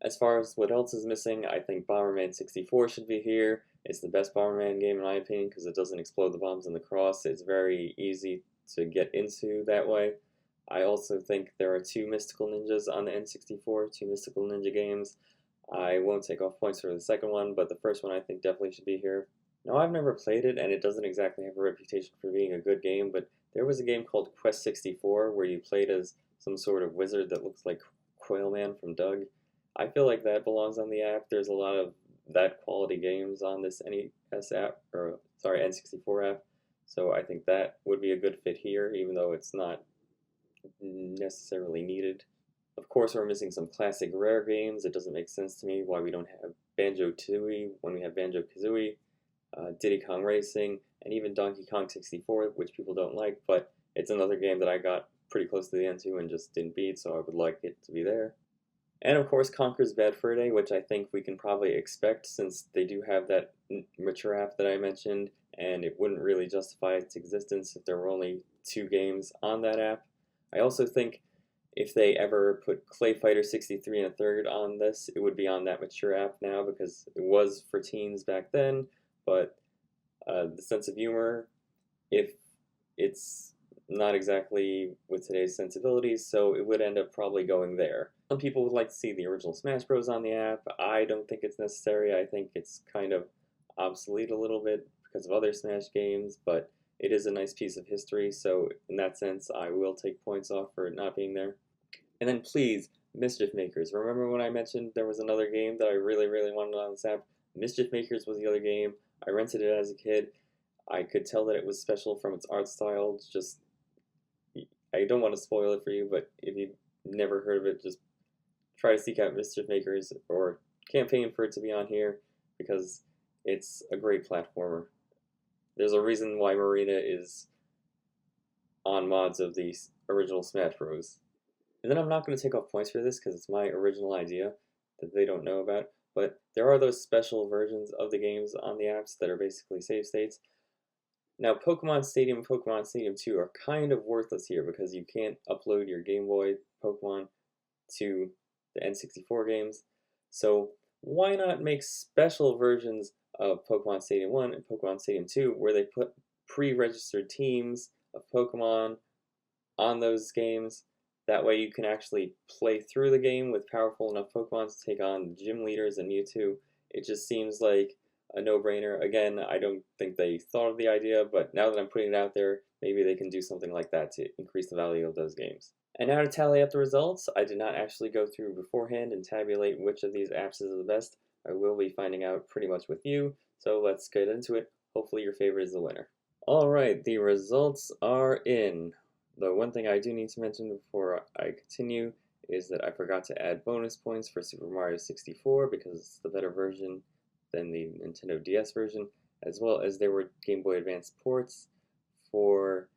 As far as what else is missing, I think Bomberman 64 should be here. It's the best Bomberman game in my opinion because it doesn't explode the bombs in the cross. It's very easy to get into that way. I also think there are two Mystical Ninjas on the N64, two Mystical Ninja games. I won't take off points for the second one, but the first one I think definitely should be here. Now, I've never played it, and it doesn't exactly have a reputation for being a good game, but there was a game called Quest 64 where you played as some sort of wizard that looks like Quailman from Doug. I feel like that belongs on the app. There's a lot of that quality games on this NES app, or sorry, N64 app, so I think that would be a good fit here, even though it's not necessarily needed. Of course, we're missing some classic rare games. It doesn't make sense to me why we don't have Banjo-Tooie when we have Banjo-Kazooie, Diddy Kong Racing, and even Donkey Kong 64, which people don't like, but it's another game that I got pretty close to the end to and just didn't beat, so I would like it to be there. And of course, Conker's Bad Fur Day, which I think we can probably expect since they do have that mature app that I mentioned, and it wouldn't really justify its existence if there were only two games on that app. I also think if they ever put Clay Fighter 63 and a third on this, it would be on that mature app now because it was for teens back then, but the sense of humor, if it's not exactly with today's sensibilities, so it would end up probably going there. Some people would like to see the original Smash Bros. On the app. I don't think it's necessary. I think it's kind of obsolete a little bit because of other Smash games, but it is a nice piece of history, so in that sense, I will take points off for it not being there. And then please, Mischief Makers. Remember when I mentioned there was another game that I really, really wanted on this app? Mischief Makers was the other game. I rented it as a kid. I could tell that it was special from its art style. Just, I don't want to spoil it for you, but if you've never heard of it, just try to seek out Mischief Makers or campaign for it to be on here because it's a great platformer. There's a reason why Marina is on mods of the original Smash Bros. And then I'm not going to take off points for this because it's my original idea that they don't know about, but there are those special versions of the games on the apps that are basically save states. Now, Pokemon Stadium and Pokemon Stadium 2 are kind of worthless here because you can't upload your Game Boy Pokemon to the N64 games. So why not make special versions of Pokemon Stadium 1 and Pokemon Stadium 2 where they put pre-registered teams of Pokemon on those games That way you can actually play through the game with powerful enough Pokemon to take on gym leaders and Mewtwo. It just seems like a no-brainer. Again, I don't think they thought of the idea, but now that I'm putting it out there, maybe they can do something like that to increase the value of those games. And now to tally up the results, I did not actually go through beforehand and tabulate which of these apps is the best. I will be finding out pretty much with you, so let's get into it. Hopefully your favorite is the winner. Alright, the results are in. The one thing I do need to mention before I continue is that I forgot to add bonus points for Super Mario 64 because it's the better version than the Nintendo DS version, as well as there were Game Boy Advance ports for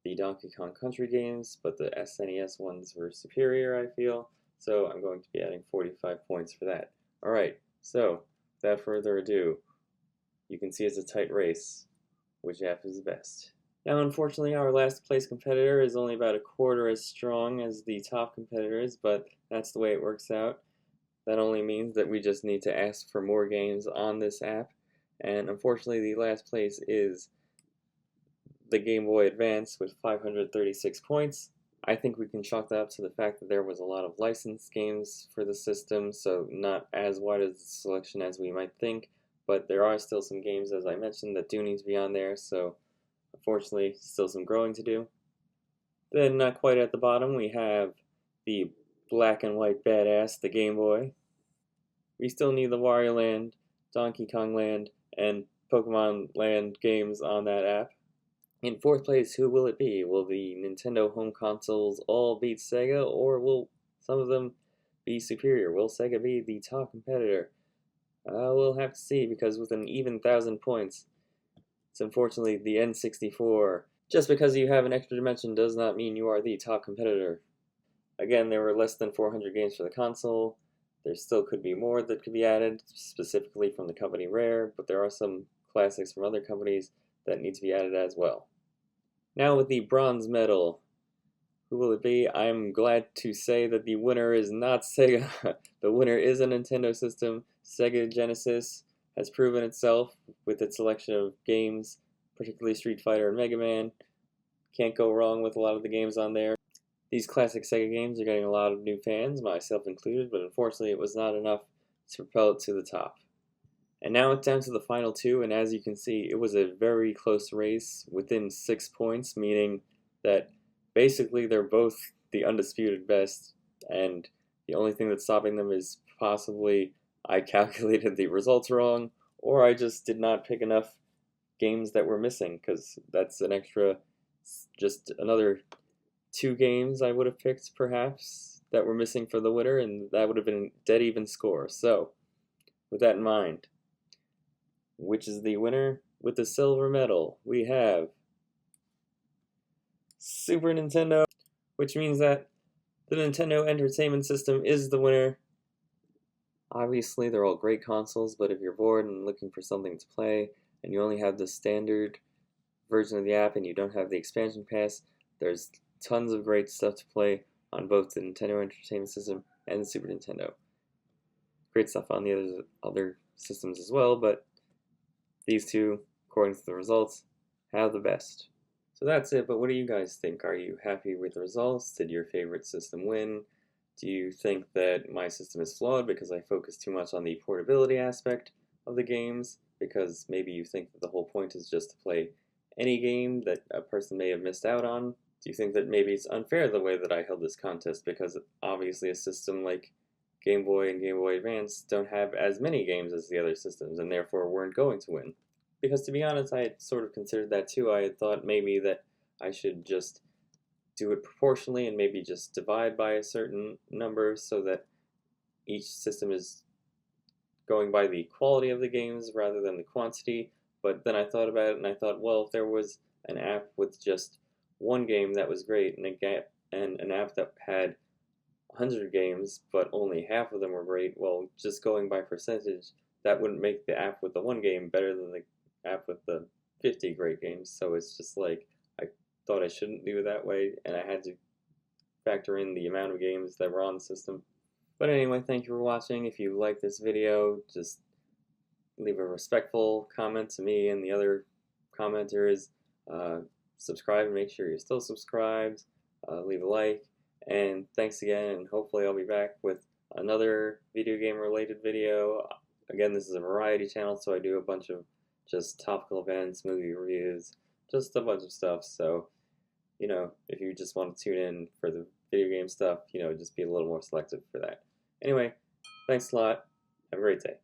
the Donkey Kong Country games, but the SNES ones were superior, I feel, so I'm going to be adding 45 points for that. Alright, so without further ado, you can see it's a tight race. Which app is the best? Now, unfortunately, our last place competitor is only about a quarter as strong as the top competitors, but that's the way it works out. That only means that we just need to ask for more games on this app, and unfortunately, the last place is the Game Boy Advance with 536 points. I think we can chalk that up to the fact that there was a lot of licensed games for the system, so not as wide a selection as we might think, but there are still some games, as I mentioned, that do need to be on there, so unfortunately, still some growing to do. Then, not quite at the bottom, we have the black and white badass, the Game Boy. We still need the Wario Land, Donkey Kong Land, and Pokemon Land games on that app. In fourth place, who will it be? Will the Nintendo home consoles all beat Sega, or will some of them be superior? Will Sega be the top competitor? We'll have to see, because with an even 1,000 points, it's unfortunately the N64. Just because you have an extra dimension does not mean you are the top competitor. Again, there were less than 400 games for the console. There still could be more that could be added, specifically from the company Rare, but there are some classics from other companies that need to be added as well. Now with the bronze medal, who will it be? I'm glad to say that the winner is not Sega. The winner is a Nintendo system. Sega Genesis has proven itself with its selection of games, particularly Street Fighter and Mega Man. Can't go wrong with a lot of the games on there. These classic Sega games are getting a lot of new fans, myself included, but unfortunately it was not enough to propel it to the top. And now it's down to the final two, and as you can see, it was a very close race within 6 points, meaning that basically they're both the undisputed best, and the only thing that's stopping them is possibly I calculated the results wrong, or I just did not pick enough games that were missing, because that's an extra, just another 2 games I would have picked, perhaps, that were missing for the winner, and that would have been a dead even score. So, with that in mind, which is the winner? With the silver medal, we have Super Nintendo, which means that the Nintendo Entertainment System is the winner. Obviously, they're all great consoles, but if you're bored and looking for something to play, and you only have the standard version of the app and you don't have the expansion pass, there's tons of great stuff to play on both the Nintendo Entertainment System and the Super Nintendo. Great stuff on the other systems as well, but these two, according to the results, have the best. So that's it, but what do you guys think? Are you happy with the results? Did your favorite system win? Do you think that my system is flawed because I focus too much on the portability aspect of the games? Because maybe you think that the whole point is just to play any game that a person may have missed out on? Do you think that maybe it's unfair the way that I held this contest because obviously a system like Game Boy and Game Boy Advance don't have as many games as the other systems and therefore weren't going to win? Because to be honest, I had sort of considered that too. I had thought maybe that I should just do it proportionally and maybe just divide by a certain number so that each system is going by the quality of the games rather than the quantity. But then I thought about it and I thought, well, if there was an app with just one game that was great and an app that had 100 games but only half of them were great, well, just going by percentage, that wouldn't make the app with the one game better than the app with the 50 great games. So it's just like, I thought I shouldn't do it that way, and I had to factor in the amount of games that were on the system. But anyway, thank you for watching. If you like this video, just leave a respectful comment to me and the other commenters. Subscribe and make sure you're still subscribed. Leave a like. And thanks again, and hopefully I'll be back with another video game related video. Again, this is a variety channel, so I do a bunch of just topical events, movie reviews, just a bunch of stuff. So, if you just want to tune in for the video game stuff, just be a little more selective for that. Anyway, thanks a lot. Have a great day.